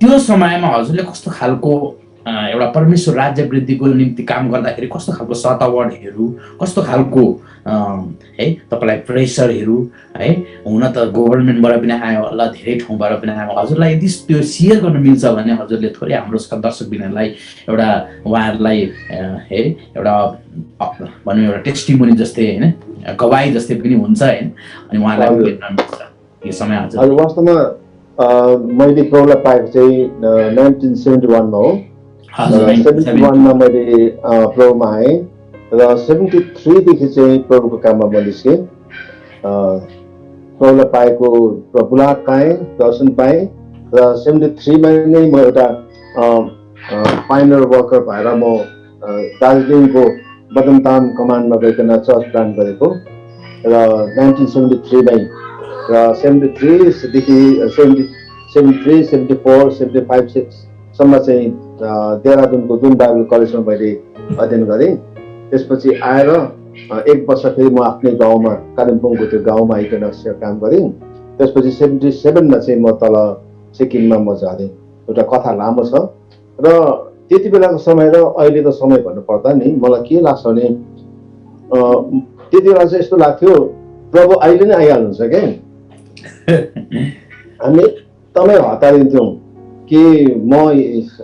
त्यो समयमा हजुरले कस्तो खालको एउटा परमेश्वर राज्य वृद्धिको निम्ति काम गर्दाखेरि कस्तो खालको सतावटहरू, कस्तो खालको है तपाईँलाई प्रेसरहरू है, हुन त गभर्मेन्टबाट पनि आयो होला, धेरै ठाउँबाट पनि आयो, हजुरलाई यदि त्यो सेयर गर्न मिल्छ भने हजुरले थोरै हाम्रो दर्शकबिनहरूलाई एउटा उहाँहरूलाई है एउटा भनौँ एउटा टेस्टिमोनी जस्तै होइन, गवाई जस्तै पनि हुन्छ होइन, अनि उहाँलाई भेट्न मिल्छ यो समय। हजुर वास्तवमा मैले प्रौला पाएको चाहिँ 1971 मा हो। 71 मा मैले प्रभुमा आएँ र 73 देखि चाहिँ प्रभुको काममा म निस्केँ। प्रभुलाई पाएको बुलाहट पाएँ, दर्शन पाएँ र 73 मा नै म एउटा पाइनर वर्कर भएर म दार्जिलिङको बदमताम कमानमा गइकन चर्च प्लान्ट गरेको र 1973 मै र 73 देखि 73, 74, 75, 6 सम्म चाहिँ देहरादूनको जुन बाइबल कलेजमा मैले अध्ययन गरेँ। त्यसपछि आएर एक वर्ष फेरि म आफ्नै गाउँमा कालिम्पोङको त्यो गाउँमा आइकन काम गरेँ। त्यसपछि 77 मा चाहिँ म तल सिक्किममा म जाँदै। एउटा कथा लामो छ र त्यति बेलाको समय र अहिलेको समय भन्नु पर्दा नि मलाई के लाग्छ भने त्यति बेला चाहिँ यस्तो लाग्थ्यो प्रभु अहिले नै आइहाल्नुहुन्छ क्या। हामी एकदमै हतारिन्थ्यौँ कि म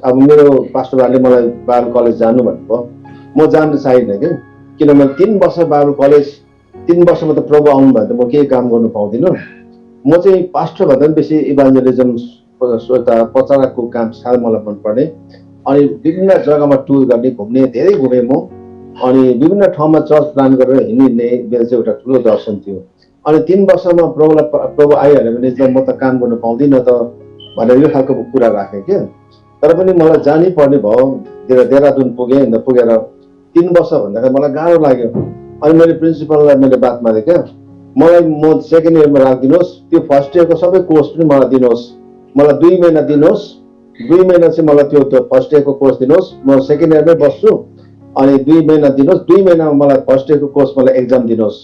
अब मेरो पास्टरहरूले मलाई बाइबल कलेज जानु भन्नुभयो, म जान चाहिनँ क्या। किनभने 3 वर्ष बाइबल कलेज, 3 वर्षमा त प्रभु आउनु भयो त म केही काम गर्नु पाउँदिनँ। म चाहिँ पास्टर भन्दा पनि बेसी इभान्जलिजम प्रचारकको काम साह्रै मलाई मनपर्ने। अनि विभिन्न जग्गामा टुर गर्ने, घुम्ने, धेरै घुमेँ म। अनि विभिन्न ठाउँमा चर्च प्लान गरेर हिँड्ने मेरो चाहिँ एउटा ठुलो दर्शन थियो। अनि 3 वर्षमा प्रभु आइहाल्यो भने म त काम गर्नु पाउँदिनँ त भनेर यो खालको कुरा राखेँ क्या। तर पनि मलाई जानै पर्ने भयो। देहरादून पुगेँ, पुगेर 3 वर्ष भन्दाखेरि मलाई गाह्रो लाग्यो। अनि मैले प्रिन्सिपललाई मैले बात मारेँ क्या, मलाई म सेकेन्ड इयरमा राखिदिनुहोस्, त्यो फर्स्ट इयरको सबै कोर्स पनि मलाई दिनुहोस्, मलाई 2 महिना दिनुहोस्, 2 महिना चाहिँ मलाई त्यो फर्स्ट इयरको कोर्स दिनुहोस्, म सेकेन्ड इयरमै बस्छु। अनि 2 महिना दिनुहोस्, 2 महिनामा मलाई फर्स्ट इयरको कोर्स मलाई एक्जाम दिनुहोस्,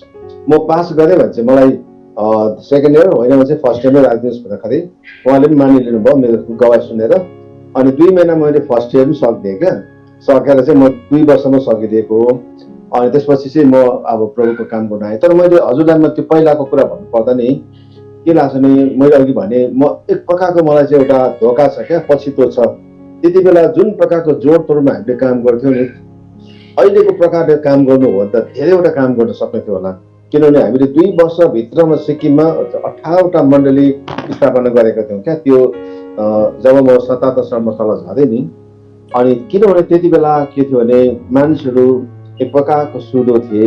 म पास गरेँ भने चाहिँ मलाई सेकेन्ड इयर होइन भने चाहिँ फर्स्ट इयरमै राखिदिनुहोस् भन्दाखेरि उहाँले पनि मानिलिनु भयो मेरो गवाई सुनेर। अनि 2 महिना मैले फर्स्ट इयर पनि सकिदिएँ क्या। सकेर चाहिँ म 2 वर्षमा सकिदिएको हो। अनि त्यसपछि चाहिँ म अब प्रभुको काम गर्न आएँ। तर मैले हजुरलाई म त्यो पहिलाको कुरा भन्नु पर्दा नि के लाग्छ भने मैले अघि भने म एक प्रकारको मलाई चाहिँ एउटा धोका छ क्या, पछितो छ। त्यति बेला जुन प्रकारको जोडतोडमा हामीले काम गर्थ्यौँ नि, अहिलेको प्रकारले काम गर्नु हो भने त धेरैवटा काम गर्न सक्ने थियो होला। किनभने हामीले 2 वर्षभित्रमा सिक्किममा 18वटा मण्डली स्थापना गरेका थियौँ क्या। त्यो जब म 77 सालमा तल झरेँ नि, अनि किनभने त्यति बेला के थियो भने मानिसहरू एक प्रकारको सुधो थिए।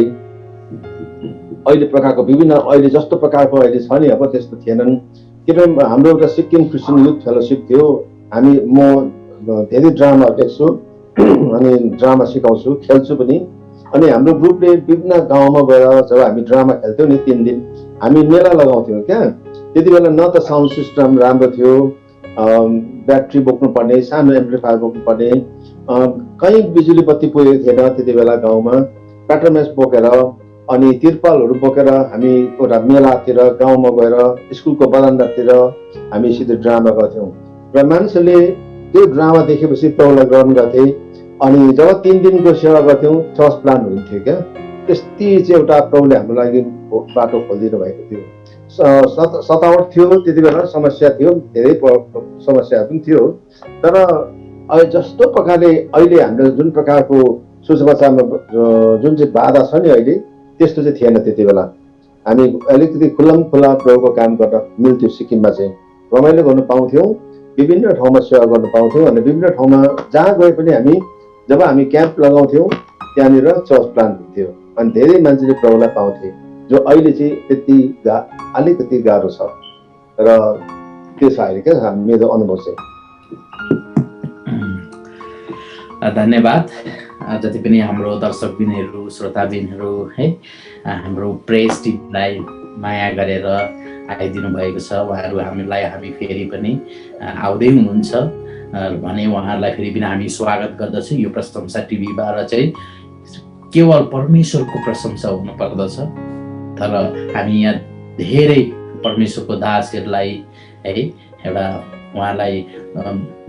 अहिले प्रकारको विभिन्न अहिले जस्तो प्रकारको अहिले छ नि अब त्यस्तो थिएनन्। किनभने हाम्रो एउटा सिक्किम क्रिस्चियन युथ फेलोसिप थियो। म धेरै ड्रामा लेख्छु अनि ड्रामा सिकाउँछु, खेल्छु पनि। अनि हाम्रो ग्रुपले विभिन्न गाउँमा गएर जब हामी ड्रामा खेल्थ्यौँ नि 3 दिन हामी मेला लगाउँथ्यौँ क्या। त्यति बेला न त साउन्ड सिस्टम राम्रो थियो, ब्याट्री बोक्नु पर्ने, सानो एम्प्लिफायर बोक्नु पर्ने, कहीँ बिजुली बत्ती पुगेको थिएन त्यति बेला गाउँमा। प्याट्रोमेस बोकेर अनि तिरपालहरू बोकेर हामी एउटा मेलातिर गाउँमा गएर स्कुलको बरान्डातिर हामी सिधै ड्रामा गर्थ्यौँ र मानिसहरूले त्यो ड्रामा देखेपछि प्रभुलाई ग्रहण गर्थे। अनि जब 3 दिनको सेवा गर्थ्यौँ चर्च प्लान हुन्थ्यो क्या। त्यति चाहिँ एउटा प्रभुले हाम्रो लागि बाटो खोलिदिनु भएको थियो। सतावट थियो त्यति बेला, समस्या थियो, धेरै समस्याहरू पनि थियो। तर अहिले जस्तो प्रकारले अहिले हाम्रो जुन प्रकारको सुसमाचारमा जुन चाहिँ बाधा छ नि अहिले त्यस्तो चाहिँ थिएन त्यति बेला। हामी अलिकति खुल्ला प्रभुको काम गर्न मिल्थ्यो। सिक्किममा चाहिँ रमाइलो गर्न पाउँथ्यौँ, विभिन्न ठाउँमा सेवा गर्न पाउँथ्यौँ। अनि विभिन्न ठाउँमा जहाँ गए पनि हामी जब हामी क्याम्प लगाउँथ्यौँ त्यहाँनिर चर्च प्लान हुन्थ्यो अनि धेरै मान्छेले प्रभुलाई पाउँथे, जो अहिले चाहिँ त्यति अलिकति गाह्रो छ। र त्यो छ अहिले क्या मेरो अनुभव चाहिँ। धन्यवाद। जति पनि हाम्रो दर्शकबिनहरू, श्रोताबिनहरू है, हाम्रो प्रेस टिमलाई माया गरेर आइदिनु भएको छ। उहाँहरू हामी फेरि पनि आउँदै हुनुहुन्छ भने उहाँहरूलाई फेरि पनि हामी स्वागत गर्दछौँ। यो प्रशंसा टिभीबाट चाहिँ केवल परमेश्वरको प्रशंसा हुनुपर्दछ। तर हामी यहाँ धेरै परमेश्वरको दासहरूलाई है एउटा उहाँलाई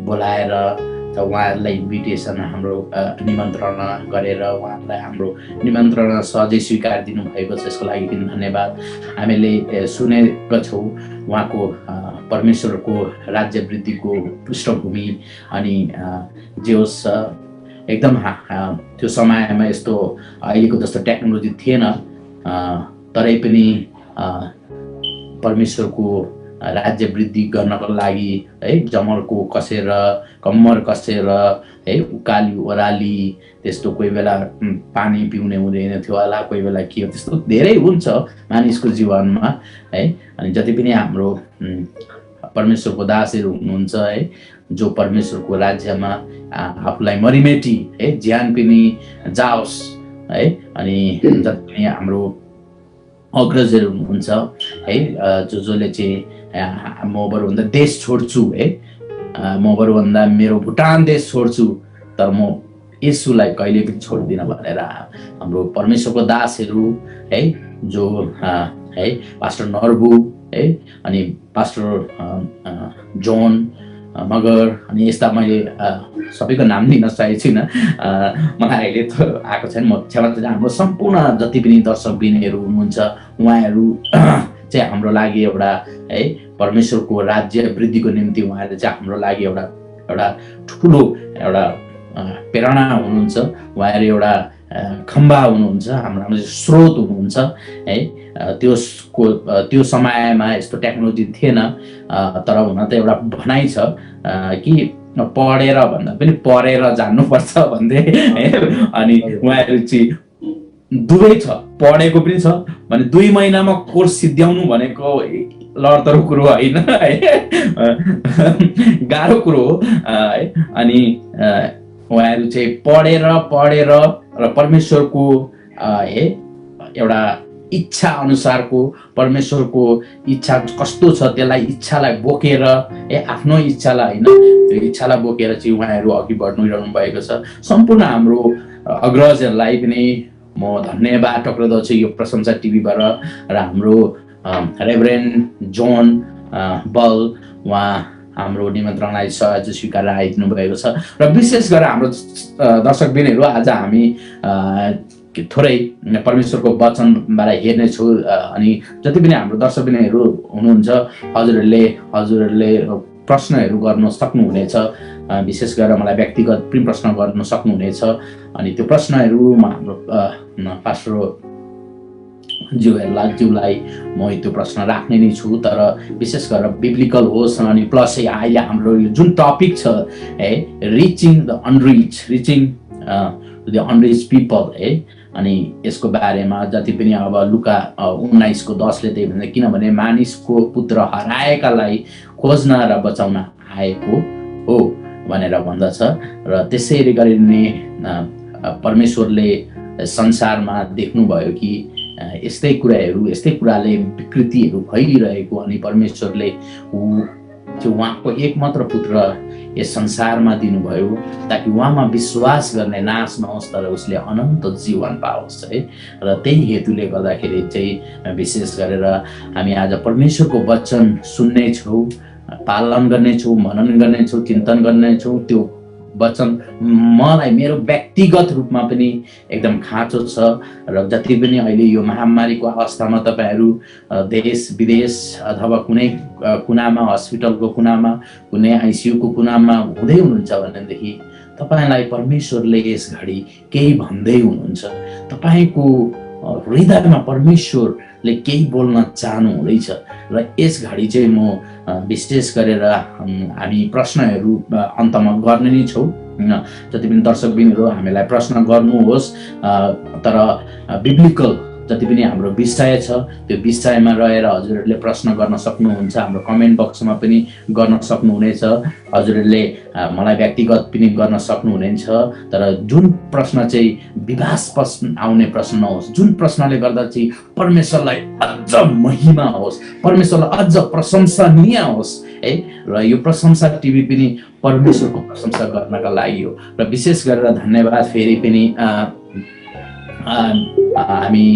बोलाएर उहाँहरूलाई इन्भिटेसन हाम्रो निमन्त्रणा गरेर उहाँहरूलाई हाम्रो निमन्त्रणा सहजै स्वीकार दिनुभएको छ। यसको लागि पनि धन्यवाद। हामीले सुनेका छौँ उहाँको परमेश्वरको राज्य वृद्धिको पृष्ठभूमि अनि जे होस् एकदम त्यो समयमा यस्तो अहिलेको जस्तो टेक्नोलोजी थिएन, तरै पनि परमेश्वरको राज्य वृद्धि गर्नको लागि है जमलको कसेर कम्मर कसेर है उकाली ओह्राली त्यस्तो कोही बेला पानी पिउने हुँदैन थियो होला, कोही बेला के हो, त्यस्तो धेरै हुन्छ मानिसको जीवनमा है। अनि जति पनि हाम्रो परमेश्वरको दासहरू हुनुहुन्छ है, जो परमेश्वरको राज्यमा आफूलाई मरिमेटी है ज्यान पनि जाओस् है, अनि जति पनि हाम्रो अग्रजहरू हुनुहुन्छ है, जसले चाहिँ म बरुभन्दा देश छोड्छु है, म बरुभन्दा मेरो भुटान देश छोड्छु, तर म येशूलाई कहिले पनि छोड्दिनँ भनेर हाम्रो परमेश्वरको दासहरू है, जो है पास्टर नर्बु है, अनि पास्टर जोन मगर, अनि यस्ता मैले सबैको नाम लिन सकेको छैन, मलाई अहिले त आएको छैन, म क्षमा चाहन्छु। हाम्रो सम्पूर्ण जति पनि दर्शकबिनहरू हुनुहुन्छ उहाँहरू चाहिँ हाम्रो लागि एउटा है परमेश्वरको राज्य वृद्धिको निम्ति उहाँहरूले चाहिँ हाम्रो लागि एउटा ठुलो एउटा प्रेरणा हुनुहुन्छ, उहाँहरू एउटा खम्बा हुनुहुन्छ, हाम्रो स्रोत हुनुहुन्छ है। त्यो समयमा यस्तो टेक्नोलोजी थिएन, तर हुन त एउटा भनाइ छ कि पढेर भन्दा पनि पढेर जान्नुपर्छ भन्दै है। अनि उहाँहरू चाहिँ दुवै छ, पढेको पनि छ भने 2 महिनामा कोर्स सिद्ध्याउनु भनेको लडतरो कुरो होइन है, गाह्रो कुरो हो है। अनि उहाँहरू चाहिँ पढेर र परमेश्वरको है एउटा इच्छा अनुसारको परमेश्वरको इच्छा कस्तो छ त्यसलाई इच्छालाई बोकेर आफ्नो इच्छालाई होइन त्यो इच्छालाई बोकेर चाहिँ उहाँहरू अघि बढ्नु भएको छ। सम्पूर्ण हाम्रो अग्रजहरूलाई पनि म धन्यवाद टक्राउँदछु यो प्रशंसा टिभीबाट र हाम्रो रेभरेन्ड जोन बल उहाँ हाम्रो निमन्त्रणलाई सहज स्वीकार आइदिनु भएको छ। र विशेष गरेर हाम्रो दर्शकबिनहरू आज हामी थोरै परमेश्वरको वचनबाट हेर्नेछौँ। अनि जति पनि हाम्रो दर्शकबिनहरू हुनुहुन्छ हजुरहरूले प्रश्नहरू गर्न सक्नुहुनेछ, विशेष गरेर मलाई व्यक्तिगत पनि प्रश्न गर्न सक्नुहुनेछ। अनि त्यो प्रश्नहरूमा हाम्रो पास्टर ज्यूलाई म त्यो प्रश्न राख्ने नै छु, तर विशेष गरेर बिब्लिकल होस् अनि प्लस अहिले हाम्रो जुन टपिक छ है रिचिङ द अनरिच पिपल है, अनि यसको बारेमा जति पनि अब लुका 19:10ले त्यही भन्छ, किनभने मानिसको पुत्र हराएकालाई खोज्न र बचाउन आएको हो भनेर भन्दछ। र त्यसै गरी नै परमेश्वरले संसारमा देख्नुभयो कि यस्तै कुराले विकृतिहरू फैलिरहेको, अनि परमेश्वरले उहाँको एकमात्र पुत्र यस संसारमा दिनुभयो ताकि उहाँमा विश्वास गर्ने नाश नहोस् तर उसले अनन्त जीवन पाओस् है। र त्यही हेतुले गर्दाखेरि चाहिँ विशेष गरेर हामी आज परमेश्वरको वचन सुन्नेछौँ, पालन गर्नेछौँ, मनन गर्नेछौँ, चिन्तन गर्नेछौँ। त्यो वचन मलाई मेरो व्यक्तिगत रूपमा पनि एकदम खाँचो छ। र जति पनि अहिले यो महामारीको अवस्थामा तपाईँहरू देश विदेश अथवा कुनै कुनामा, हस्पिटलको कुनामा, कुनै आइसियुको कुनामा हुँदै हुनुहुन्छ भनेदेखि तपाईँलाई परमेश्वरले यस घडी केही भन्दै हुनुहुन्छ। तपाईँको हृदयमा परमेश्वरले केही बोल्न चाहनु हुँदैछ। र यस घडी चाहिँ म विशेष गरेर हामी प्रश्नहरू अन्तमा गर्ने नै छौँ। जति पनि दर्शकबिनहरू हामीलाई प्रश्न गर्नुहोस्, तर बिब्लिकल जति पनि हाम्रो विषय छ त्यो विषयमा रहेर हजुरहरूले प्रश्न गर्न सक्नुहुन्छ। हाम्रो कमेन्ट बक्समा पनि गर्न सक्नुहुनेछ, हजुरहरूले मलाई व्यक्तिगत पनि गर्न सक्नुहुनेछ। तर जुन प्रश्न चाहिँ विवादास्पद आउने प्रश्न नहोस्, जुन प्रश्नले गर्दा चाहिँ परमेश्वरलाई अझ महिमा होस्, परमेश्वरलाई अझ प्रशंसनीय होस् है। र यो प्रशंसा टिभी पनि परमेश्वरको प्रशंसा गर्नका लागि हो। र विशेष गरेर धन्यवाद फेरि पनि हामी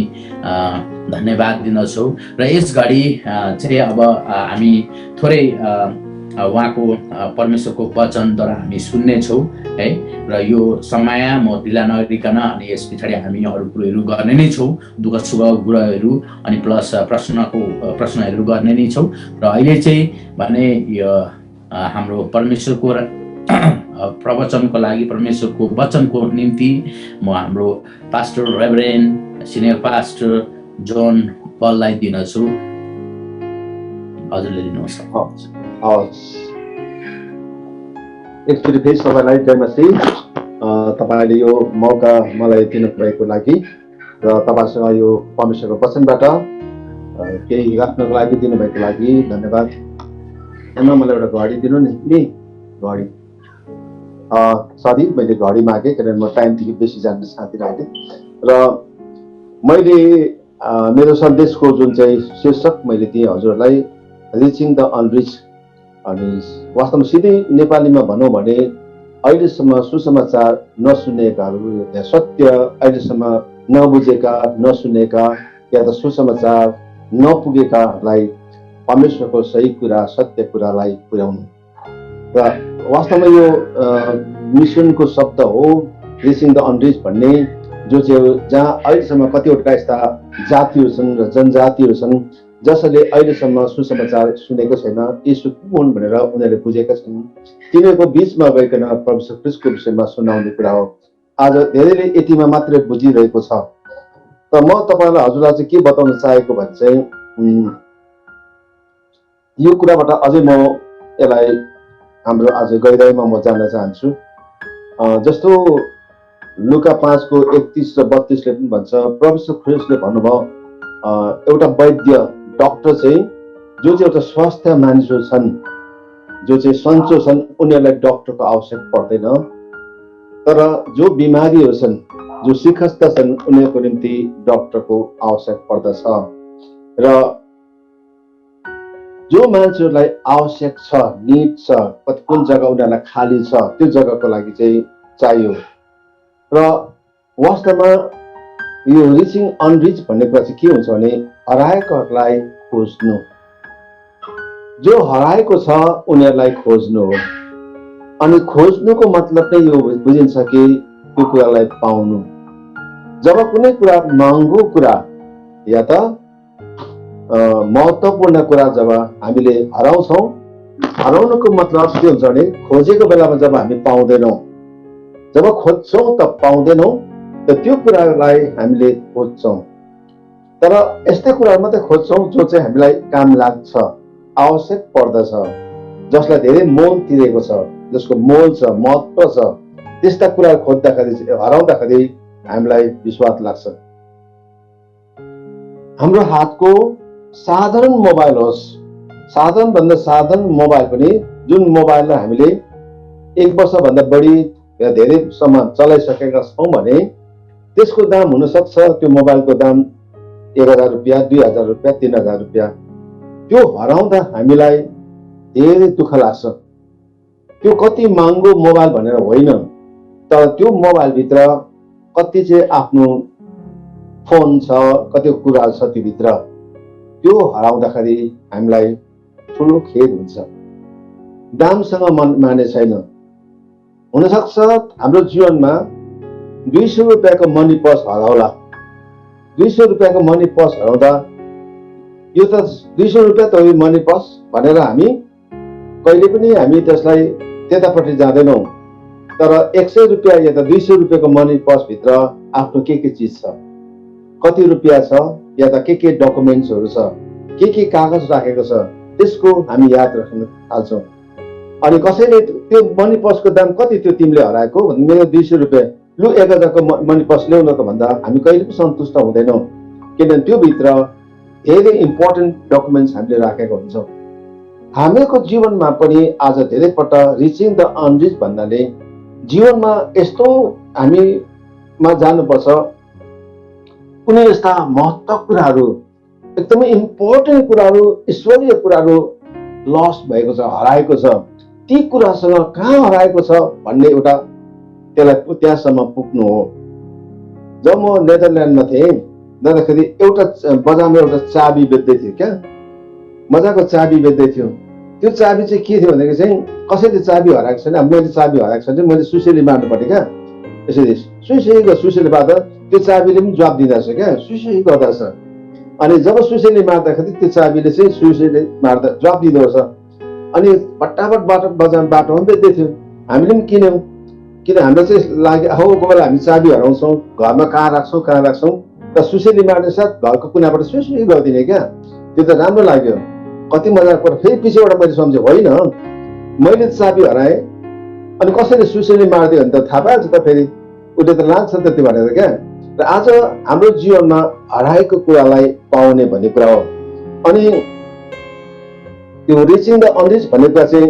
धन्यवाद दिँदछौँ। र यस घडी चाहिँ अब हामी थोरै उहाँको परमेश्वरको वचनद्वारा हामी सुन्नेछौँ है। र यो समय म ढिला नगरिकन अनि यस पछाडि हामी अरू कुरोहरू गर्ने नै छौँ, दुःख सुख कुराहरू अनि प्लस प्रश्नहरू गर्ने नै छौँ। र अहिले चाहिँ भने यो हाम्रो परमेश्वरको प्रवचनको लागि, परमेश्वरको वचनको निम्ति म हाम्रो pastor Reverend senior pastor John पललाई दिन्छु। हजुरले दिनुहोस्। एकचोटि फेरि सबैलाई जय मसीह। तपाईँले यो मौका मलाई दिनुभएको लागि र तपाईँसँग यो परमेश्वरको वचनबाट केही राख्नको लागि दिनुभएको लागि धन्यवाद। मलाई एउटा घडी दिनु नि, घडी। सरी, मैले घडी मागेँ किनभने म टाइमदेखि बेसी जान साथिरहेको थिएँ। र मैले मेरो सन्देशको जुन चाहिँ शीर्षक मैले दिएँ हजुरहरूलाई, रिचिङ द अनरिच। अनि वास्तवमा सिधै नेपालीमा भनौँ भने अहिलेसम्म सुसमाचार नसुनेकाहरू, सत्य अहिलेसम्म नबुझेका, नसुनेका या त सुसमाचार नपुगेकालाई परमेश्वरको सही कुरा, सत्य कुरालाई पुर्याउनु। र वास्तवमा यो मिसनको शब्द हो, रिचिङ द अनरिच भन्ने, जो चाहिँ जहाँ अहिलेसम्म कतिवटा यस्ता जातिहरू छन् र जनजातिहरू छन् जसले अहिलेसम्म सुसमाचार सुनेको छैन, यीशु को हुन् भनेर उनीहरूले बुझेका छन्। तिनीहरूको बिचमा गइकन परमेश्वर ख्रीष्टको विषयमा सुनाउने कुरा हो। आज धेरैले यतिमा मात्रै बुझिरहेको छ। त म तपाईँलाई हजुरलाई चाहिँ के बताउन चाहेको भने चाहिँ यो कुराबाट अझै म यसलाई हाम्रो आज गहिराइमा म जान्न चाहन्छु। जस्तो लुका 5:31 र 32ले पनि भन्छ, परमेश्वर ख्रीष्टले भन्नुभयो एउटा वैद्य डक्टर चाहिँ जो चाहिँ एउटा स्वास्थ्य मानिसहरू छन्, जो चाहिँ सन्चो छन्, उनीहरूलाई डक्टरको आवश्यक पर्दैन। तर जो बिमारीहरू छन्, जो सिखस्त छन्, उनीहरूको निम्ति डक्टरको आवश्यक पर्दछ। र जो मान्छेहरूलाई आवश्यक छ, निड छ, कुन जग्गा उनीहरूलाई खाली छ, त्यो जग्गाको लागि चाहिँ चाहियो। र वास्तवमा यो रिचिङ अनरिच भन्ने कुरा चाहिँ के हुन्छ भने हराएकोहरूलाई खोज्नु, जो हराएको छ उनीहरूलाई खोज्नु हो। अनि खोज्नुको मतलब नै यो बुझिन्छ कि त्यो कुरालाई पाउनु। जब कुनै कुरा महँगो कुरा या त महत्त्वपूर्ण कुरा जब हामीले हराउँछौँ, हराउनुको मतलब के हुन्छ भने खोजेको बेलामा जब हामी पाउँदैनौँ, जब खोज्छौँ त पाउँदैनौँ, त त्यो कुरालाई हामीले खोज्छौँ। तर यस्तै कुराहरू मात्रै खोज्छौँ जो चाहिँ हामीलाई काम लाग्छ, आवश्यक पर्दछ, जसलाई धेरै मोल तिरेको छ, जसको मोल छ, महत्त्व छ, त्यस्ता कुराहरू खोज्दाखेरि, हराउँदाखेरि हामीलाई विश्वास लाग्छ। हाम्रो हातको साधारण मोबाइल होस्, साधारण भन्दा साधारण मोबाइल पनि, जुन मोबाइललाई हामीले 1 वर्षभन्दा बढी या धेरैसम्म चलाइसकेका छौँ भने त्यसको दाम हुनसक्छ, त्यो मोबाइलको दाम 1000 रुपियाँ, 2000 रुपियाँ, 3000 रुपियाँ। त्यो हराउँदा हामीलाई धेरै दुःख लाग्छ। त्यो कति महँगो मोबाइल भनेर होइन, तर त्यो मोबाइलभित्र कति चाहिँ आफ्नो फोन छ, कति कुराहरू छ त्योभित्र, त्यो हराउँदाखेरि हामीलाई ठुलो खेद हुन्छ। दामसँग मन माने छैन। हुनसक्छ हाम्रो जीवनमा 200 रुपियाँको मनी पर्स हराउला। 200 रुपियाँको मनी पर्स हराउँदा यो त 200 रुपियाँ त हो मनी पर्स भनेर हामी कहिले पनि हामी त्यसलाई त्यतापट्टि जाँदैनौँ। तर 100 रुपियाँ या त 200 रुपियाँको मनी पर्स भित्र आफ्नो के चिज छ, कति रुपियाँ छ, या त के डकुमेन्ट्सहरू छ, के कागज राखेको छ, त्यसको हामी याद राख्न थाल्छौँ। अनि कसैले त्यो मनी पर्सको दाम कति थियो तिमीले हराएको भने मेरो 200 रुपियाँ, लु 1000 को मनी पर्स ल्याउन त भन्दा हामी कहिले पनि सन्तुष्ट हुँदैनौँ, किनभने त्यो भित्र धेरै इम्पोर्टेन्ट डकुमेन्ट्स हामीले राखेको हुन्छौँ। हामीहरूको जीवनमा पनि आज धेरैपल्ट रिचिङ द अनरिच भन्नाले जीवनमा यस्तो हामीमा जानुपर्छ, कुनै यस्ता महत्त्व कुराहरू, एकदमै इम्पोर्टेन्ट कुराहरू, ईश्वरीय कुराहरू लस भएको छ, हराएको छ। ती कुरासँग कहाँ हराएको छ भन्ने एउटा त्यसलाई त्यहाँसम्म पुग्नु हो। जब म नेदरल्यान्डमा थिएँ जाँदाखेरि एउटा बजारमा एउटा चाबी बेच्दै थियो, क्या मजाको चाबी बेच्दै थियो। त्यो चाबी चाहिँ के थियो भनेदेखि चाहिँ कसैले चाबी हराएको छैन, मैले चाबी हराएको छैन, मैले सुसेली मार्नु पर्ने क्या। यसरी सुसेली मार्दा त्यो चाबीले पनि जवाब दिँदछ क्या, सुसेली गर्दछ। अनि जब सुसेली मार्दाखेरि त्यो चाबीले चाहिँ सुसेली मार्दा जवाब दिँदो रहेछ। अनि फटाफट बाटोमा बेच्दै थियो, हामीले पनि किन्यौँ। किन हाम्रो चाहिँ लाग्यो हो कोही बेला हामी चाबी हराउँछौँ, घरमा कहाँ राख्छौँ त सुसेली मार्ने साथ घरको कुनाबाट सुसेली गरिदिने क्या। त्यो त राम्रो लाग्यो, कति मजाको कुरा। फेरि पछिबाट मैले सम्झेँ होइन मैले चाबी हराएँ अनि कसैले सुसेली मारिदियो भने त थाहा पाएछ त, फेरि उसले त लान्छ त्यति भनेर क्या। र आज हाम्रो जीवनमा हराएको कुरालाई पाउने भन्ने कुरा हो। अनि त्यो रिचिङ द अनरिच भन्ने कुरा चाहिँ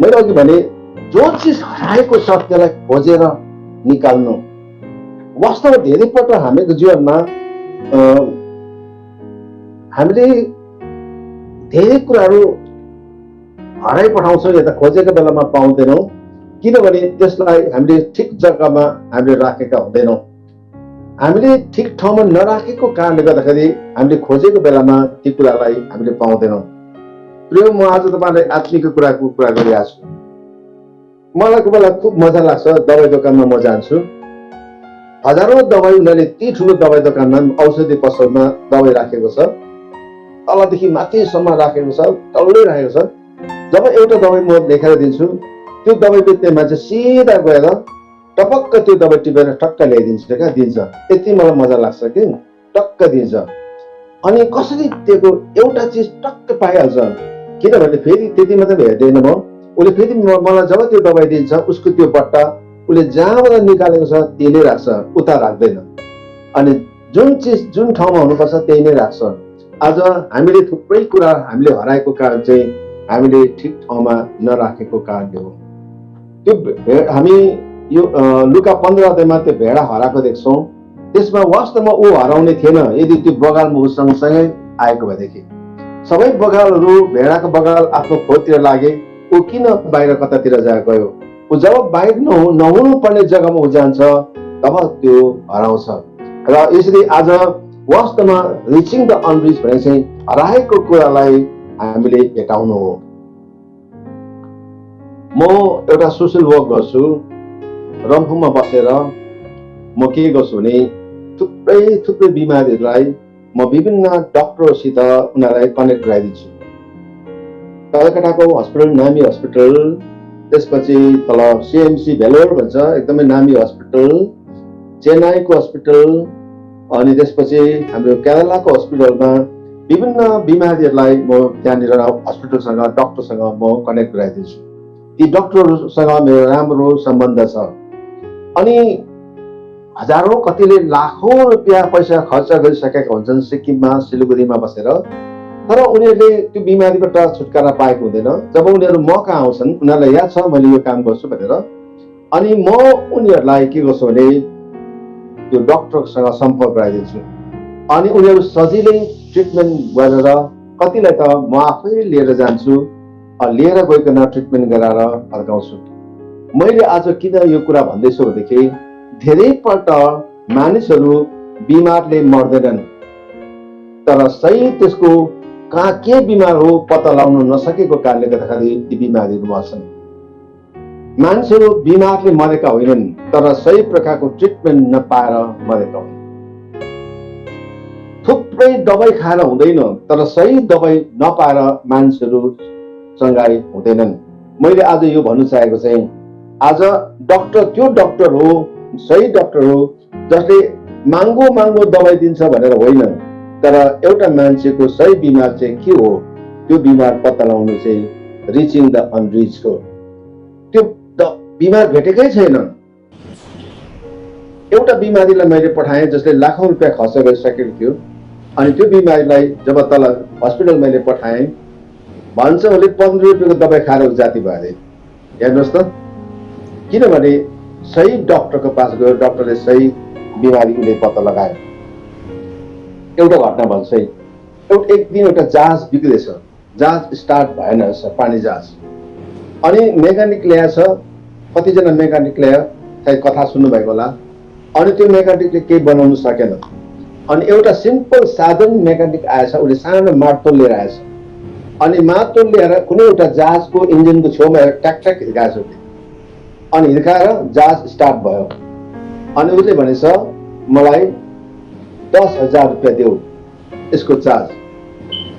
मैले अघि भने जो चिज हराएको छ त्यसलाई खोजेर निकाल्नु। वास्तवमा धेरैपल्ट हामीको जीवनमा हामीले धेरै कुराहरू हराइपठाउँछौँ या त खोजेको बेलामा पाउँदैनौँ, किनभने त्यसलाई हामीले ठिक जग्गामा हामीले राखेका हुँदैनौँ। हामीले ठिक ठाउँमा नराखेको कारणले गर्दाखेरि हामीले खोजेको बेलामा ती कुरालाई हामीले पाउँदैनौँ। प्रिय, म आज तपाईँलाई आत्मिक कुराको कुरा गरिरहेको छु। मलाई कोही बेला खुब मजा लाग्छ, दबाई दोकानमा म जान्छु, हजारौँ दबाई उनीहरूले ती ठुलो दबाई दोकानमा औषधि पसलमा दबाई राखेको छ, तलदेखि माथिसम्म राखेको छ, तल्लै राखेको छ। जब एउटा दबाई म देखाएर दिन्छु, त्यो दबाई बेच्ने मान्छे सिधा गएर टपक्क त्यो दबाई टिपेर टक्क ल्याइदिन्छ क्या, दिन्छ। यति मलाई मजा लाग्छ कि टक्क दिन्छ। अनि कसरी दिएको एउटा चिज टक्क पाइहाल्छ, किनभने फेरि त्यति मात्रै हेर्दैन म, उसले फेरि मलाई जब त्यो दबाई दिन्छ उसको त्यो बट्टा उसले जहाँबाट निकालेको छ त्यही नै राख्छ, उता राख्दैन। अनि जुन चिज जुन ठाउँमा हुनुपर्छ त्यही नै राख्छ। आज हामीले थुप्रै कुरा हामीले हराएको कारण चाहिँ हामीले ठिक ठाउँमा नराखेको कारणले हो। त्यो हामी यो लुका 15 अध्यायमा त्यो भेडा हराएको देख्छौँ। त्यसमा वास्तवमा ऊ हराउने थिएन यदि त्यो बगाल ऊ सँगसँगै आएको भएदेखि। सबै बगालहरू भेडाको बगाल आफ्नो खोरतिर लागे, ऊ किन बाहिर कतातिर गयो? ऊ जब बाहिर नहुनु पर्ने जग्गामा ऊ जान्छ तब त्यो हराउँछ। र यसरी आज वास्तवमा रिचिङ द अनरिच भने चाहिँ हराएको कुरालाई हामीले भेटाउनु हो। म एउटा सोसियल वर्क गर्छु, रम्फूमा बसेर म के गर्छु भने थुप्रै बिमारीहरूलाई म विभिन्न डक्टरसित उनीहरूलाई कनेक्ट गराइदिन्छु। कलकत्ताको हस्पिटल, नामी हस्पिटल, त्यसपछि तल सिएमसी भेलोर भन्छ एकदमै नामी हस्पिटल, चेन्नाईको हस्पिटल, अनि त्यसपछि हाम्रो केरलाको हस्पिटलमा विभिन्न बिमारीहरूलाई म त्यहाँनिर हस्पिटलसँग डक्टरसँग म कनेक्ट गराइदिन्छु। ती डक्टरहरूसँग मेरो राम्रो सम्बन्ध छ। अनि हजारौँ कतिले लाखौँ रुपियाँ पैसा खर्च गरिसकेका हुन्छन् सिक्किममा, सिलगढीमा बसेर, तर उनीहरूले त्यो बिमारीबाट छुटकारा पाएको हुँदैन। जब उनीहरू म कहाँ आउँछन्, उनीहरूलाई याद छ मैले यो काम गर्छु भनेर, अनि म उनीहरूलाई के गर्छु भने त्यो डक्टरसँग सम्पर्क गराइदिन्छु। अनि उनीहरू सजिलै ट्रिटमेन्ट गरेर, कतिलाई त म आफै लिएर जान्छु, लिएर गइकन ट्रिटमेन्ट गराएर फर्काउँछु। मैले आज किन यो कुरा भन्दैछु भनेदेखि धेरैपल्ट मानिसहरू बिमारले मर्दैनन्, तर सही त्यसको कहाँ के बिमार हो पत्ता लगाउन नसकेको कारणले गर्दाखेरि ती बिमारीहरू मर्छन्। मानिसहरू बिमारले मरेका होइनन्, तर सही प्रकारको ट्रिटमेन्ट नपाएर मरेका हुन्। थुप्रै दबाई खाएर हुँदैन, तर सही दबाई नपाएर मानिसहरू चङ्गाई हुँदैनन्। मैले आज यो भन्नु चाहेको चाहिँ आज डक्टर त्यो डक्टर हो, सही डक्टर हो जसले महँगो दबाई दिन्छ भनेर होइन, तर एउटा मान्छेको सही बिमार चाहिँ के हो त्यो बिमार पत्ता लगाउनु चाहिँ रिचिङ द अनरिच हो। त्यो बिमार भेटेकै छैन। एउटा बिमारीलाई मैले पठाएँ जसले लाखौँ रुपियाँ खर्च गरिसकेको थियो, अनि त्यो बिमारीलाई जब तल हस्पिटल मैले पठाएँ भन्छ उसले 15 रुपियाँको दबाई खाएर जाति भयो अरे। हेर्नुहोस् त, किनभने सही डक्टरको पास गयो, डक्टरले सही बिमारी उसले पत्ता लगायो। एउटा घटना भन्छ है, एक दिन एउटा जहाज बिग्रेछ, जहाज स्टार्ट भएन, पानी जहाज, अनि मेकानिक ल्याएछ, कतिजना मेकानिक ल्यायो, सायद कथा सुन्नुभएको होला। अनि त्यो मेकानिकले केही बनाउनु सकेन, अनि एउटा सिम्पल साधन मेकानिक आएछ, उसले सानो मार्तोल लिएर आएछ अनि मार्तोल ल्याएर कुनै एउटा जहाजको इन्जिनको छेउमा ट्याक ट्याक हिर्काएछ उसले। अनि हिर्काएर जहाज स्टार्ट भयो। अनि उसले भनेछ मलाई 10,000 रुपियाँ देऊ यसको चार्ज।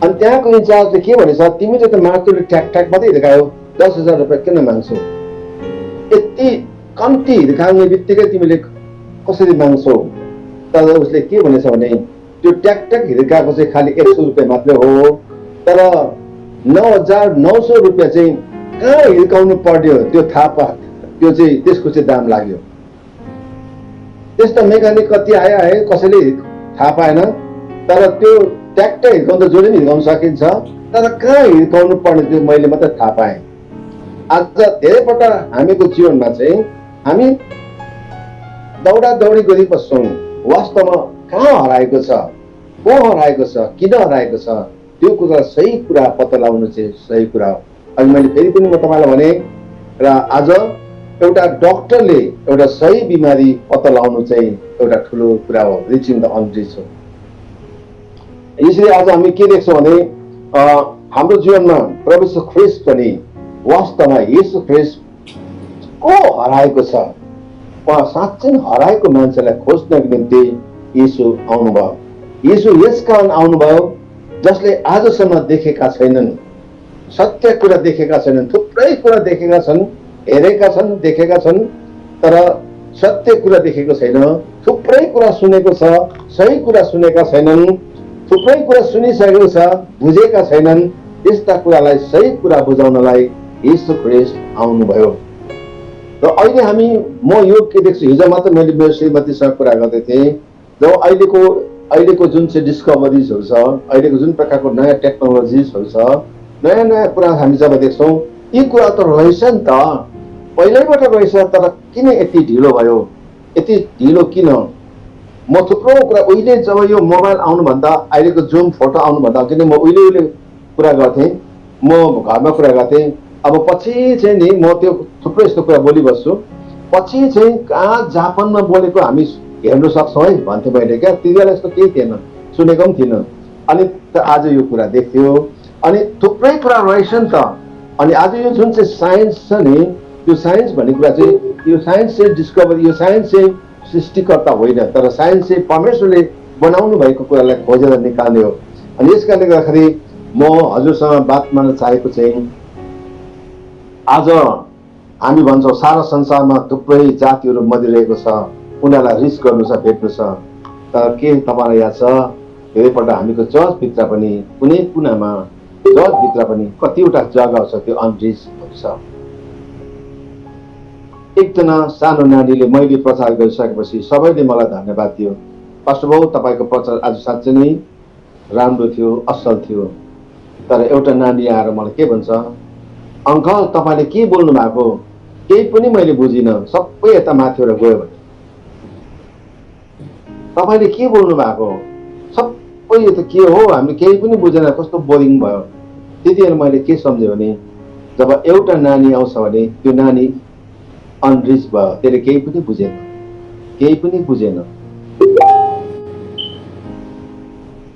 अनि त्यहाँको इन्चार्जले के भनेछ, तिमीले त मार्तोलले ट्याक ट्याक मात्रै हिर्कायो, 10,000 रुपियाँ किन माग्छौ? यति कम्ती हिर्काउने बित्तिकै तिमीले कसरी माग्छौ? तर उसले के भनेछ भने त्यो ट्याक ट्याक हिर्काएको चाहिँ खालि 100 रुपियाँ मात्रै हो, तर 9,900 रुपियाँ चाहिँ कहाँ हिर्काउनु पर्यो त्यो थाहा त्यो चाहिँ त्यसको चाहिँ दाम लाग्यो। त्यस्तो मेकानिक कति आयो कसैले थाहा पाएन, तर त्यो ट्याक ट्याक हिर्काउनु त जसले पनि हिर्काउन सकिन्छ, तर कहाँ हिर्काउनु पर्ने त्यो मैले मात्रै थाहा पाएँ। आज धेरैपल्ट हामीको जीवनमा चाहिँ हामी दौडा दौडी गरिबस्छौँ, वास्तवमा कहाँ हराएको छ, को हराएको छ, किन हराएको छ, त्यो कुरा सही कुरा पत्ता लगाउनु चाहिँ सही कुरा हो। अनि मैले फेरि पनि म तपाईँलाई भने र आज एउटा डक्टरले एउटा सही बिमारी पत्ता लगाउनु चाहिँ एउटा ठुलो कुरा हो, रिचिङ द अनरिच हो। यसरी आज हामी के देख्छौँ भने हाम्रो जीवनमा प्रभु यीशु ख्रीष्ट पनि वास्तवमा येशू ख्रीष्ट को हराएको छ, उहाँ साँच्चै हराएको मान्छेलाई खोज्नको निम्ति येशू आउनुभयो। येशू यस कारण आउनुभयो जसले आजसम्म देखेका छैनन्, सत्य कुरा देखेका छैनन्, थुप्रै कुरा देखेका छन्, हेरेका छन्, देखेका छन्, तर सत्य कुरा देखेको छैन। थुप्रै कुरा सुनेको छ, सही कुरा सुनेका छैनन्, थुप्रै कुरा सुनिसकेको छ, बुझेका छैनन्। यस्ता कुरालाई सही कुरा बुझाउनलाई येशू ख्रीष्ट आउनुभयो। र अहिले म यो के देख्छु, हिजो मात्र मैले मेरो श्रीमतीसँग कुरा गर्दै थिएँ, जब अहिलेको जुन चाहिँ डिस्कभरिजहरू छ, अहिलेको जुन प्रकारको नयाँ टेक्नोलोजिजहरू छ, नयाँ नयाँ कुरा हामी जब देख्छौँ, यी कुरा त रहेछ नि त, पहिल्यैबाट रहेछ, तर किन यति ढिलो भयो, यति ढिलो किन? म थुप्रो कुरा उहिले जब यो मोबाइल आउनुभन्दा अहिलेको जुम फोटो आउनुभन्दा किन म उहिले कुरा गर्थेँ, म घरमा कुरा गर्थेँ। अब पछि चाहिँ नि म त्यो थुप्रै यस्तो कुरा बोलिबस्छु, पछि चाहिँ कहाँ जापानमा बोलेको हामी हेर्न सक्छौँ है भन्थेँ मैले। क्या त्यति बेला यस्तो केही थिएन, सुनेको पनि थिएन। अनि आज यो कुरा देख्थ्यो, अनि थुप्रै कुरा रहेछ नि त। अनि आज यो जुन चाहिँ साइन्स छ नि, यो साइन्स भन्ने कुरा चाहिँ, यो साइन्स चाहिँ डिस्कभरी, यो साइन्स चाहिँ सृष्टिकर्ता होइन, तर साइन्स चाहिँ परमेश्वरले बनाउनु भएको कुरालाई खोजेर निकाल्ने हो। अनि यस कारणले गर्दाखेरि म हजुरसँग बात मार्न चाहेको चाहिँ, आज हामी भन्छौँ सारा संसारमा थुप्रै जातिहरू मरिरहेको छ, उनीहरूलाई रिस गर्नु छ, भेट्नु छ, तर के तपाईँलाई याद छ, धेरैपल्ट हामीको चर्चभित्र पनि कुनै कुनामा चर्चभित्र पनि कतिवटा जग्गा छ त्यो अनरिचहरू छ। एकजना सानो नानीले मैले प्रचार गरिसकेपछि सबैले मलाई धन्यवाद दियो, पास्टर बाबु तपाईँको प्रचार आज साँच्चै नै राम्रो थियो, असल थियो। तर एउटा नानी आएर मलाई के भन्छ, अङ्कल तपाईँले के बोल्नु भएको, केही पनि मैले बुझिनँ, सबै यता माथिबाट गयो भने। तपाईँले के बोल्नु भएको, सबै यो त के हो, हामीले केही पनि बुझेन, कस्तो बोरिङ भयो। त्यतिखेर मैले के सम्झेँ भने, जब एउटा नानी आउँछ भने त्यो नानी अनरिच भयो, त्यसले केही पनि बुझेन, केही पनि बुझेन।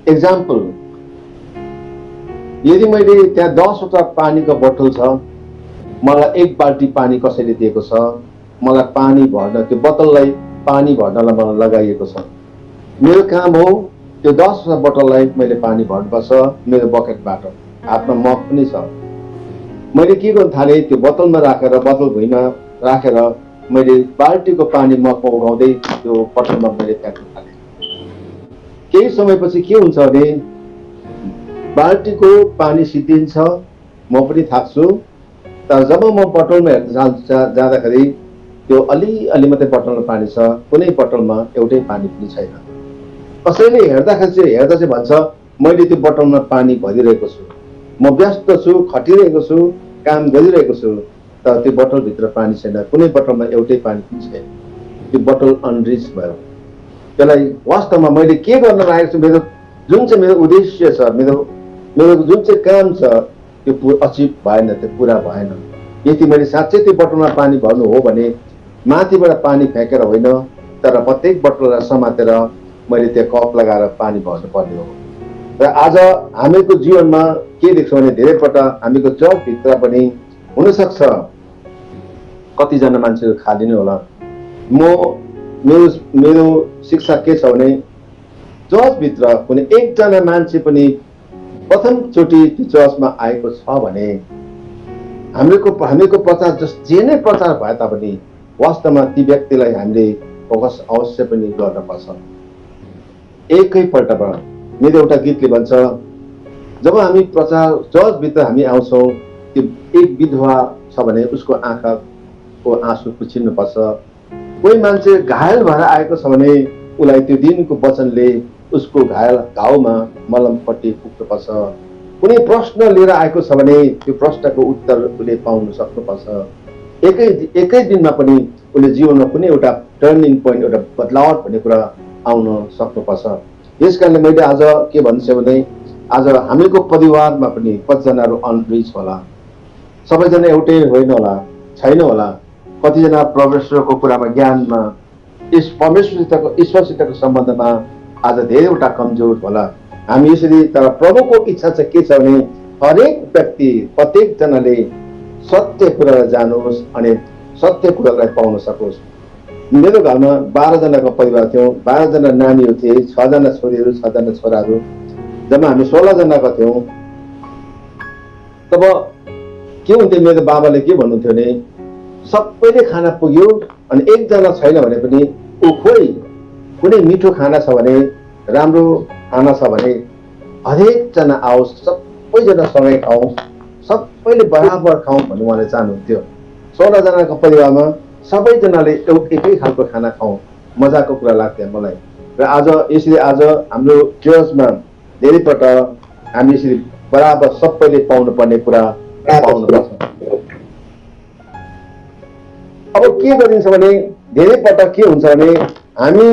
एक्जाम्पल, यदि मैले त्यहाँ 10वटा पानीको बोतल छ, मलाई 1 बाल्टी पानी कसैले दिएको छ, मलाई पानी भर्न, त्यो बोतललाई पानी भर्नलाई मलाई लगाइएको छ। मेरो काम हो त्यो 10वटा बोतललाई मैले पानी भर्नुपर्छ मेरो बकेटबाट, हातमा मग पनि छ। मैले के गर्नु थालेँ, त्यो बोतलमा राखेर, बोतल भुइँमा राखेर मैले बाल्टीको पानी मगमा उगाउँदै त्यो बोतलमा मैले फ्याँक्न थालेँ। केही समयपछि के हुन्छ भने बाल्टीको पानी सिद्धिन्छ, म पनि थाक्छु। तर जब म बोतलमा हेर्न जाँदाखेरि त्यो अलि मात्रै बोतलमा पानी छ, कुनै बोतलमा एउटै पानी पनि छैन। कसैले हेर्दा चाहिँ भन्छ मैले त्यो बोतलमा पानी भरिरहेको छु, म व्यस्त छु, खटिरहेको छु, काम गरिरहेको छु, तर त्यो बोतलभित्र पानी छैन, कुनै बोतलमा एउटै पानी पनि छैन। त्यो बोतल अनरिच भयो। त्यसलाई वास्तवमा मैले के गर्न लागेको छु, मेरो जुन चाहिँ मेरो उद्देश्य छ, मेरो जुन चाहिँ काम छ, त्यो अचिभ भएन, त्यो पुरा भएन। यदि मैले साँच्चै त्यो बोतलमा पानी भर्नु हो भने माथिबाट पानी फ्याँकेर होइन, तर प्रत्येक बोतललाई समातेर मैले त्यहाँ कप लगाएर पानी भर्नु पर्ने हो। र आज हामीको जीवनमा के देख्छौँ भने धेरै पटक हामीको चर्चभित्र पनि हुनसक्छ कतिजना मान्छेहरू खाली नै होला। मेरो शिक्षा के छ भने चर्चभित्र कुनै एकजना मान्छे पनि प्रथमचोटि त्यो चर्चमा आएको छ भने हामीको प्रचार जे नै प्रचार भए तापनि वास्तवमा ती व्यक्तिलाई हामीले फोकस अवश्य पनि गर्नुपर्छ। एकैपल्टमा मेरो एउटा गीतले भन्छ, जब हामी प्रचार चर्चभित्र हामी आउँछौँ, त्यो एक विधवा छ भने उसको आँखाको आँसु पुछिनुपर्छ। कोही मान्छे घायल भएर आएको छ भने उसलाई त्यो दिनको वचनले उसको घाउमा मलमपट्टि पुग्नुपर्छ। कुनै प्रश्न लिएर आएको छ भने त्यो प्रश्नको उत्तर उसले पाउन सक्नुपर्छ। एकै दिनमा पनि उसले जीवनमा कुनै एउटा टर्निङ पोइन्ट, एउटा बदलाव भन्ने कुरा आउन सक्नुपर्छ। यस कारणले मैले आज के भन्छु भने आज हामीको परिवारमा पनि कतिजनाहरू अनरिच होला, सबैजना एउटै होइन होला, छैन होला। कतिजना परमेश्वरको कुरामा ज्ञानमा ईश्वरसितको सम्बन्धमा आज धेरैवटा कमजोर होला। हामी यसरी तर प्रभुको इच्छा चाहिँ के छ भने हरेक व्यक्ति प्रत्येकजनाले सत्य कुरालाई जानोस् अनि सत्य कुरालाई पाउन सकोस्। मेरो घरमा 12 जनाको परिवार थियौँ, 12 जना नानीहरू थिए, 6 जना छोरीहरू, 6 जना छोराहरू। जब हामी 16 जनाको थियौँ तब के हुन्थ्यो, मेरो बाबाले के भन्नुहुन्थ्यो भने सबैले खाना पुग्यो अनि एकजना छैन भने पनि ऊ खोइ कुनै मिठो खाना छ भने, राम्रो खाना छ भने हरेकजना आओस्, सबैजना सँगै खाउँ, सबैले बराबर खाउँ भन्ने उहाँले चाहनुहुन्थ्यो। 16 जनाको परिवारमा सबैजनाले एकै खालको खाना खाउँ, मजाको कुरा लाग्थ्यो मलाई। र आज यसरी आज हाम्रो चर्चमा धेरैपल्ट हामी यसरी बराबर सबैले पाउनु पर्ने कुरा पाउनुपर्छ। अब के गरिन्छ भने धेरैपल्ट के हुन्छ भने हामी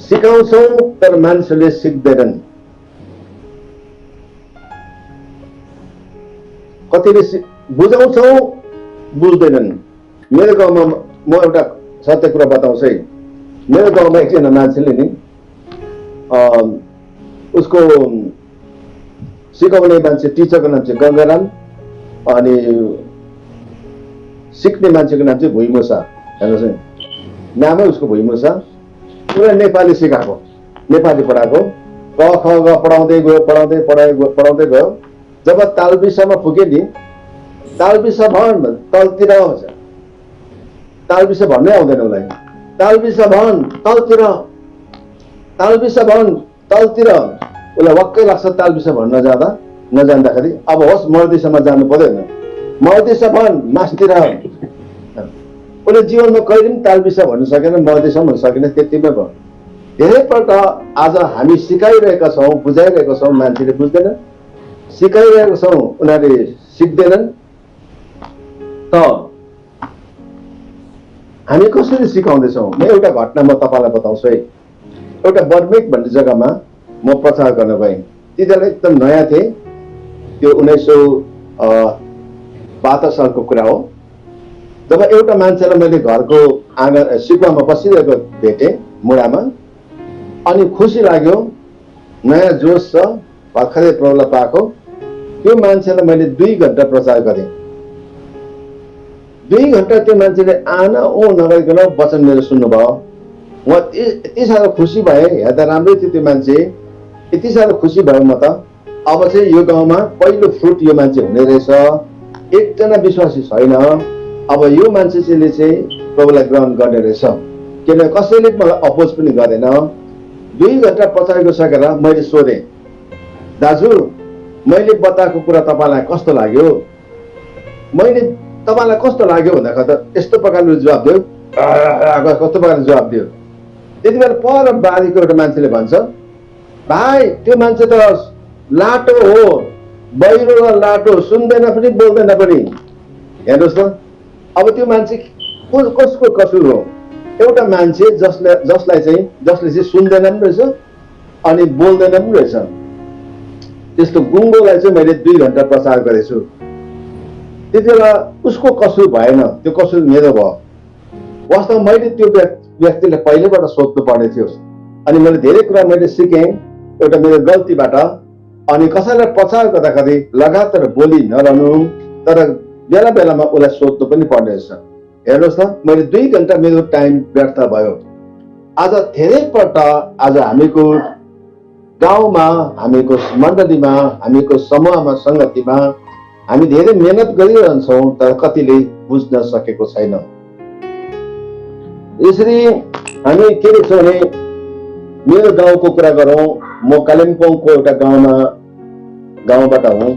सिकाउँछौँ तर मान्छेले सिक्दैनन्। कतिले बुझाउँछौँ बुझ्दैनन्। मेरो गाउँमा म एउटा सत्य कुरा बताउँछु है। मेरो गाउँमा एकजना मान्छेले नि उसको सिकाउने मान्छे टिचरको नाम चाहिँ गङ्गाराम अनि सिक्ने मान्छेको नाम चाहिँ भुइमुसा। हेर्नुहोस् नामै उसको भुइमुसा। उसले नेपाली सिकाएको, नेपाली पढाएको, क ख ग पढाउँदै गयो। जब तालबिसमा पुगे नि, तालबिसा भन तलतिर आउँछ, तालबिसा भन्नै आउँदैन उसलाई। तालबिसा भन तलतिर, तालबिसा भन तलतिर। उसलाई वाक्कै लाग्छ तालबिसा भन्न नजान्दाखेरि अब होस् मर्दिसम्म जानु पर्दैन, मर्दिसा भन मासतिर। उसले जीवनमा कहिले पनि तालबिसा भन्न सकेन, मर्दिसम्म भन्न सकेन, त्यतिमै भयो। धेरैपल्ट आज हामी सिकाइरहेका छौँ, बुझाइरहेका छौँ, मान्छेले बुझ्दैन, सिकाइरहेका छौँ उनीहरूले सिक्दैनन्। त हामी कसरी सिकाउँदैछौँ? म एउटा घटना म तपाईँलाई बताउँछु है। एउटा बर्मेक भन्ने जग्गामा म प्रचार गर्न गएँ। ती बेला एकदम नयाँ थिएँ, त्यो 1972 सालको कुरा हो। जब एउटा मान्छेलाई मैले घरको आँगन सिकुवामा बसिरहेको भेटेँ मुढामा, अनि खुसी लाग्यो, नयाँ जोस छ, भर्खरै प्रबल पाएको। त्यो मान्छेलाई मैले 2 घन्टा प्रचार गरेँ। 2 घन्टा त्यो मान्छेले आना ओ नगरिकन वचन मेरो सुन्नुभयो। म यति साह्रो खुसी भएँ, हेर्दा राम्रै थियो त्यो मान्छे, यति साह्रो खुसी भयो म त। अब चाहिँ यो गाउँमा पहिलो फ्रुट यो मान्छे हुने रहेछ, एकजना विश्वासी छैन। अब यो मान्छेले चाहिँ प्रभुलाई ग्रहण गर्ने रहेछ, किनभने कसैले मलाई अपोज पनि गरेन। 2 घन्टा प्रचार गरिसकेर मैले सोधेँ, दाजु मैले बताएको कुरा तपाईँलाई कस्तो लाग्यो? मैले तपाईँलाई कस्तो लाग्यो भन्दाखेरि त यस्तो प्रकारले जवाब दियो, कस्तो प्रकारले जवाब दियो। त्यति बेला पर बारीको एउटा मान्छेले भन्छ, भाइ त्यो मान्छे त लाटो हो, बहिरो र लाटो, सुन्दैन पनि बोल्दैन पनि। हेर्नुहोस् त, अब त्यो मान्छे कसको कसूर हो? एउटा मान्छे जसले चाहिँ सुन्दैन पनि रहेछ अनि बोल्दैन पनि रहेछ। त्यस्तो गुङ्गोलाई चाहिँ मैले 2 घन्टा प्रचार गरेछु। त्यति बेला उसको कसूर भएन, त्यो कसूर मेरो भयो। वास्तवमा मैले त्यो व्यक्तिलाई पहिलेबाट सोध्नु पर्ने थियो, अनि मैले धेरै कुरा मैले सिकेँ एउटा मेरो गल्तीबाट। अनि कसैलाई प्रचार गर्दाखेरि लगातार बोली नरहनु, तर बेला बेलामा उसलाई सोध्नु पनि पर्ने रहेछ। हेर्नुहोस् न, मैले 2 घण्टा मेरो टाइम व्यर्थ भयो। आज धेरैपल्ट आज हामीको गाउँमा, हामीको मण्डलीमा, हामीको समूहमा, सङ्गतिमा हामी धेरै मेहनत गरिरहन्छौँ, तर कतिले बुझ्न सकेको छैन। यसरी हामी के देख्छौँ भने मेरो गाउँको कुरा गरौँ, म कालिम्पोङको एउटा गाउँबाट हुँ।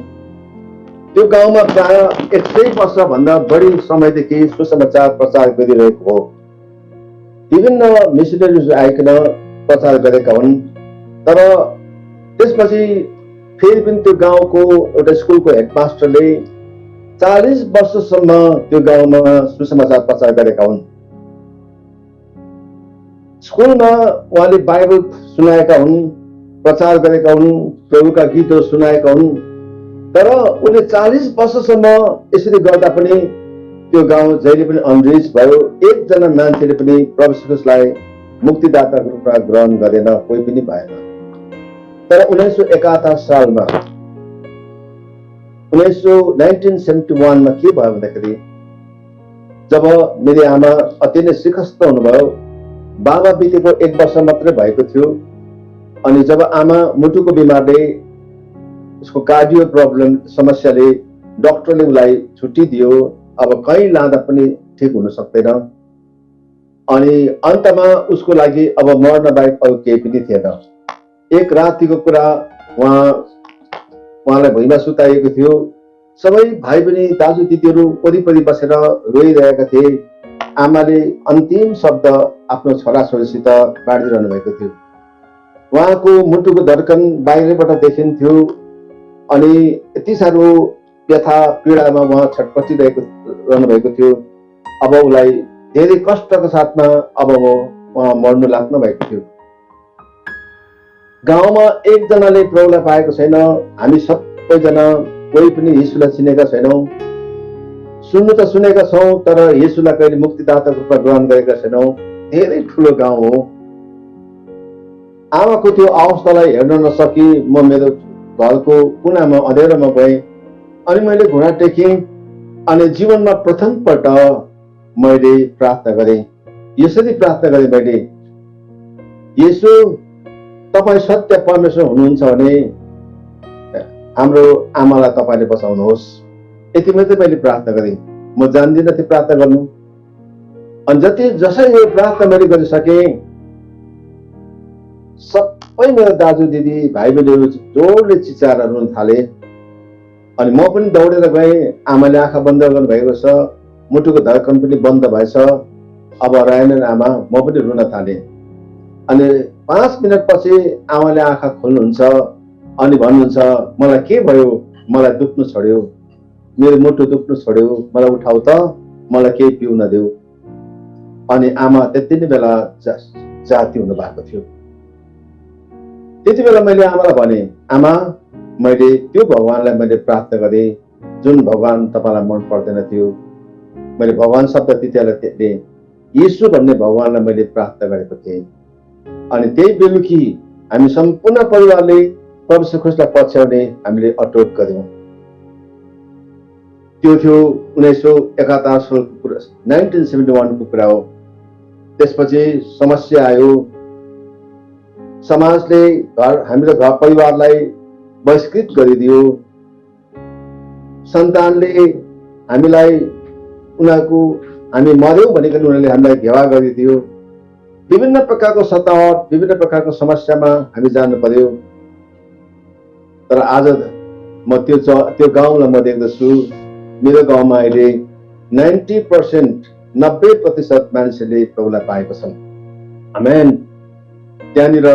त्यो गाउँमा प्राय 100 वर्षभन्दा बढी समयदेखि सुसमाचार प्रचार गरिरहेको हो। विभिन्न मिसनरीज आइकन प्रचार गरेका हुन्। तर त्यसपछि फेरि पनि त्यो गाउँको एउटा स्कुलको हेडमास्टरले 40 वर्षसम्म त्यो गाउँमा सुसमाचार प्रचार गरेका हुन्। स्कुलमा उहाँले बाइबल सुनाएका हुन्, प्रचार गरेका हुन्, प्रभुका गीतहरू सुनाएका हुन्। तर उनले 40 वर्षसम्म यसरी गर्दा पनि त्यो गाउँ जहिले पनि अनरिच भयो। एकजना मान्छेले पनि प्रभु येशूलाई मुक्तिदाताको रूपमा ग्रहण गरेन, कोही पनि भएन। तर 1971 सालमा 1971 मा के भयो भन्दाखेरि जब मेरी आमा अति नै सिकस्त हुनुभयो, बाबा बितेको 1 वर्ष मात्रै भएको थियो। अनि जब आमा मुटुको बिमारले, उसको कार्डियो प्रब्लम समस्याले डाक्टरले उसलाई छुट्टी दियो, अब कहीँ लाँदा पनि ठिक हुन सक्दैन। अनि अन्तमा उसको लागि अब मर्न बाहेक अरू केही पनि थिएन। एक रातिको कुरा उहाँलाई भुइँमा सुताइएको थियो। सबै भाइ बहिनी, दाजु दिदीहरू वरिपरि बसेर रोइरहेका थिए। आमाले अन्तिम शब्द आफ्नो छोराछोरीसित बाँडिरहनु भएको थियो। उहाँको मुटुको धड्कन बाहिरबाट देखिन्थ्यो। अनि यति साह्रो व्यथा पीडामा उहाँ छटपटिरहेको रहनु भएको थियो। अब उसलाई धेरै कष्टको साथमा अब उहाँ मर्नु लाग्नु भएको थियो। गाउँमा एकजनाले प्रभुलाई पाएको छैन। हामी सबैजना कोही पनि येशूलाई चिनेका छैनौँ। सुन्नु त सुनेका छौँ, तर येशूलाई कहिले मुक्तिदाताको रूपमा ग्रहण गरेका छैनौँ। धेरै ठुलो गाउँ हो। आमाको त्यो अवस्थालाई हेर्न नसकी म मेरो घरको कुनामा अँध्यारोमा गएँ। अनि मैले घुँडा टेकेँ। अनि जीवनमा प्रथमपल्ट मैले प्रार्थना गरेँ। यसरी प्रार्थना गरेँ मैले, येशू तपाईँ सत्य परमेश्वर हुनुहुन्छ भने हाम्रो आमालाई तपाईँले बचाउनुहोस्। यति मात्रै मैले प्रार्थना गरेँ। म जान्दिनँ थिएँ प्रार्थना गर्नु। अनि जसरी यो प्रार्थना मैले गरिसकेँ, सबै मेरो दाजु दिदी भाइ बहिनीहरू जोडले चिचाएर रुन थाले। अनि म पनि दौडेर गएँ। आमाले आँखा बन्द गर्नु भएको छ, मुटुको धड्कन पनि बन्द भएछ। अब रहेनन् आमा, म पनि रुन थालेँ। अनि 5 मिनटपछि आमाले आँखा खोल्नुहुन्छ। अनि भन्नुहुन्छ, मलाई के भयो, मलाई दुख्नु छोड्यो, मेरो मुटु दुख्नु छोड्यो, मलाई उठाउ त, मलाई केही पिउन देऊ। अनि आमा त्यति नै बेला जाति हुनु भएको थियो। त्यति बेला मैले आमालाई भने, आमा मैले त्यो भगवानलाई मैले प्रार्थना गरेँ जुन भगवान तपाईँलाई मन पर्दैन थियो। मैले भगवान शब्द त्यतिबेला येशू भन्ने भगवानलाई मैले प्रार्थना गरेको थिएँ। अनि त्यही बेलुकी हामी सम्पूर्ण परिवारले प्रभु येशू ख्रीष्टलाई पछ्याउने हामीले अटोट गर्यौँ। त्यो थियो 1971 सालको कुरा, 1971 को कुरा हो। त्यसपछि समस्या आयो। समाजले हाम्रो घर परिवारलाई बहिष्कृत गरिदियो। सन्तानले हामीलाई हामी मर्यौँ भनिकन उनीहरूले हामीलाई घेवा गरिदियो। विभिन्न प्रकारको सतावट, विभिन्न प्रकारको समस्यामा हामी जानु पर्यो। तर आज म त्यो गाउँलाई म देख्दछु, मेरो गाउँमा अहिले 90% मान्छेले प्रभुलाई पाएको छन्। आमेन। त्यहाँनिर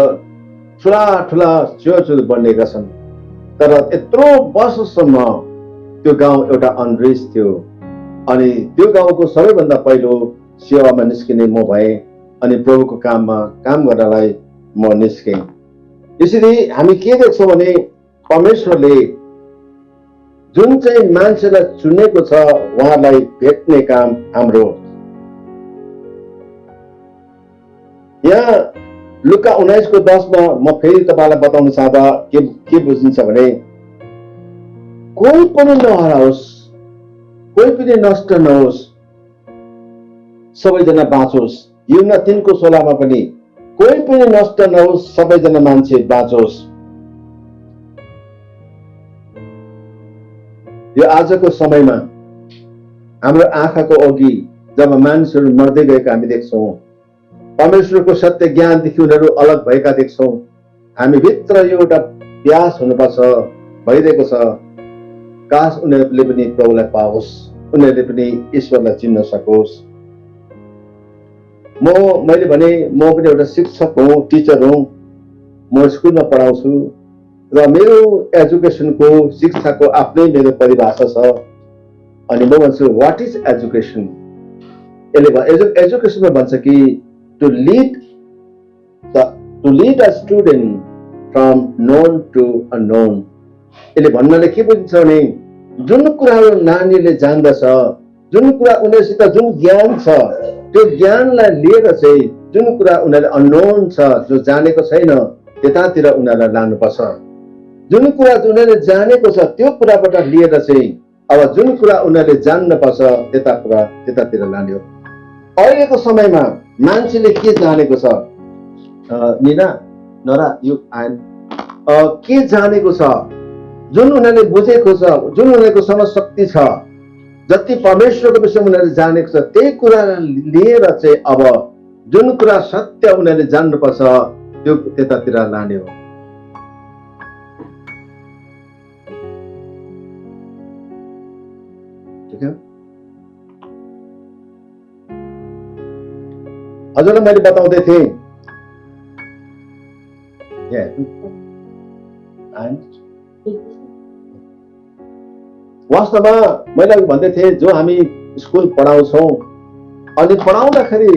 ठुला ठुला चर्चहरू बनिएका छन्। तर यत्रो वर्षसम्म त्यो गाउँ एउटा अनरिच थियो। अनि त्यो गाउँको सबैभन्दा पहिलो सेवामा निस्किने म भएँ। अनि प्रभुको काममा काम गर्नलाई म निस्केँ। यसरी हामी के देख्छौँ भने परमेश्वरले जुन चाहिँ मान्छेलाई चुनेको छ उहाँलाई भेट्ने काम हाम्रो। यहाँ लुका 19:10 मा म फेरि तपाईलाई बताउन चाहदा के बुझिन्छ भने कोही पनि नहराओस्, कोही पनि नष्ट नहोस्, सबैजना बाँचोस्। युहन्ना 3:16 मा पनि कोही पनि नष्ट नहोस्, सबैजना मान्छे बाँचोस्। यो आजको समयमा हाम्रो आँखाको अघि जब मानिसहरू मर्दै गएका हामी देख्छौँ, परमेश्वरको सत्य ज्ञानदेखि उनीहरू अलग भएका देख्छौँ। हामी भित्र यो एउटा प्यास हुनुपर्छ, भइरहेको छ, काश उनीहरूले पनि प्रभुलाई पाओस्, उनीहरूले पनि ईश्वरलाई चिन्न सकोस्। मैले भने म पनि एउटा शिक्षक हुँ, टिचर हुँ, म स्कुलमा पढाउँछु र मेरो एजुकेसनको शिक्षाको आफ्नै मेरो परिभाषा छ। अनि म भन्छु व्हाट इज एजुकेसन? एजुकेसनमा भन्छ कि to lead a student from known to unknown. यसले भन्नाले के बुझ्छ भने जुन कुराहरू नानीले जान्दछ, जुन कुरा उनीहरूसित जुन ज्ञान छ, त्यो ज्ञानलाई लिएर चाहिँ जुन कुरा उनीहरूले अननोन छ, जो जानेको छैन, त्यतातिर उनीहरूलाई लानुपर्छ। जुन कुरा उनीहरूले जानेको छ त्यो कुराबाट लिएर चाहिँ अब जुन कुरा उनीहरूले जान्नुपर्छ त्यतातिर लाने हो। अहिलेको समयमा मान्छेले के जानेको छ? निना नरा यु के जानेको छ? जुन उनीहरूले बुझेको छ, जुन उनीहरूको समझ शक्ति छ, जति परमेश्वरको विषयमा उनीहरूले जानेको छ, त्यही कुरा लिएर चाहिँ अब जुन कुरा सत्य उनीहरूले जान्नुपर्छ त्यो त्यतातिर लाने हो। हजुरलाई मैले बताउँदै थिएँ वास्तवमा मैले भन्दै थिएँ जो हामी स्कुल पढाउँछौँ अनि पढाउँदाखेरि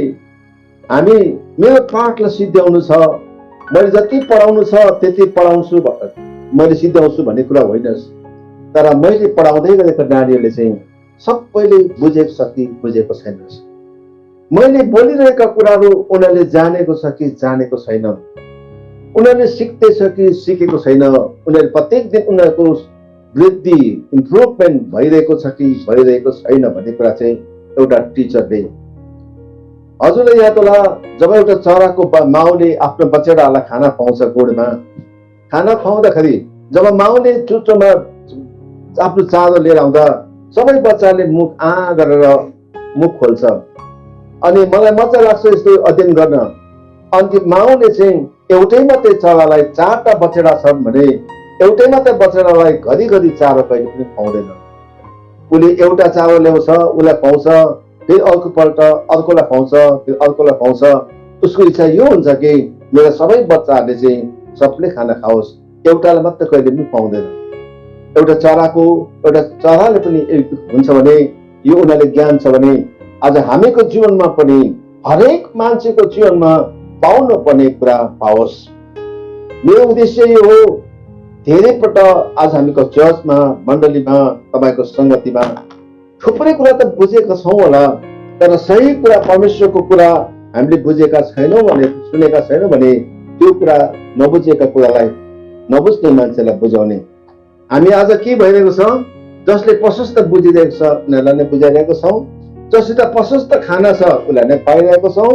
हामी मेरो पाठलाई सिद्ध्याउनु छ, मैले जति पढाउनु छ त्यति पढाउँछु, मैले सिद्ध्याउँछु भन्ने कुरा होइन। तर मैले पढाउँदै गरेको नानीहरूले चाहिँ सबैले बुझेको छ कि बुझेको छैन, मैले बोलिरहेका कुराहरू उनीहरूले जानेको छ कि जानेको छैन, उनीहरूले सिक्दैछ कि सिकेको छैन, उनीहरू प्रत्येक दिन उनीहरूको वृद्धि इम्प्रुभमेन्ट भइरहेको छ कि भइरहेको छैन भन्ने कुरा चाहिँ एउटा टिचरले। हजुरले याद होला जब एउटा चराको माउले आफ्नो बच्चाहरूलाई खाना खुवाउँछ, गोडमा खाना खुवाउँदाखेरि जब माउले चुच्चोमा आफ्नो चारो लिएर आउँदा सबै बच्चाले मुख गरेर मुख खोल्छ। अनि मलाई मजा लाग्छ यस्तो अध्ययन गर्न। अनि माउले चाहिँ एउटै मात्रै चरालाई, 4टा बछडा छन् भने एउटै मात्रै बछडालाई घरिघरि चारो कहिले पनि खुवाउँदैन। उसले एउटा चारो ल्याउँछ, उसलाई खुवाउँछ, फेरि अर्कोपल्ट अर्कोलाई खुवाउँछ, फेरि अर्कोलाई खुवाउँछ। उसको इच्छा यो हुन्छ कि मेरो सबै बच्चाहरूले चाहिँ सबले खाना खाओस्, एउटालाई मात्रै कहिले पनि खुवाउँदैन। एउटा चराले पनि हुन्छ भने यो उनीहरूले ज्ञान छ भने आज हामीको जीवनमा पनि हरेक मान्छेको जीवनमा पाउनु पर्ने कुरा पाओस्। मेरो उद्देश्य यो हो, धेरैपल्ट आज हामीको चर्चमा, मण्डलीमा, तपाईँको संगतिमा थुप्रै कुरा त बुझेका छौँ होला, तर सही कुरा परमेश्वरको कुरा हामीले बुझेका छैनौँ भने, सुनेका छैनौँ भने त्यो कुरा नबुझेका कुरालाई नबुझ्ने मान्छेलाई बुझाउने। हामी आज के भइरहेको छ? जसले प्रशस्त बुझिरहेको छ उनीहरूलाई नै बुझाइरहेको छौँ, जससित प्रशस्त खाना छ उसलाई नै पाइरहेको छौँ,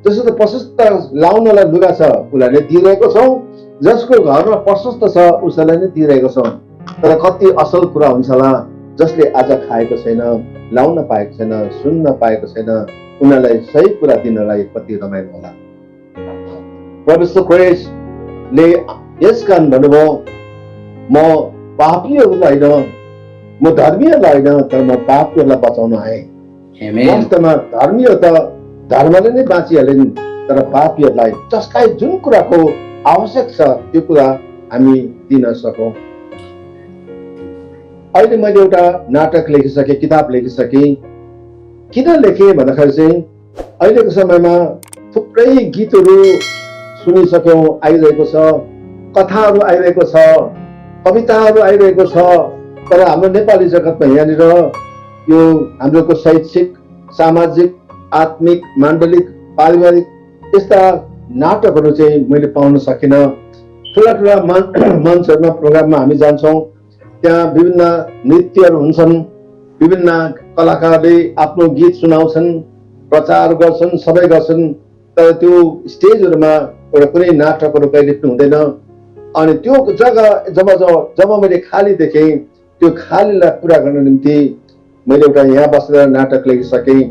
जससित प्रशस्त लाउनलाई लुगा छ उसलाई नै दिइरहेको छौँ, जसको घरमा प्रशस्त छ उसलाई नै दिइरहेको छौँ। तर कति असल कुरा हुन्छ होला जसले आज खाएको छैन, लाउन पाएको छैन, सुन्न पाएको छैन, उनीहरूलाई सही कुरा दिनलाई कति रमाइलो होला। परमेश्वर क्रिस्टले यस कारण भन्नुभयो, म पापीहरूलाई होइन, म धर्मीहरूलाई होइन, तर म पापीहरूलाई बचाउन आएँ। वास्तवमा धर्मी हो त धर्मले नै बाँचिहालिन्, तर पापीहरूलाई जसलाई जुन कुराको आवश्यक छ त्यो कुरा हामी दिन सकौँ। अहिले मैले एउटा नाटक लेखिसकेँ, किताब लेखिसकेँ। किन लेखेँ भन्दाखेरि चाहिँ अहिलेको समयमा थुप्रै गीतहरू सुनिसक्यौँ, आइरहेको छ, कथाहरू आइरहेको छ, कविताहरू आइरहेको छ। तर हाम्रो नेपाली जगतमा यहाँनिर यो हाम्रोको शैक्षिक, सामाजिक, आत्मिक, माण्डलिक, पारिवारिक यस्ता नाटकहरू चाहिँ मैले पाउन सकिनँ। ठुला ठुला मञ्चहरूमा प्रोग्राममा हामी जान्छौँ, त्यहाँ विभिन्न नृत्यहरू हुन्छन्, विभिन्न कलाकारले आफ्नो गीत सुनाउँछन्, प्रचार गर्छन्, सबै गर्छन्, तर त्यो स्टेजहरूमा एउटा कुनै नाटकहरू कहिले पनि हुँदैन। अनि त्यो जग्गा जब मैले खाली देखेँ, त्यो खालीलाई पुरा गर्न निम्ति मैले एउटा यहाँ बसेर नाटक लेखिसकेँ।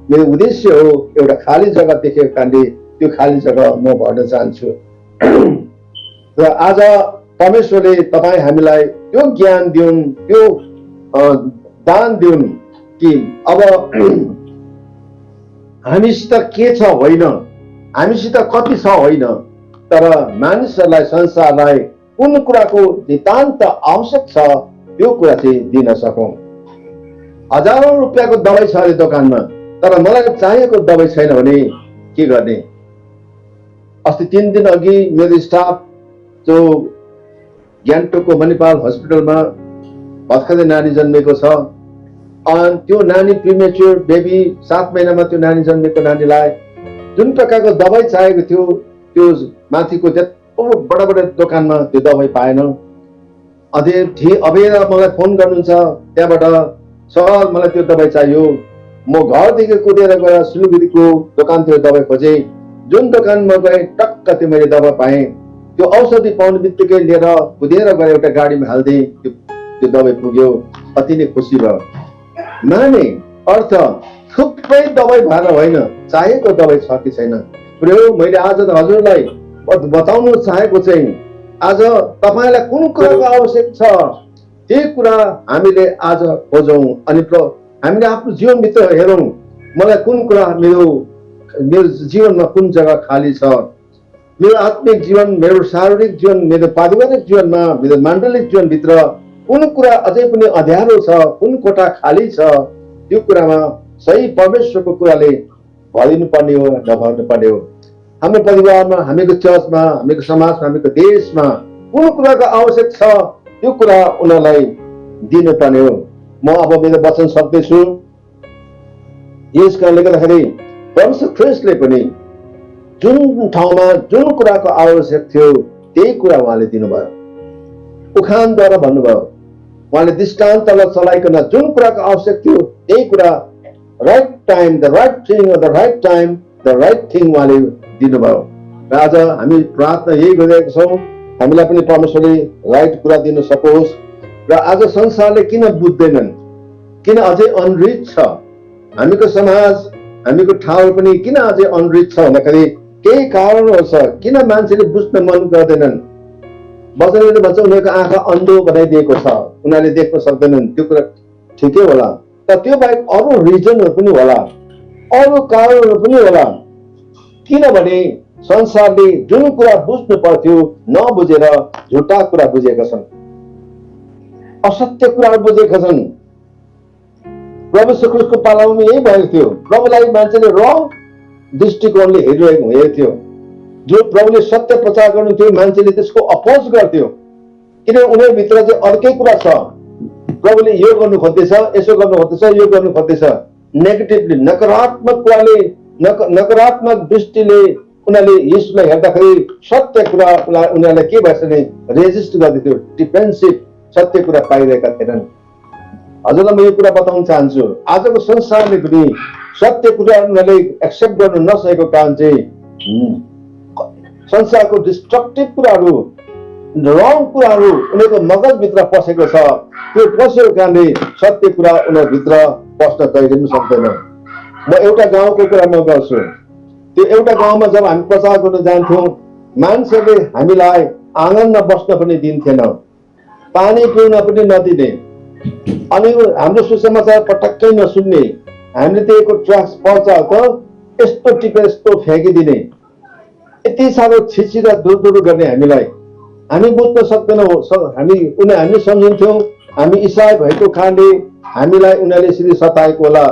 मेरो उद्देश्य हो एउटा खाली जग्गा देखेको कारणले त्यो खाली जग्गा म भर्न चाहन्छु। र आज परमेश्वरले तपाईँ हामीलाई त्यो ज्ञान दिउन्, त्यो दान दिउन् कि अब हामीसित के छ होइन, हामीसित कति छ होइन, तर मानिसहरूलाई, संसारलाई कुन कुराको नितान्त आवश्यक छ त्यो कुरा चाहिँ दिन सकौँ। हजारौं रुपियाँको दबाई छ अरे दोकानमा, तर मलाई चाहिएको दबाई छैन भने के गर्ने? अस्ति 3 दिन अघि मेरो स्टाफ जो गान्तोकको मणिपाल हस्पिटलमा भर्खरै नानी जन्मेको छ, अनि त्यो नानी प्रिमेच्योर बेबी 7 महिनामा त्यो नानी जन्मेको नानीलाई जुन प्रकारको दबाई चाहिएको थियो त्यो माथिको त्यत्रो बडा बडा दोकानमा त्यो दबाई पाएन। अबेर मलाई फोन गर्नुहुन्छ त्यहाँबाट, सर मलाई त्यो दबाई चाहियो। म घरदेखि कुदेर गएर सिलगढीको दोकानतिर दबाई खोजेँ। जुन दोकानमा गएँ टक्क त्यो मैले दबाई पाएँ। त्यो औषधि पाउने बित्तिकै लिएर कुदेर गएर एउटा गाडीमा हाल्दिएँ, त्यो दबाई पुग्यो। अति नै खुसी भयो। माने अर्थ थुप्रै दबाई भएर होइन, चाहिएको दबाई छ कि छैन। मैले आज हजुरलाई बताउनु चाहेको चाहिँ आज तपाईँलाई कुन कुराको आवश्यक छ त्यही कुरा हामीले आज खोजौँ। अनि हामीले आफ्नो जीवनभित्र हेरौँ, मलाई कुन कुरा मेरो जीवनमा कुन जग्गा खाली छ। मेरो आत्मिक जीवन, मेरो शारीरिक जीवन, मेरो पारिवारिक जीवनमा, मेरो माण्डलिक जीवनभित्र कुन कुरा अझै पनि अँध्यारो छ, कुन कोठा खाली छ, त्यो कुरामा सही परमेश्वरको कुराले भरिनु पर्ने हो, नभर्नु पर्ने हो। हाम्रो परिवारमा, हामीको चर्चमा, हामीको समाजमा, हामीको देशमा कुन कुराको आवश्यक छ त्यो कुरा उनीहरूलाई दिनुपर्ने हो। म अब मेरो वचन सक्दैछु। यस कारणले गर्दाखेरि परमेश्वर ख्रीष्टले पनि जुन ठाउँमा जुन कुराको आवश्यक थियो त्यही कुरा उहाँले दिनुभयो। उखानद्वारा भन्नुभयो, उहाँले दृष्टान्तलाई चलाइकन जुन कुराको आवश्यक थियो त्यही कुरा right time, the right thing, the right time, the right thing उहाँले दिनुभयो। र आज हामी प्रार्थना यही गरिरहेका छौँ, हामीलाई पनि परमेश्वरले राइट कुरा दिन सकोस्। र आज संसारले किन बुझ्दैनन्, किन अझै अनरिच छ, हामीको समाज, हामीको ठाउँ पनि किन अझै अनरिच छ भन्दाखेरि केही कारणहरू छ। किन मान्छेले बुझ्न मन गर्दैनन्? वचनले भन्छ उनीहरूको आँखा अन्धो बनाइदिएको छ, उनीहरूले देख्न सक्दैनन्। त्यो कुरा ठिकै होला, तर त्यो बाहेक अरू रिजनहरू पनि होला, अरू कारणहरू पनि होला। किनभने संसारले जुन कुरा बुझ्नु पर्थ्यो नबुझेर झुटा कुरा बुझेका छन्, असत्य कुराहरू बुझेका छन्। प्रभु यीशु ख्रीष्टको पालामा यही भएको थियो। प्रभुलाई मान्छेले रङ दृष्टिकोणले हेरिरहेको थियो। जो प्रभुले सत्य प्रचार गर्नुहुन्थ्यो मान्छेले त्यसको अपोज गर्थ्यो, किनभने उनीहरूभित्र चाहिँ अर्कै कुरा छ। प्रभुले यो गर्नु खोज्दैछ, यसो गर्नु खोज्दैछ, यो गर्नु खोज्दैछ। नेगेटिभली, नकारात्मक कुराले, नकारात्मक दृष्टिले उनीहरूले यीशुलाई हेर्दाखेरि सत्य कुरा उनीहरूलाई के भएछ भने रेजिस्ट गर्दैथ्यो, डिफेन्सिभ, सत्य कुरा पाइरहेका थिएनन्। हजुरलाई म यो कुरा बताउन चाहन्छु, आजको संसारले पनि सत्य कुरा उनीहरूले एक्सेप्ट गर्नु नसकेको कारण चाहिँ संसारको डिस्ट्रक्टिभ कुराहरू, रङ कुराहरू उनीहरूको मगजभित्र पसेको छ। त्यो पसेको कारणले सत्य कुरा उनीहरूभित्र पस्न कहिले पनि सक्दैन। म एउटा गाउँको कुरा म गर्छु। त्यो एउटा गाउँमा जब हामी प्रचार गर्न जान्थ्यौँ, मान्छेले हामीलाई आँगनमा बस्न पनि दिन्थेन, पानी पिउन पनि नदिने, अनि हाम्रो सुसमाचार पटक्कै नसुन्ने, हामीले दिएको ट्र्याक्स पर्चा त यस्तो टिपेर यस्तो फ्याँकिदिने, यति साह्रो छिछि र दुरदुर गर्ने हामीलाई। हामी बुझ्न सक्दैनौँ। हामी सम्झिन्थ्यौँ हामी इसाई भएको कारणले हामीलाई उनीहरूले यसरी सताएको होला,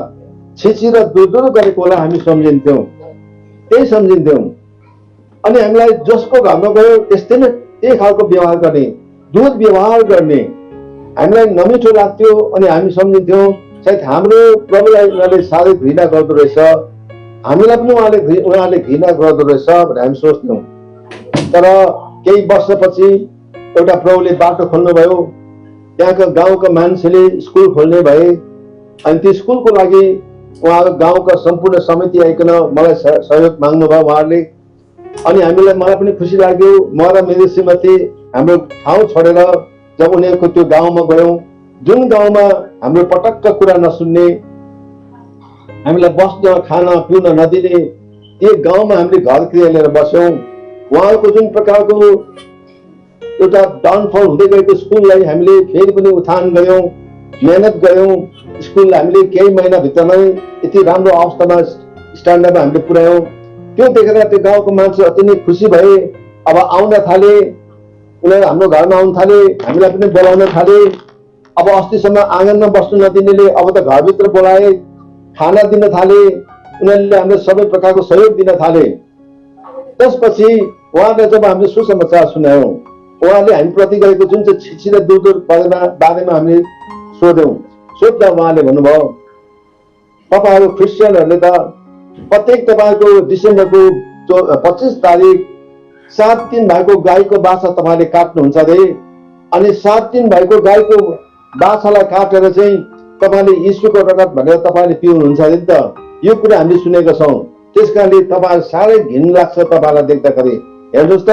छिछि र दुरदुर गरेको होला हामी सम्झिन्थ्यौँ, त्यही सम्झिन्थ्यौँ। अनि हामीलाई जसको घरमा गयो त्यस्तै नै त्यही खालको व्यवहार गर्ने, दुर्व्यवहार गर्ने हामीलाई नमिठो लाग्थ्यो। अनि हामी सम्झिन्थ्यौँ सायद हाम्रो प्रभुलाई उनीहरूले साह्रै घृणा गर्दो रहेछ, हामीलाई पनि उहाँले घृणा गर्दो रहेछ भनेर हामी सोच्थ्यौँ। तर केही वर्षपछि एउटा प्रभुले बाटो खोल्नुभयो, त्यहाँको गाउँका मान्छेले स्कुल खोल्ने भए, अनि त्यो स्कुलको लागि उहाँको गाउँका सम्पूर्ण समिति आइकन मलाई सहयोग माग्नुभयो उहाँहरूले। अनि मलाई पनि खुसी लाग्यो। म र मेरो श्रीमती हाम्रो ठाउँ छोडेर जब उनीहरूको त्यो गाउँमा गयौँ, जुन गाउँमा हाम्रो पटक्क कुरा नसुन्ने, हामीलाई बस्न खान पिउन नदिने, त्यो गाउँमा हामीले घर क्रिया लिएर बस्यौँ। उहाँको जुन प्रकारको एउटा डाउनफल हुँदै गएको स्कुललाई हामीले फेरि पनि उत्थान गऱ्यौँ, मेहनत गऱ्यौँ। स्कुललाई हामीले केही महिनाभित्रमै यति राम्रो अवस्थामा स्ट्यान्डर्डमा हामीले पुर्यायौँ। त्यो देखेर त्यो गाउँको मान्छे अति नै खुसी भए। अब आउन थाले, उनीहरू हाम्रो घरमा आउन थाले, हामीलाई पनि बोलाउन थाले। अब अस्तिसम्म आँगनमा बस्नु नदिनेले अब त घरभित्र बोलाए, खाना दिन थाले, उनीहरूले हामीले सबै प्रकारको सहयोग दिन थाले। त्यसपछि उहाँले जब हामीले सुसमाचार सुनायौँ, उहाँले हामीप्रति गरेको जुन चाहिँ छिटछिटो दूर बारेमा हामीले सोध्दा उहाँले भन्नुभयो, तपाईँहरू क्रिस्चियनहरूले त प्रत्येक तपाईँको डिसेम्बरको 25 तारिक 7 दिन भएको गाईको बाछा तपाईँले काट्नुहुन्छ अरे, अनि 7 दिन भएको गाईको बाछालाई काटेर चाहिँ तपाईँले यीशुको रगत भनेर तपाईँले पिउनुहुन्छ अरे नि त। यो कुरा हामीले सुनेका छौँ। त्यस कारणले तपाईँहरू साह्रै घिन लाग्छ तपाईँलाई देख्दाखेरि। हेर्नुहोस् त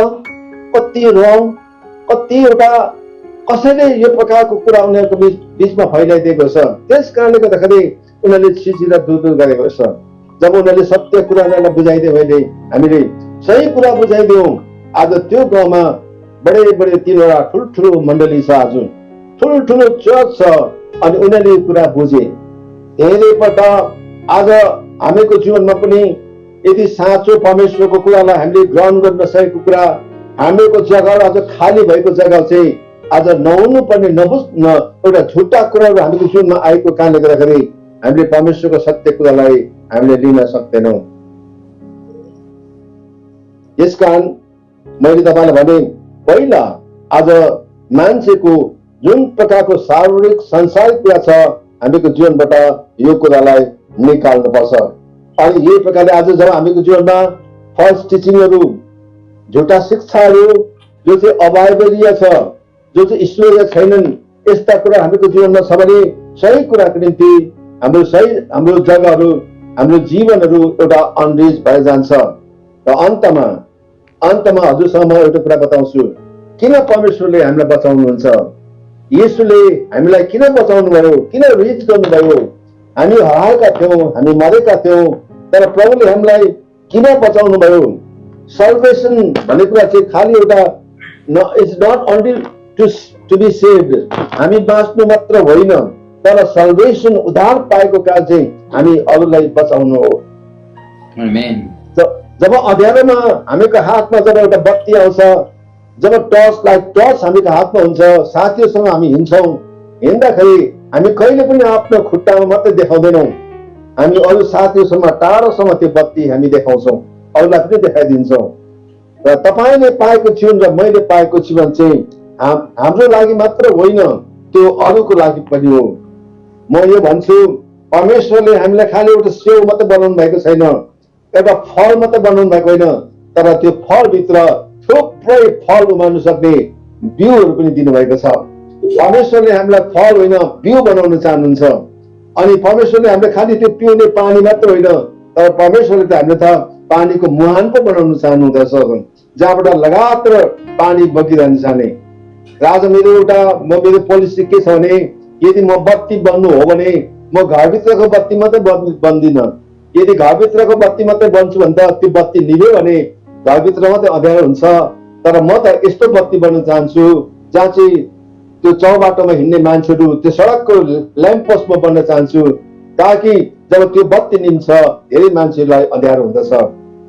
कति रङ, कति एउटा कसैले यो प्रकारको कुरा उनीहरूको बिचमा फैलाइदिएको छ। त्यस कारणले गर्दाखेरि उनीहरूले छिचिँदा दूर गरेको छ। जब उनीहरूले सत्य कुरा उनीहरूलाई बुझाइदियो भने हामीले सही कुरा बुझाइदियौँ। आज त्यो गाउँमा बडे 3वटा ठुल्ठुलो मण्डली छ, आज ठुल्ठुलो चर्च छ, अनि उनीहरूले कुरा बुझे। धेरैपल्ट आज हामीको जीवनमा पनि यदि साँचो परमेश्वरको कुरालाई हामीले ग्रहण गर्न नसकेको कुरा, हामीको जग्गा आज खाली भएको जग्गा चाहिँ आज नहुनु पर्ने नबुझ्न एउटा झुट्टा कुराहरू हामीको जीवनमा आएको कारणले गर्दाखेरि हामीले परमेश्वरको सत्य कुरालाई हामीले लिन सक्दैनौँ। यसकारण मैले तपाईँलाई भने, पहिला आज मान्छेको जुन प्रकारको शारीरिक संसारिक कुरा छ, हामीको जीवनबाट यो कुरालाई निकाल्नुपर्छ। अनि यही प्रकारले आज जब हामीको जीवनमा फल्स टिचिङहरू, झुटा शिक्षाहरू जो चाहिँ अबाइबलीय छ, जो चाहिँ ईश्वरीय छैनन्, यस्ता कुरा हामीको जीवनमा छ भने सही कुराको निम्ति हाम्रो जग्गाहरू, हाम्रो जीवनहरू एउटा अनरिच भएर जान्छ। र अन्तमा हजुरसँग म एउटा कुरा बताउँछु, किन परमेश्वरले हामीलाई बचाउनुहुन्छ, येशूले हामीलाई किन बचाउनु भयो, किन रिच गर्नुभयो। हामी हराएका थियौँ, हामी मरेका थियौँ, तर प्रभुले हामीलाई किन बचाउनु भयो। सल्भेसन भन्ने कुरा चाहिँ खालि एउटा it's not only to be saved, हामी बाँच्नु मात्र होइन, तर सल्भेसन उद्धार पाएको कारण चाहिँ हामी अरूलाई बचाउनु हो। आमेन। जब अँध्यारोमा हामीको हातमा जब एउटा बत्ती आउँछ, जब टर्च हामीको हातमा हुन्छ, साथीहरूसँग हामी हिँड्छौँ, हिँड्दाखेरि हामी कहिले पनि आफ्नो खुट्टामा मात्रै देखाउँदैनौँ, हामी अरू साथीहरूसँग टाढोसम्म त्यो बत्ती हामी देखाउँछौँ, अरूलाई पनि देखाइदिन्छौँ। र तपाईँले पाएको जीवन र मैले पाएको जीवन चाहिँ हाम्रो लागि मात्र होइन, त्यो अरूको लागि पनि हो। म यो भन्छु, परमेश्वरले हामीलाई खालि एउटा सेउ मात्रै बनाउनु भएको छैन, एउटा फल मात्रै बनाउनु भएको होइन, तर त्यो फलभित्र थुप्रै फल उमार्नु सक्ने बिउहरू पनि दिनुभएको छ। परमेश्वरले हामीलाई फल होइन बिउ बनाउन चाहनुहुन्छ। अनि परमेश्वरले हामीले खालि त्यो पिउने पानी मात्र होइन, तर परमेश्वरले त हामीले त पानीको मुहान पो बनाउन चाहनुहुँदछ, जहाँबाट लगातार पानी बगिरहन जाने। राजा मेरो पोलिसी के छ भने, यदि म बत्ती बन्नु हो भने म घरभित्रको बत्ती मात्रै बन्दिनँ। यदि घरभित्रको बत्ती मात्रै बन्छु भने त त्यो बत्ती निभ्यो भने घरभित्र मात्रै अँध्यारो हुन्छ। तर म त यस्तो बत्ती बन्न चाहन्छु जहाँ चाहिँ त्यो चौबाटोमा हिँड्ने मान्छेहरू त्यो सडकको ल्याम्प पोस्टमा बन्न चाहन्छु, ताकि जब त्यो बत्ती निम्छ धेरै मान्छेहरूलाई अँध्यारो हुँदछ।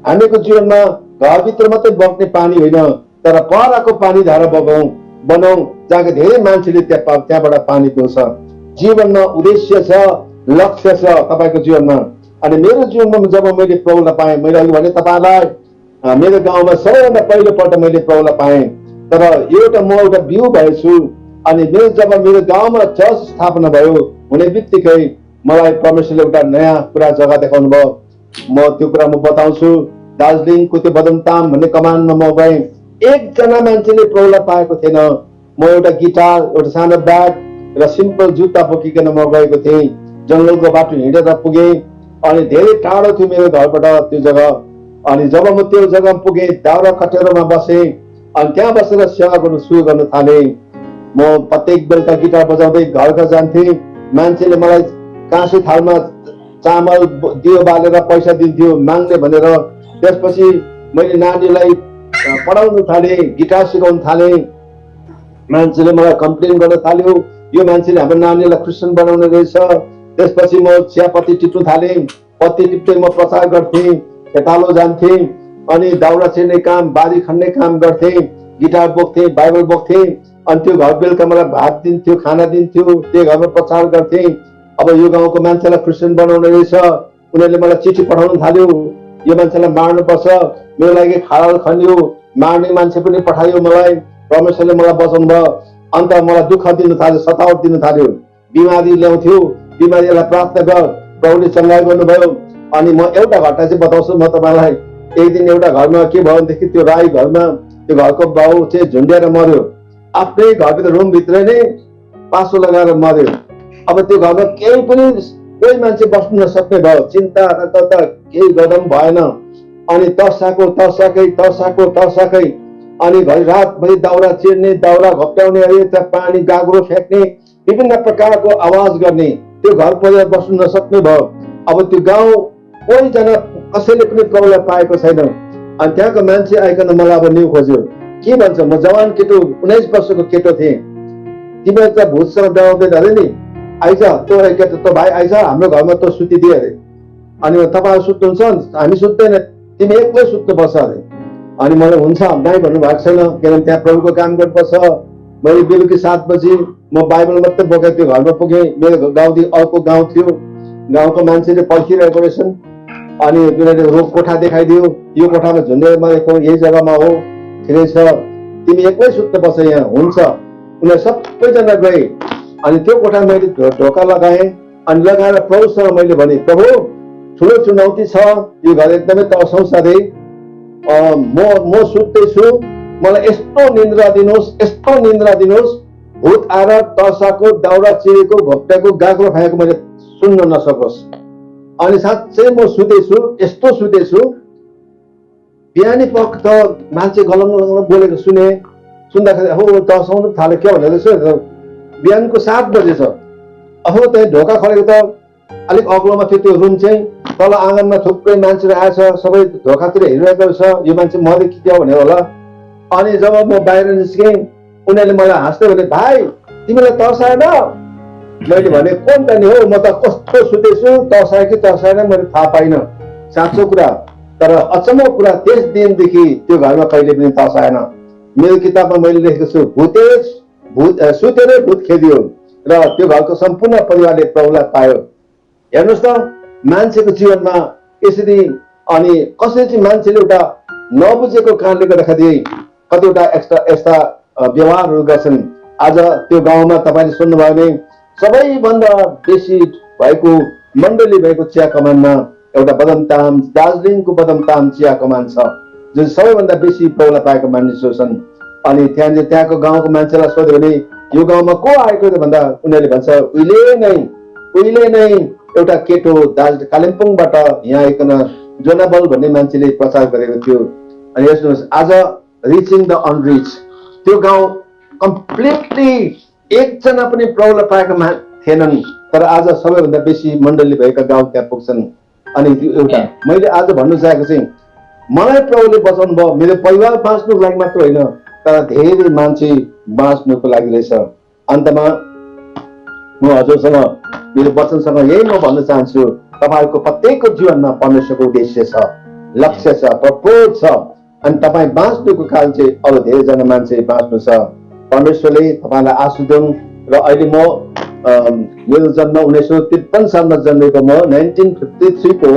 हामीको जीवनमा घरभित्र मात्रै बग्ने पानी होइन, तर परको पानी धारा बनाऊ जहाँ धेरै मान्छेले त्यहाँबाट पानी पिउँछ। जीवनमा उद्देश्य छ, लक्ष्य छ तपाईँको जीवनमा। अनि मेरो जीवनमा जब मैले प्रभुलाई पाएँ, मैले अघि भने तपाईँलाई मेरो गाउँमा सबैभन्दा पहिलोपल्ट मैले प्रभुलाई पाएँ, तर एउटा म एउटा बिउ भएछु। अनि जब मेरो गाउँमा चर्च स्थापना भयो हुने बित्तिकै मलाई परमेश्वरले एउटा नयाँ कुरा जग्गा देखाउनु भयो। म त्यो कुरा म बताउँछु। दार्जिलिङको त्यो बदमताम भन्ने कमानमा म गएँ, एकजना मान्छेले प्रौला पाएको थिएन। म एउटा गिटार, एउटा सानो ब्याग र सिम्पल जुत्ता बोकिकन म गएको थिएँ। जङ्गलको बाटो हिँडेर पुगेँ अनि धेरै टाढो थियो मेरो घरबाट त्यो जग्गा। अनि जब म त्यो जग्गामा पुगेँ, दाउरा कटेरोमा बसेँ अनि त्यहाँ बसेर सेवा गर्नु सुरु गर्न थालेँ। म प्रत्येक बेलुका गिटार बजाउँदै घर घर जान्थेँ। मान्छेले मलाई काँसे थालमा चामल दियो बालेर पैसा दिन्थ्यो माग्ने भनेर। त्यसपछि मैले नानीलाई पढाउन थालेँ, गिटार सिकाउन थालेँ। मान्छेले मलाई कम्प्लेन गर्न थाल्यो, यो मान्छेले हाम्रो नानीलाई क्रिस्चियन बनाउने रहेछ। त्यसपछि म चियापत्ती टिप्न थालेँ। पत्ती टिप्दै म प्रचार गर्थेँ, खेतालो जान्थेँ अनि दाउरा छिर्ने काम, बारी खन्ने काम गर्थेँ, गिटार बोक्थेँ, बाइबल बोक्थेँ। अनि त्यो घर बेलुका मलाई भात दिन्थ्यो, खाना दिन्थ्यो, त्यो घरमा प्रचार गर्थेँ। अब यो गाउँको मान्छेलाई क्रिस्चियन बनाउने रहेछ। उनीहरूले मलाई चिठी पठाउन थाल्यो, यो मान्छेलाई मार्नुपर्छ। मेरो लागि खाडल खन्यो, मार्ने मान्छे पनि पठायो मलाई। परमेश्वरले मलाई बचाउनु भयो। अन्त मलाई दुःख दिन थाल्यो, सतावट दिन थाल्यो। बिमारी ल्याउँथ्यो, बिमारीलाई प्रार्थना गर, प्रभुले चङ्गाई गर्नुभयो। अनि म एउटा घटना चाहिँ बताउँछु म तपाईँलाई। एक दिन एउटा घरमा के भयो भनेदेखि, त्यो राई घरमा त्यो घरको बाउ चाहिँ झुन्ड्याएर मर्यो। आफ्नै घरभित्र रुमभित्रै नै पासो लगाएर मर्यो। अब त्यो घरमा केही पनि कोही मान्छे बस्नु नसक्ने भयो। चिन्ता कता केही गर्दा पनि भएन। अनि तर्साकै अनि घरि रातभरि दाउरा चिर्ने, दाउरा घप्ट्याउने, अरे त्यहाँ पानी गाग्रो फ्याँक्ने, विभिन्न प्रकारको आवाज गर्ने। त्यो घर परिवार बस्नु नसक्ने भयो। अब त्यो गाउँ कोहीजना कसैले पनि प्रभुलाई पाएको छैन। अनि त्यहाँको मान्छे आइकन मलाई अब न्यु खोज्यो। के भन्छ, म जवान केटो, 19 वर्षको केटो थिएँ। तिमीहरू त भूतसँग डराउँदैन अरे नि, आइज तँ केटो, तँ भाइ आइज हाम्रो घरमा तँ सुतिदिए अरे। अनि तपाईँहरू सुत्नुहुन्छ, हामी सुत्दैन, तिमी एक्लै सुत्नुपर्छ अरे। अनि मलाई हुन्छ नाइ भन्नु भएको छैन, किनभने त्यहाँ प्रभुको काम गर्नुपर्छ। मैले बेलुकी 7 बजी म बाइबल मात्रै बोकेर त्यो घरमा पुगेँ। मेरो गाउँदेखि अर्को गाउँ थियो, गाउँको मान्छेले पर्खिरहेको रहेछन्। अनि उनीहरूले रोग कोठा देखाइदियो, यो कोठामा झुन्डेर मरेको यही जग्गामा हो, ठिकै छ, तिमी एक्लै सुत्नुपर्छ यहाँ, हुन्छ। उनीहरू सबैजना गए। अनि त्यो कोठा मैले ढोका लगाएँ। अनि लगाएर प्रभुसँग मैले भने, प्रभु ठुलो चुनौती छ, यो घर एकदमै तर्साउँछ अरे। म सुत्दैछु, मलाई यस्तो निन्द्रा दिनुहोस्, यस्तो निन्द्रा दिनुहोस्, भूत आएर तर्साको, दाउरा चिरेको, घोप्ट्याको, गाग्रो फ्याँको मैले सुन्न नसकोस्। अनि साँच्चै म सुतेछु, यस्तो सुतेछु। बिहानी पख त मान्छे गलङ बोलेको सुन्दाखेरि हो तर्साउनु थाल्यो, के भनेर रहेछ। बिहानको 7 बजे छ। अहो त्यहाँ ढोका खोलेको त अलिक अग्लोमा थियो त्यो रुम चाहिँ। तल आँगनमा थुप्रै मान्छेहरू आएछ, सबै ढोकातिर हेरिरहेको छ, यो मान्छे मरे कि क्या भनेर होला। अनि जब म बाहिर निस्केँ, उनीहरूले मलाई हाँस्दै भने, भाइ तिमीलाई तर्साएन? मैले भने, कोन त नि हो, म त कस्तो सुतेछु, तर्साए कि तर्साएन मैले थाहा पाइनँ, साँचो कुरा। तर अचम्मको कुरा, त्यस दिनदेखि त्यो घरमा कहिले पनि तर्साएन। मेरो किताबमा मैले लेखेको छु, सुतेरै भूत खेदियो र त्यो घरको सम्पूर्ण परिवारले प्रभुलाई पायो। हेर्नुहोस् त, मान्छेको जीवनमा यसरी। अनि कसरी चाहिँ मान्छेले एउटा नबुझेको कारणले गर्दाखेरि कतिवटा यस्ता व्यवहारहरू गर्छन्। आज त्यो गाउँमा तपाईँले सुन्नुभयो भने सबैभन्दा बेसी भएको मण्डली भएको चिया कमानमा एउटा बदमताम, दार्जिलिङको बदमताम चिया कमान छ, जुन सबैभन्दा बेसी प्रौला पाएको मानिसहरू छन्। अनि त्यहाँको गाउँको मान्छेलाई सोध्यो भने यो गाउँमा को आएको भन्दा उनीहरूले भन्छ, उहिले नै एउटा केटो दार्जिलिङ कालिम्पोङबाट यहाँ आइकन जोनाबल भन्ने मान्छेले प्रचार गरेको थियो। अनि हेर्नुहोस्, आज रिचिङ द अनरिच, त्यो गाउँ कम्प्लिटली एकजना पनि प्रौला पाएका थिएनन्। तर आज सबैभन्दा बेसी मण्डली भएका गाउँ त्यहाँ पुग्छन्। अनि त्यो एउटा मैले आज भन्नु चाहेको चाहिँ, मलाई प्रभुले बचाउनु भयो, मेरो परिवार बाँच्नुको लागि मात्र होइन, तर धेरै मान्छे बाँच्नुको लागि रहेछ। अन्तमा म हजुरसँग मेरो वचनसँग यही म भन्न चाहन्छु, तपाईँको प्रत्येकको जीवनमा परमेश्वरको उद्देश्य छ, लक्ष्य छ, प्रपोज छ। अनि तपाईँ बाँच्नुको कारण चाहिँ अरू धेरैजना मान्छे बाँच्नु छ। परमेश्वरले तपाईँलाई आशीष दिउन्। र अहिले म मेरो जन्म 1953 सालमा जन्मेको, म 1953 को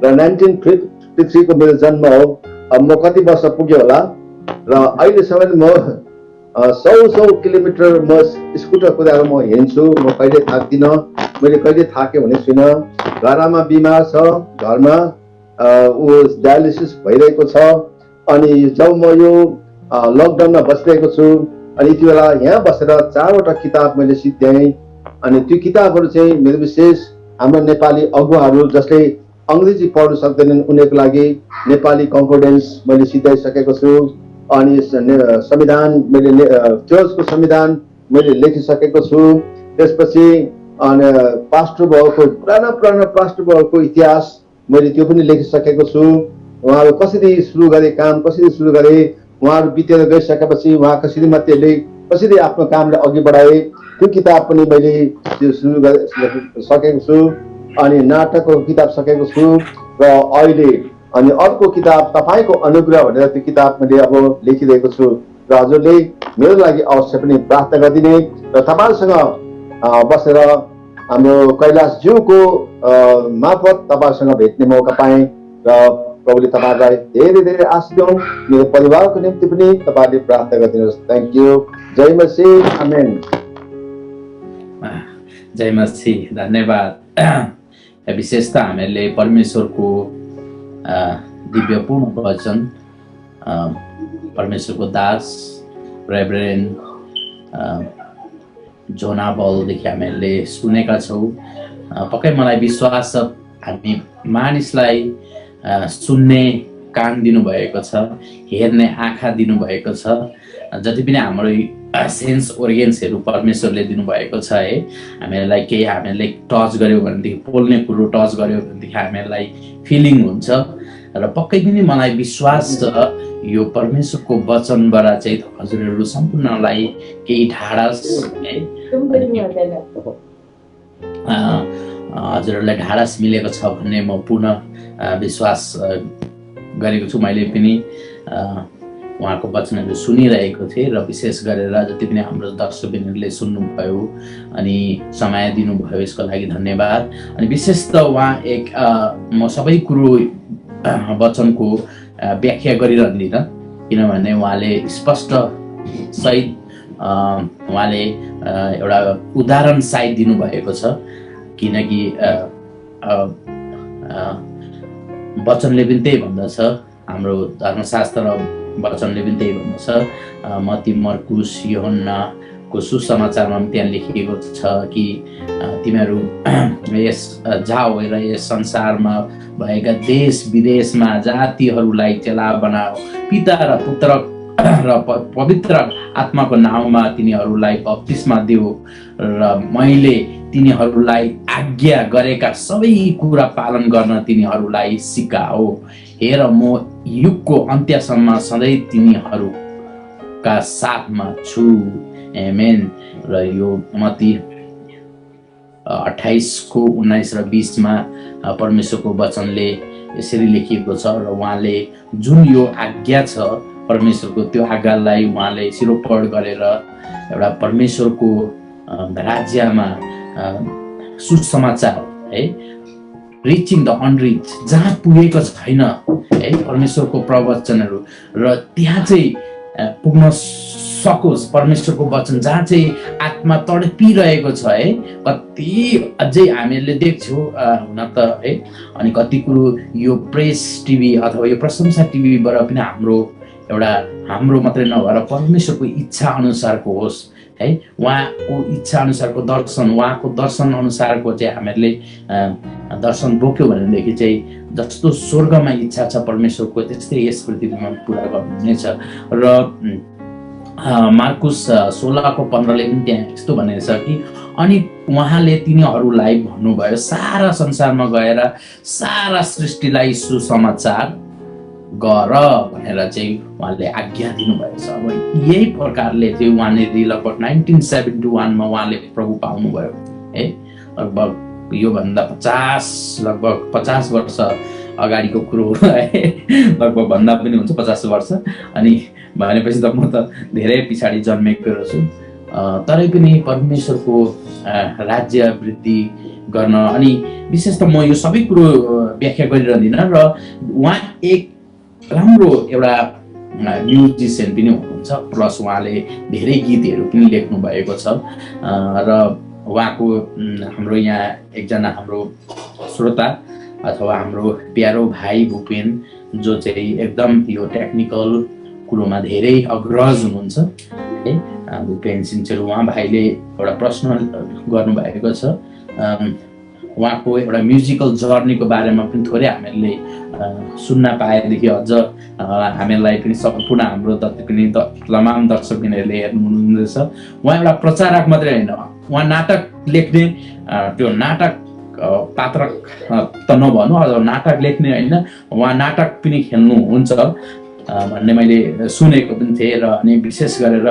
र 1953 को मेरो जन्म हो। अब म कति वर्ष पुग्यो होला, र अहिलेसम्म म 100 किलोमिटर म स्कुटर कुदाएर म हिँड्छु। म कहिले थाक्दिनँ, मैले कहिले थाकेँ भने छुइनँ। घरमा बिमार छ, घरमा ऊ डायलिसिस भइरहेको छ। अनि जब म यो लकडाउनमा बसिरहेको छु अनि यति बेला यहाँ बसेर 4वटा किताब मैले सिद्ध्याएँ। अनि त्यो किताबहरू चाहिँ मेरो विशेष हाम्रो नेपाली अगुवाहरू जसले अङ्ग्रेजी पढ्न सक्दैनन् उनीहरूको लागि नेपाली कन्कर्डेन्स मैले सिद्ध्याइसकेको छु। अनि संविधान मैले चर्चको संविधान मैले लेखिसकेको छु। त्यसपछि अनि पास्टर बाबुको पुराना पास्टर बाबुको इतिहास मैले त्यो पनि लेखिसकेको छु। उहाँहरू कसरी सुरु गरे, काम कसरी सुरु गरे, उहाँहरू बितेर गइसकेपछि उहाँको श्रीमतीहरूले कसरी आफ्नो कामलाई अघि बढाए, त्यो किताब पनि मैले त्यो सुरु सकेको छु। अनि नाटकको किताब सकेको छु र अहिले अनि अर्को किताब तपाईँको अनुग्रह भनेर त्यो किताब मैले अब लेखिरहेको छु। र हजुरले मेरो लागि अवश्य पनि प्रार्थना गरिदिने र तपाईँहरूसँग बसेर हाम्रो कैलाशज्यूको मार्फत तपाईँहरूसँग भेट्ने मौका पाएँ र प्रभुले तपाईँहरूलाई धेरै धेरै आशीष दिउन्। मेरो परिवारको निम्ति पनि तपाईँहरूले प्रार्थना गरिदिनुहोस्। Thank you. जय मसीह। आमेन। जय मसीह। धन्यवाद। विशेषतः हामीले परमेश्वरको दिव्यपूर्ण वचन परमेश्वरको दास रेभरेन्ड जोना बलदेखि हामीले सुनेका छौँ। पक्कै मलाई विश्वास छ हामी मानिसलाई सुन्ने कान दिनुभएको छ, हेर्ने आँखा दिनुभएको छ। जति पनि हाम्रो सेन्स ओर्गेन्सहरू परमेश्वरले दिनुभएको छ है, हामीलाई केही हामीले टच गऱ्यो भनेदेखि, पोल्ने कुरो टच गऱ्यो भनेदेखि हामीलाई फिलिङ हुन्छ। र पक्कै पनि मलाई विश्वास छ यो परमेश्वरको वचनबाट चाहिँ हजुरहरू सम्पूर्णलाई केही ढाडस हजुरहरूलाई ढाडस मिलेको छ भन्ने म पुनः विश्वास गरेको छु। मैले पनि उहाँको वचनहरू सुनिरहेको थिएँ र विशेष गरेर जति पनि हाम्रो दर्शकबिनहरूले सुन्नुभयो अनि समय दिनुभयो यसको लागि धन्यवाद। अनि विशेष त उहाँ एक म सबै कुरो वचनको व्याख्या गरिरहँदिनँ किनभने उहाँले स्पष्ट सहित उहाँले एउटा उदाहरण सहित दिनुभएको छ। किनकि वचनले पनि त्यही भन्दछ, हाम्रो धर्मशास्त्र वचनले पनि त्यही भन्दछ। मत्ती, मर्कुस, यूहन्नाको सुसमाचारमा पनि त्यहाँ लेखिएको छ कि तिमीहरू यस जाओ र यस संसारमा भएका देश विदेशमा जातिहरूलाई चेला बनाओ, पिता र पुत्र र पवित्र आत्माको नाउँमा तिनीहरूलाई बप्तिस्मा दियो र मैले तिनीहरूलाई आज्ञा गरेका सबै कुरा पालन गर्न तिनीहरूलाई सिकाओ। हेर म युगको अन्त्यसम्म सधैँ तिनीहरूका साथमा छु। आमेन। र यो मत्ती 28:19 र 20मा परमेश्वरको वचनले यसरी लेखिएको छ। र उहाँले जुन यो आज्ञा छ परमेश्वरको, त्यो आज्ञालाई उहाँले सिरोपड गरेर एउटा परमेश्वरको राज्यमा सुसमाचार है, रिचिङ द अनरिच, जहाँ पुगेको छैन है परमेश्वरको प्रवचनहरू, र त्यहाँ चाहिँ पुग्न सकोस् परमेश्वरको वचन, जहाँ चाहिँ आत्मा तडपिरहेको छ है। कति अझै हामीले देख्छौँ हुन त है। अनि कति कुरो यो प्रेस टिभी अथवा यो प्रशंसा टिभीबाट पनि हाम्रो मात्रै नभएर परमेश्वरको इच्छा अनुसारको होस् है, उहाँको इच्छा अनुसारको दर्शन, उहाँको दर्शन अनुसारको चाहिँ हामीहरूले दर्शन बोक्यो भनेदेखि चाहिँ जस्तो स्वर्गमा इच्छा छ परमेश्वरको त्यस्तै यस पृथ्वीमा पुरा गर्नुहुनेछ। र मार्कुस 16:15ले पनि त्यहाँ यस्तो भनेको छ कि अनि उहाँले तिनीहरूलाई भन्नुभयो सारा संसारमा गएर सारा सृष्टिलाई सुसमाचार गर भनेर चाहिँ उहाँले आज्ञा दिनुभएको छ। अब यही प्रकारले चाहिँ उहाँले लगभग 1971मा उहाँले प्रभु पाउनुभयो है। लगभग योभन्दा 50 वर्ष अगाडिको कुरो है, लगभग भन्दा पनि हुन्छ 50 वर्ष। अनि भनेपछि त म त धेरै पछाडि जन्मेको रहेछु। तरै पनि परमेश्वरको राज्य वृद्धि गर्न, अनि विशेष त म यो सबै कुरो व्याख्या गरिरहँदिनँ। र उहाँ एक राम्रो एउटा म्युजिसियन पनि हुनुहुन्छ, प्लस उहाँले धेरै गीतहरू पनि लेख्नु भएको छ। र उहाँको हाम्रो यहाँ एकजना हाम्रो श्रोता अथवा हाम्रो प्यारो भाइ भूपेन जो चाहिँ एकदम यो टेक्निकल कुरोमा धेरै अग्रज हुनुहुन्छ है, भूपेन सिन्चेल उहाँ भाइले एउटा प्रश्न गर्नुभएको छ। उहाँको एउटा म्युजिकल जर्नीको बारेमा पनि थोरै हामीले सुन्न पाएदेखि अझ हामीलाई पनि सम्पूर्ण हाम्रो जति पनि तमाम दर्शकबिनहरूले हेर्नुहुँदैछ। उहाँ एउटा प्रचारक मात्रै होइन, उहाँ नाटक लेख्ने, त्यो नाटक पात्र त नभनौँ, अथवा नाटक लेख्ने होइन, उहाँ नाटक पनि खेल्नुहुन्छ भन्ने मैले सुनेको पनि थिएँ। र अनि विशेष गरेर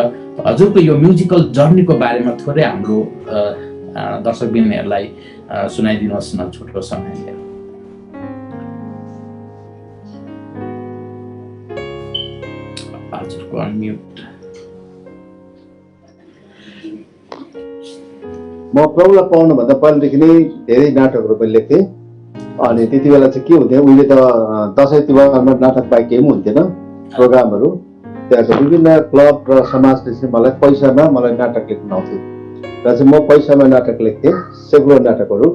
हजुरको यो म्युजिकल जर्नीको बारेमा थोरै हाम्रो दर्शकबिनहरूलाई सुनाइदिनुहोस् न छोटो समय लिएर। हजुरको अनम्युट। म प्रौला पाउनुभन्दा पहिलेदेखि नै धेरै नाटकहरू पनि लेख्थेँ। अनि त्यति बेला चाहिँ के हुन्थ्यो, उहिले त दसैँ तिहारमा नाटक बाहेक केही पनि हुन्थेन, प्रोग्रामहरू। त्यहाँको विभिन्न क्लब र समाजले चाहिँ मलाई पैसामा मलाई नाटक लेख्न आउँथ्यो र चाहिँ म पैसामा नाटक लेख्थेँ, सेकुलर नाटकहरू।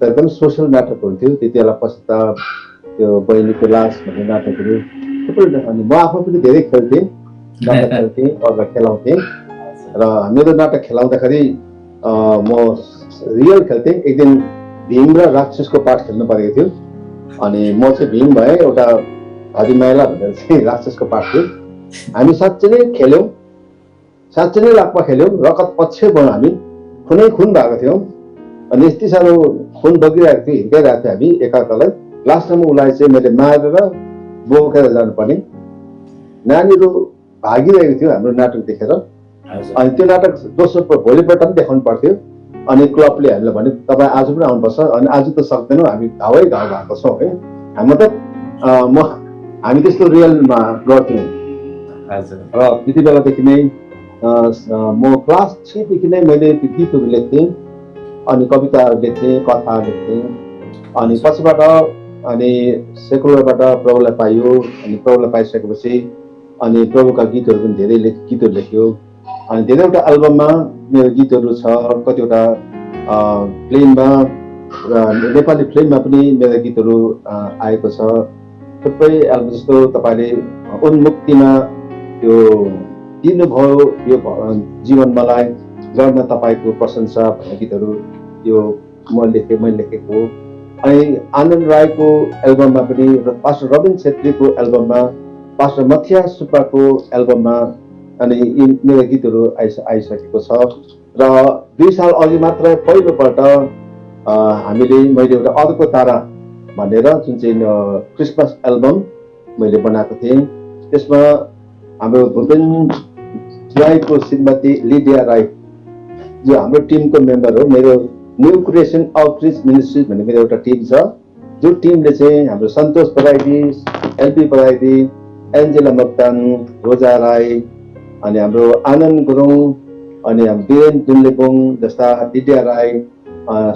तर एकदम सोसल नाटकहरू थियो त्यति बेला। पश्चात त्यो बहिनीको लास भन्ने नाटकहरू थुप्रै। अनि म आफू पनि धेरै खेल्थेँ, नाटक खेल्थेँ, अरूलाई खेलाउँथेँ। र मेरो नाटक खेलाउँदाखेरि म रियल खेल्थेँ। एक दिन भीम र राक्षसको पाठ खेल्नु परेको थियो। अनि म चाहिँ भीम भएँ, एउटा हरिमाइला भनेर चाहिँ राक्षसको पाठ थियो। हामी साँच्चै नै खेल्यौँ, साँच्चै नै लाक्पा खेल्यौँ। रगत पक्ष भयो, हामी खुनै खुन भएको थियौँ। अनि यति साह्रो खुन बगिरहेको थियो, हिर्काइरहेको थियो हामी एकअर्कालाई। लास्टमा उसलाई चाहिँ मैले मारेर बोकेर जानुपर्ने। नानीहरू भागिरहेको थियो हाम्रो नाटक देखेर। अनि त्यो नाटक दोस्रो भोलिपल्ट पनि देखाउनु पर्थ्यो। अनि क्लबले हामीलाई भन्यो तपाईँ आज पनि आउनुपर्छ। अनि आज त सक्दैनौँ, हामी घाउ भएको छौँ है। हामी त्यस्तो रियलमा गर्थ्यौँ। र त्यति बेलादेखि नै म क्लास 6 देखि नै मैले गीतहरू लेख्थेँ, अनि कविताहरू लेख्थेँ, कथाहरू लेख्थेँ। अनि पछिबाट अनि सेकुलरबाट प्रभुलाई पाइयो। अनि प्रभुलाई पाइसकेपछि अनि प्रभुका गीतहरू पनि धेरै गीतहरू लेख्यो। अनि धेरैवटा एल्बममा मेरो गीतहरू छ, कतिवटा फिल्ममा, नेपाली फिल्ममा पनि मेरो गीतहरू आएको छ। थुप्रै एल्बम जस्तो तपाईँले उन्मुक्तिमा त्यो दिनुभयो यो जीवन मलाई, गर्न तपाईँको प्रशंसा भन्ने गीतहरू यो मैले लेखेको। अनि आनन्द राईको एल्बममा पनि, पास्टर रविन छेत्रीको एल्बममा, पास्टर मथिया सुब्बाको एल्बममा अनि यी मेरो गीतहरू आइसकेको छ। र 2 साल अघि मात्र पहिलोपल्ट मैले एउटा अर्को तारा भनेर जुन चाहिँ क्रिसमस एल्बम मैले बनाएको थिएँ। त्यसमा हाम्रो भूपेन राईको श्रीमती लिडिया राई जो हाम्रो टिमको मेम्बर हो। मेरो न्यू क्रिएसन आउटरिच मिनिस्ट्री भन्ने मेरो एउटा टिम छ, जो टिमले चाहिँ हाम्रो सन्तोष बराइदी, एलपी बराइदी, एन्जेला मोक्तान, रोजा राई, अनि हाम्रो आनन्द गुरुङ, अनि वीरेन दुल्लेबुङ जस्ता, लिडिया राई,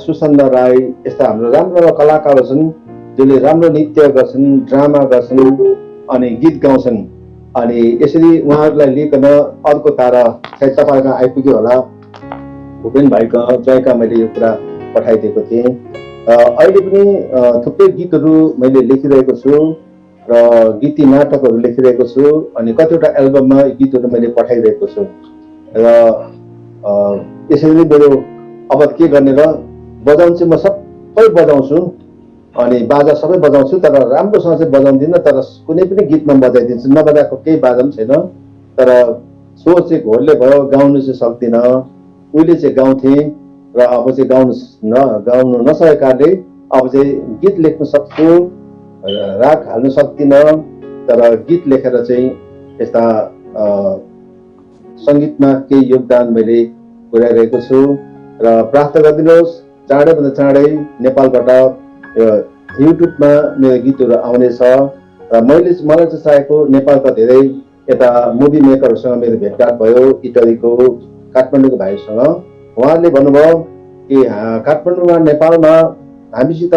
सुसन्दा राई, यस्ता हाम्रो राम्रो कलाकारहरू छन् जसले राम्रो नृत्य गर्छन्, ड्रामा गर्छन्, अनि गीत गाउँछन्। अनि यसरी उहाँहरूलाई लिइकन अर्को तारा सायद तपाईँमा आइपुग्यो होला, भूपेन भाइको जयका मैले यो कुरा पठाइदिएको थिएँ। अहिले पनि थुप्रै गीतहरू मैले लेखिरहेको छु र गीती नाटकहरू लेखिरहेको छु। अनि कतिवटा एल्बममा गीतहरू मैले पठाइरहेको छु। र यसरी नै मेरो अब के गर्ने र बजाउनु चाहिँ म सबै बजाउँछु, अनि बाजा सबै बजाउँछु, तर राम्रोसँग चाहिँ बजाउँदिनँ। तर कुनै पनि गीतमा बजाइदिन्छु, नबजाएको केही बाजा पनि छैन। तर स्वर चाहिँ घोरले भयो, गाउनु चाहिँ सक्दिनँ। उहिले चाहिँ गाउँथेँ र अब चाहिँ गाउनु नसकेको कारणले अब चाहिँ गीत लेख्न सक्छु, राग हाल्न सक्दिनँ। तर गीत लेखेर चाहिँ यस्ता सङ्गीतमा केही योगदान मैले पुर्याइरहेको छु। र प्रार्थना गरिदिनुहोस् चाँडैभन्दा चाँडै नेपालबाट युट्युबमा मेरो गीतहरू आउनेछ। र मलाई चाहिँ चाहेको नेपालका धेरै यता मुभी मेकरहरूसँग मेरो भेटघाट भयो, इटलीको काठमाडौँको भाइसँग। उहाँहरूले भन्नुभयो कि काठमाडौँमा नेपालमा हामीसित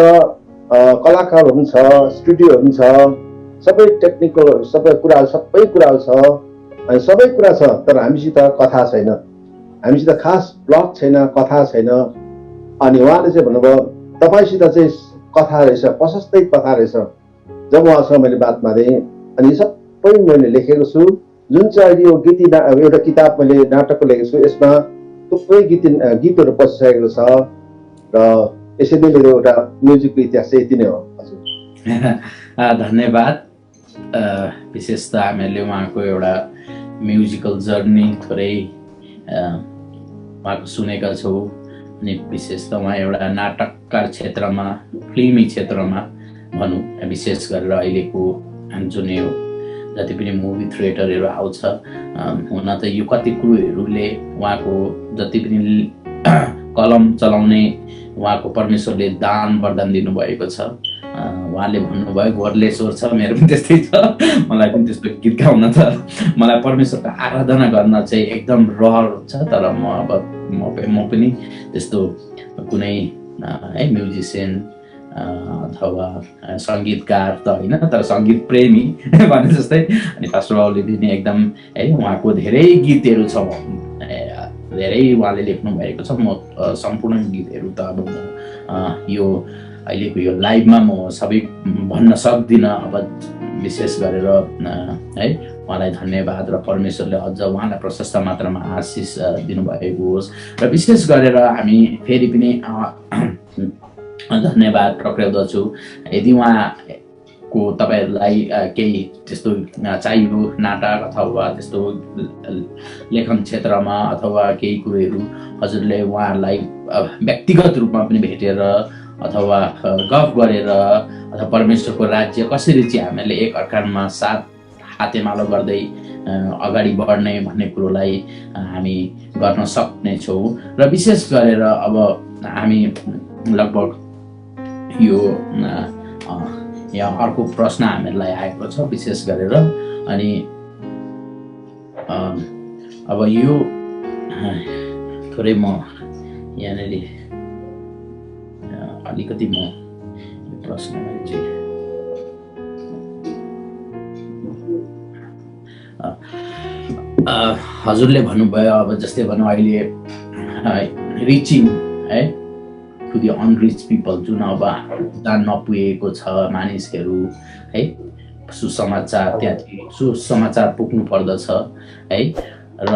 कलाकारहरू पनि छ, स्टुडियोहरू पनि छ, सबै टेक्निकल सबै कुराहरू छ, अनि सबै कुरा छ। तर हामीसित कथा छैन, हामीसित खास प्लट छैन, कथा छैन। अनि उहाँले चाहिँ भन्नुभयो तपाईँसित चाहिँ कथा रहेछ, प्रशस्तै कथा रहेछ। जब उहाँसँग मैले बात मारेँ अनि सबै मैले लेखेको छु, जुन चाहिँ अहिले यो एउटा किताब मैले नाटकको लेखेको छु, यसमा थुप्रै गीतहरू पसिसकेको छ र यसरी नै मेरो एउटा म्युजिकको इतिहास चाहिँ यति नै हो। हजुर धन्यवाद। विशेष त हामीले उहाँको एउटा म्युजिकल जर्नी थोरै उहाँको सुनेका छौँ अनि विशेष त उहाँ एउटा नाटककार क्षेत्रमा, फिल्मी क्षेत्रमा भनौँ, विशेष गरेर अहिलेको जुन यो जति पनि मुभी थिएटरहरू आउँछ, हुन त यो कति कुरोहरूले उहाँको जति पनि कलम चलाउने उहाँको परमेश्वरले दान वरदान दिनुभएको छ। उहाँले भन्नुभयो घोरले स्वर छ, मेरो पनि त्यस्तै छ, मलाई पनि त्यस्तो गीत गाउन त मलाई परमेश्वरको आराधना गर्न चाहिँ एकदम रहर हुन्छ। तर म पनि त्यस्तो कुनै है म्युजिसियन अथवा सङ्गीतकार त होइन, तर सङ्गीत प्रेमी भने जस्तै। अनि पास्टर बाबुले पनि एकदम है उहाँको धेरै गीतहरू छ, धेरै उहाँले लेख्नु भएको छ। म सम्पूर्ण गीतहरू त अब म यो अहिलेको यो लाइभमा म सबै भन्न सक्दिनँ। अब विशेष गरेर है उहाँलाई धन्यवाद र परमेश्वरले अझ उहाँलाई प्रशस्त मात्रामा आशिष दिनुभएको होस्। र विशेष गरेर हामी फेरि पनि धन्यवाद प्रक्रियाउँदछु। यदि उहाँको तपाईँहरूलाई केही त्यस्तो चाहियो नाटक अथवा त्यस्तो लेखन क्षेत्रमा अथवा केही कुरोहरू हजुरले उहाँहरूलाई व्यक्तिगत रूपमा पनि भेटेर अथवा गफ गरेर अथवा परमेश्वरको राज्य कसरी चाहिँ हामीले एक अर्कामा साथ हातेमालो गर्दै अगाडि बढ्ने भन्ने कुरोलाई हामी गर्न सक्नेछौँ। र विशेष गरेर अब हामी लगभग यो यहाँ अर्को प्रश्न हामीलाई आएको छ विशेष गरेर। अनि अब यो थोरै म यहाँनिर अलिकति म यो प्रश्नलाई चाहिँ हजुरले भन्नुभयो अब जस्तै भनौँ अहिले रिचिङ है टु द अनरिच पिपल, जुन अब जहाँ नपुगेको छ मानिसहरू है, सुसमाचार त्यहाँ सुसमाचार पुग्नु पर्दछ है। र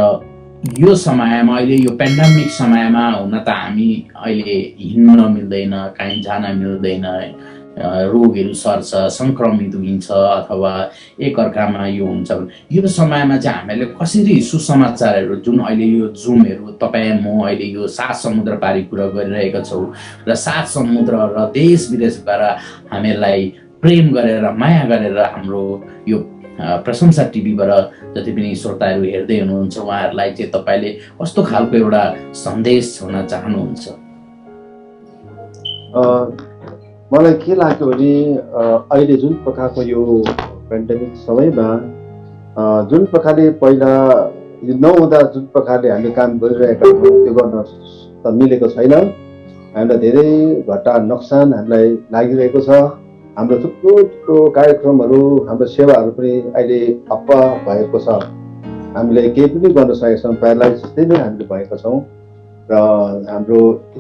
यो समयमा अहिले यो पेन्डेमिक समयमा हुन त हामी अहिले हिँड्न मिल्दैन, कहीँ जान मिल्दैन, रोगहरू सर्छ, सङ्क्रमित हुन्छ अथवा एकअर्कामा यो हुन्छ। यो समयमा चाहिँ हामीले कसरी सुसमाचारहरू जुन अहिले यो जुमहरू तपाईँ म अहिले यो 7 समुद्र पारी कुरा गरिरहेका छौँ र 7 समुद्र र देश विदेशबाट हामीलाई प्रेम गरेर माया गरेर हाम्रो यो प्रशंसा टिभीबाट जति पनि श्रोताहरू हेर्दै हुनुहुन्छ उहाँहरूलाई चाहिँ तपाईँले कस्तो खालको एउटा सन्देश हुन चाहनुहुन्छ? मलाई के लाग्यो भने अहिले जुन प्रकारको यो पेन्डेमिक समयमा जुन प्रकारले पहिला नहुँदा जुन प्रकारले हामीले काम गरिरहेका छौँ त्यो गर्न त मिलेको छैन। हामीलाई धेरै घाटा नोक्सान हामीलाई लागिरहेको छ। हाम्रो थुप्रो थुप्रो कार्यक्रमहरू, हाम्रो सेवाहरू पनि अहिले ठप्प भएको छ। हामीले केही पनि गर्न सकेका छौँ, प्यारालाइज जस्तै नै हामीले भएका छौँ र हाम्रो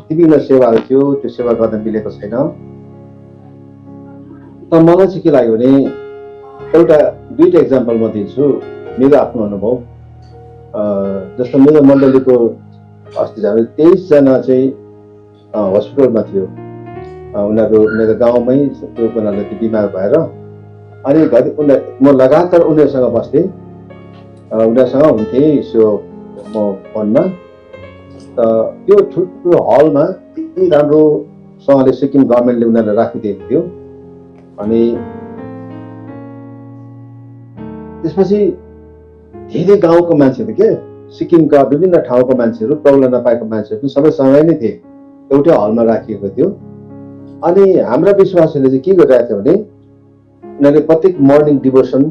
विभिन्न सेवाहरू थियो त्यो सेवा गर्न मिलेको छैन। त मलाई चाहिँ के लाग्यो भने एउटा दुईवटा इक्जाम्पल म दिन्छु मेरो आफ्नो अनुभव। जस्तो मेरो मण्डलीको अस्ति जाँदा 23 जना चाहिँ हस्पिटलमा थियो। उनीहरू मेरो गाउँमै त्यो उनीहरूले बिमार भएर अनि घरि म लगातार उनीहरूसँग बस्थेँ, उनीहरूसँग हुन्थेँ यसो म फोनमा। त्यो ठुल्ठुलो हलमा यति राम्रोसँगले सिक्किम गभर्मेन्टले उनीहरूलाई राखिदिएको थियो। अनि त्यसपछि धेरै गाउँको मान्छेहरू के सिक्किमका विभिन्न ठाउँको मान्छेहरू, प्रब्लम नपाएको मान्छेहरू पनि सबै सँगै नै थिए, एउटै हलमा राखिएको थियो। अनि हाम्रा विश्वासीहरूले चाहिँ के गरिरहेको थियो भने उनीहरूले प्रत्येक मर्निङ डिभोसन,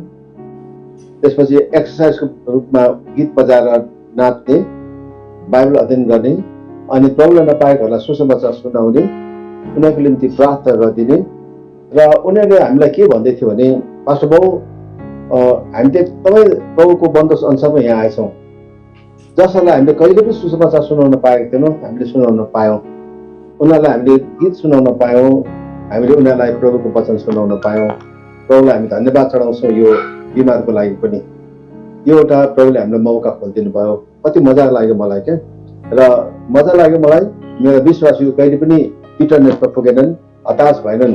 त्यसपछि एक्सर्साइजको रूपमा गीत बजाएर नाच्ने, बाइबल अध्ययन गर्ने, अनि प्रब्लम नपाएकोहरूलाई सुसमाचार सुनाउने, उनीहरूको निम्ति प्रार्थना गरिदिने। र उनीहरूले हामीलाई के भन्दै थियो भने पास्टर बाबु हामी त एकदमै प्रभुको बन्दोबस्त अनुसारमा यहाँ आएछौँ, जसलाई हामीले कहिले पनि सुसमाचार सुनाउन पाएका थिएनौँ हामीले सुनाउन पायौँ, उनीहरूलाई हामीले गीत सुनाउन पायौँ, हामीले उनीहरूलाई प्रभुको वचन सुनाउन पायौँ। प्रभुलाई हामी धन्यवाद चढाउँछौँ यो बिमारको लागि पनि। यो एउटा प्रभुले हामीलाई मौका खोलिदिनु भयो। कति मजा लाग्यो मलाई क्या, र मजा लाग्यो मलाई। मेरो विश्वासीहरू कहिले पनि इन्टरनेटमा पुगेनन्, हताश भएनन्।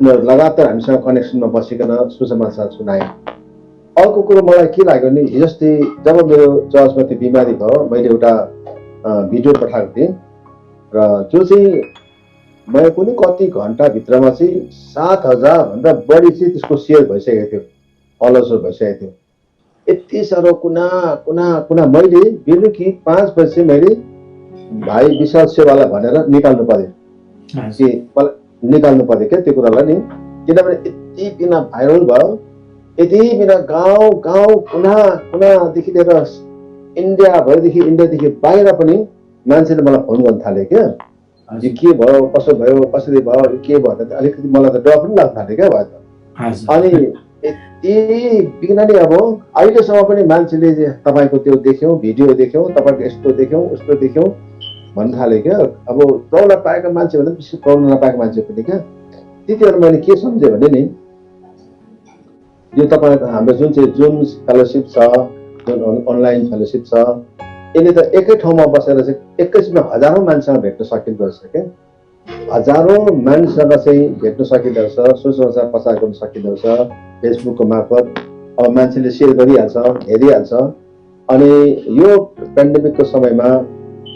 उनीहरू लगातार हामीसँग कनेक्सनमा बसिकन सुसमाचार सुनाए। अर्को कुरो मलाई के लाग्यो भने, हिजोस्ति जब मेरो चर्चमा त्यो बिमारी भयो, मैले एउटा भिडियो पठाएको थिएँ, र जो चाहिँ मैले कुनै कति घन्टाभित्रमा चाहिँ 7,000 भन्दा बढी चाहिँ त्यसको सेयर भइसकेको थियो, फलोवर्सहरू भइसकेको थियो। यति साह्रो कुना कुना कुना। मैले बेलुकी 5 बजी मैले भाइ विशाल सेवालाई भनेर निकाल्नु पर्यो कि निकाल्नु पर्यो क्या त्यो कुरालाई नि, किनभने यति बिना भाइरल भयो। यति बिना गाउँ गाउँ कुना कुनादेखि लिएर इन्डियादेखि बाहिर पनि मान्छेले मलाई फोन गर्न थाले क्या। यो के भयो, कसो भयो, कसरी भयो, के भयो त अलिकति मलाई त डर पनि लाग्न थाल्यो क्या भयो त। अनि यति बिना नि अब अहिलेसम्म पनि मान्छेले तपाईँको त्यो देख्यौँ, भिडियो देख्यौँ, तपाईँको यस्तो देख्यौँ उस्तो देख्यौँ भन्न थाल्यो क्या। अब प्रब्लम पाएको मान्छे भन्दा विशेष प्रब्लम नपाएको मान्छे पनि क्या। त्यतिखेर मैले के सम्झेँ भने नि, यो तपाईँको हाम्रो जुन चाहिँ जुन फेलोसिप छ, जुन अनलाइन फेलोसिप छ, यसले त एकै ठाउँमा बसेर चाहिँ एकैछिनमा हजारौँ मान्छेसँग भेट्न सकिँदो रहेछ क्या। हजारौँ मानिससँग चाहिँ भेट्न सकिँदो रहेछ, सुसमाचार प्रचार गर्न सकिँदो रहेछ फेसबुकको मार्फत। अब मान्छेले सेयर गरिहाल्छ, हेरिहाल्छ। अनि यो पेन्डेमिकको समयमा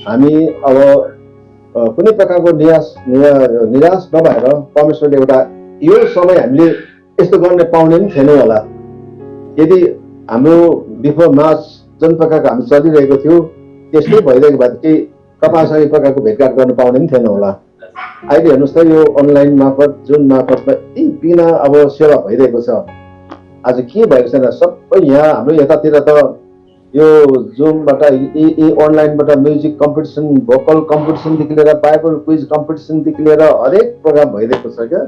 हामी अब कुनै प्रकारको निराश नभएर परमेश्वरले एउटा यो समय हामीले यस्तो गर्न पाउने पनि थिएनौँ होला। यदि हाम्रो बिफोर मार्च जुन प्रकारको हामी चलिरहेको थियो त्यस्तै भइरहेको भए केही तपाईँसँग एक प्रकारको भेटघाट गर्न पाउने पनि थिएन होला। अहिले हेर्नुहोस् त यो अनलाइन मार्फत जुन मार्फतमा यति बिना अब सेवा भइरहेको छ। आज के भएको छैन, सबै यहाँ हाम्रो यतातिर त यो जुमबाट यी अनलाइनबाट म्युजिक कम्पिटिसन, भोकल कम्पिटिसनदेखि लिएर बाइबल क्विज कम्पिटिसनदेखि लिएर हरेक प्रोग्राम भइरहेको छ क्या।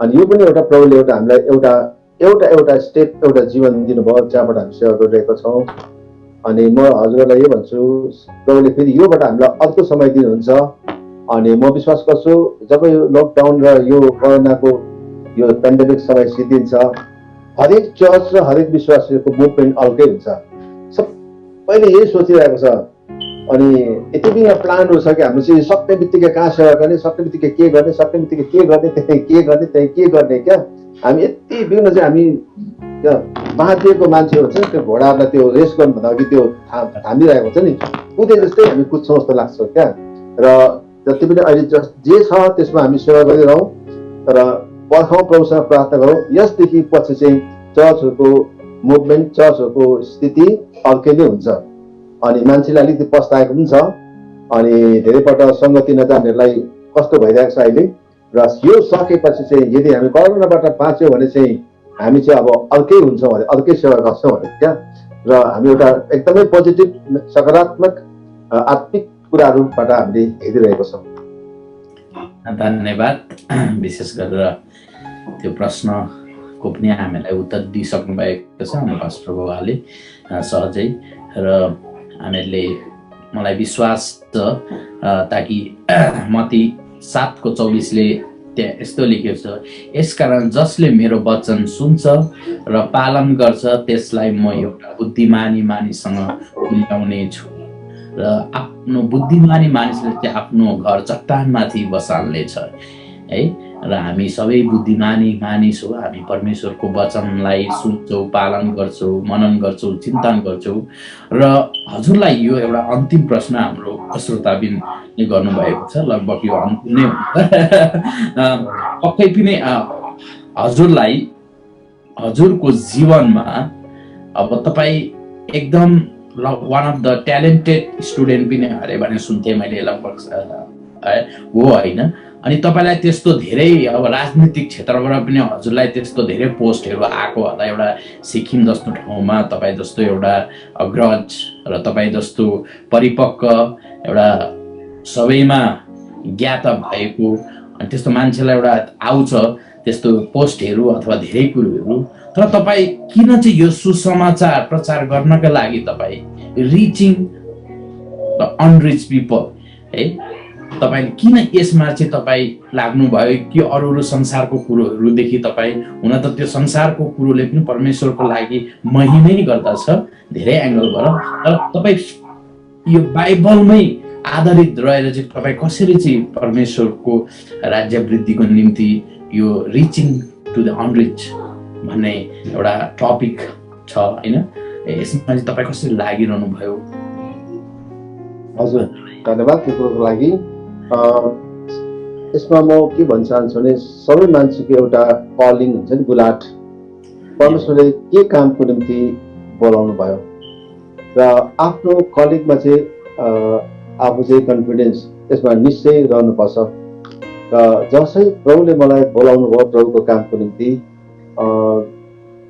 अनि यो पनि एउटा प्रभुले एउटा हामीलाई एउटा स्टेप, एउटा जीवन दिनुभयो जहाँबाट हामी सेवा गरिरहेका छौँ। अनि म हजुरहरूलाई यो भन्छु, प्रभुले फेरि योबाट हामीलाई अर्को समय दिनुहुन्छ। अनि म विश्वास गर्छु जब यो लकडाउन र यो कोरोनाको यो पेन्डेमिक समय सिद्धिन्छ, हरेक चर्च र हरेक विश्वासीहरूको मुभमेन्ट अर्कै हुन्छ। सबैले यही सोचिरहेको छ। अनि यति बिना प्लानहरू छ कि हाम्रो चाहिँ सक्ने बित्तिकै कहाँ सेवा गर्ने, सक्ने बित्तिकै के गर्ने, सक्ने बित्तिकै के गर्ने, त्यही के गर्ने क्या। हामी यति बिना चाहिँ हामी बाँधिएको मान्छे हुन्छ नि, त्यो घोडालाई त्यो रेस गर्नुभन्दा अघि त्यो थामिरहेको हुन्छ नि, कुदे जस्तै हामी कुद्छौँ जस्तो लाग्छ क्या। र जति पनि अहिले जे छ त्यसमा हामी सेवा गरिरहौँ, तर पर्खौँ, प्रभुसँग प्रार्थना गरौँ। यसदेखि पछि चाहिँ चर्चहरूको मुभमेन्ट, चर्चहरूको स्थिति अर्कै नै हुन्छ। अनि मान्छेले अलिकति पस्ताएको पनि छ। अनि धेरैपल्ट सङ्गति नजानेहरूलाई कस्तो भइरहेको छ अहिले। र यो सकेपछि चाहिँ यदि हामी कोरोनाबाट बाँच्यौँ भने चाहिँ हामी चाहिँ अब अर्कै हुन्छौँ भने, अर्कै सेवा गर्छौँ भने क्या। र हामी एउटा एकदमै पोजिटिभ सकारात्मक आत्मिक कुराहरूबाट हामीले हेरिरहेको छौँ। धन्यवाद। विशेष गरेर त्यो प्रश्नको पनि हामीलाई उत्तर दिइसक्नु भएको छ हाम्रो पास्टर बाबुले सहजै। र हामीहरूले मलाई विश्वास छ ताकि मत्ती 7:24ले त्यहाँ यस्तो लेखेको छ, यसकारण जसले मेरो वचन सुन्छ र पालन गर्छ त्यसलाई म एउटा बुद्धिमानी मानिससँग तुल्याउने छु। र आफ्नो बुद्धिमानी मानिसले चाहिँ आफ्नो घर चट्टानमाथि बसाल्नेछ है। र हामी सबै बुद्धिमानी मानिस हो। हामी परमेश्वरको वचनलाई सुन्छौँ, पालन गर्छौँ, मनन गर्छौँ, चिन्तन गर्छौँ। र हजुरलाई यो एउटा अन्तिम प्रश्न हाम्रो श्रोताबिनले गर्नुभएको छ, लगभग यो अन्तिम नै पक्कै पनि हजुरलाई हजुरको जीवनमा अब तपाईँ एकदम one of the talented student पनि अरे भने सुन्थेँ मैले लगभग हो होइन। अनि तपाईँलाई त्यस्तो धेरै अब राजनीतिक क्षेत्रबाट पनि हजुरलाई त्यस्तो धेरै पोस्टहरू आएको होला। एउटा सिक्किम जस्तो ठाउँमा तपाईँ जस्तो एउटा अग्रज र तपाईँ जस्तो परिपक्व एउटा सबैमा ज्ञात भएको अनि त्यस्तो मान्छेलाई एउटा आउँछ त्यस्तो पोस्टहरू अथवा धेरै कुरोहरू। तर तपाईँ किन चाहिँ यो सुसमाचार प्रचार गर्नका लागि तपाईँ रिचिङ द अनरिच पिपल है तपाईँले किन यसमा चाहिँ तपाईँ लाग्नुभयो कि अरू संसारको कुरोहरूदेखि तपाईँ हुन त त्यो संसारको कुरोले पनि परमेश्वरको लागि महिमै गर्दछ धेरै एङ्गलबाट, तर तपाईँ यो बाइबलमै आधारित रहेर चाहिँ तपाईँ कसरी चाहिँ परमेश्वरको राज्य वृद्धिको निम्ति यो रिचिङ टु द अनरिच भन्ने एउटा टपिक छ होइन, यसमा चाहिँ तपाईँ कसरी लागिरहनु भयो? हजुर, धन्यवाद त्यो कुरोको लागि। यसमा म के भन्न चाहन्छु भने सबै मान्छेको एउटा कलिङ हुन्छ नि, बुलाट, परमेश्वरले के कामको निम्ति बोलाउनु भयो र आफ्नो कलिङमा चाहिँ आफू चाहिँ कन्फिडेन्स त्यसमा निश्चय रहनुपर्छ। र जसै प्रभुले मलाई बोलाउनु भयो प्रभुको कामको निम्ति,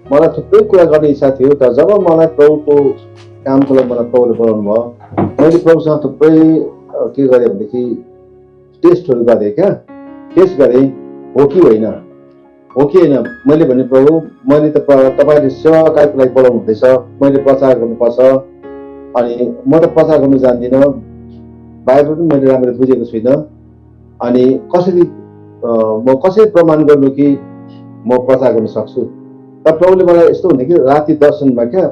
मलाई थुप्रै कुरा गर्ने इच्छा थियो, तर जब मलाई प्रभुको कामको लागि मलाई प्रभुले बोलाउनु भयो, मैले प्रभुसँग थुप्रै के गरेँ भनेदेखि टेस्टहरू गरेँ क्या, टेस्ट गरेँ हो कि होइन, हो कि होइन। मैले भने प्रभु मैले त तपाईँले सेवा कार्यको लागि बोलाउनु हुँदैछ, मैले प्रचार गर्नुपर्छ, अनि म त प्रचार गर्नु जान्दिनँ, बाइबल पनि मैले राम्ररी बुझेको छुइनँ, अनि कसरी म कसरी प्रमाण गर्नु कि म प्रचार गर्न सक्छु। तर प्रभुले मलाई यस्तो हुन्थ्यो कि राति दर्शनमा क्या,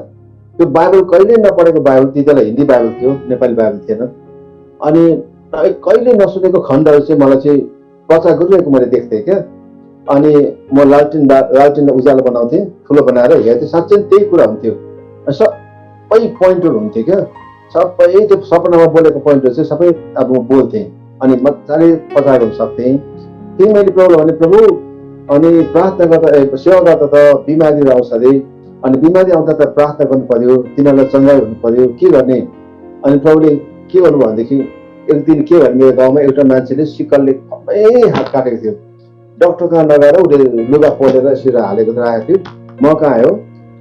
त्यो बाइबल कहिल्यै नपढेको बाइबल, त्यति बेला हिन्दी बाइबल थियो, नेपाली बाइबल थिएन, अनि कहिले नसुनेको खण्डहरू चाहिँ मलाई चाहिँ प्रचार गरिरहेको मैले देख्थेँ क्या। अनि म लालटिन उज्यालो बनाउँथेँ, ठुलो बनाएर हेर्थेँ, साँच्चै त्यही कुरा हुन्थ्यो, सबै पोइन्टहरू हुन्थ्यो क्या, सबै त्यो सपनामा बोलेको पोइन्टहरू चाहिँ सबै अब म बोल्थेँ, अनि मजाले प्रचार गर्न सक्थेँ। त्यही मैले प्रभुलाई भने प्रभु, अनि प्रार्थना गर्दा सेवा गर्दा त बिमारीहरू आउँछ अरे, अनि बिमारी आउँदा त प्रार्थना गर्नु पर्यो, तिनीहरूलाई चङ्गाइ हुनु पर्यो, के गर्ने? अनि प्रभुले के गर्नु भनेदेखि एक दिन के भने मेरो गाउँमा एउटा मान्छेले सिक्कलले सबै हात काटेको थियो, डक्टर कहाँ लगाएर उसले लुगा पोलेर यसरी हालेको राखेको थियो, म कहाँ आयो,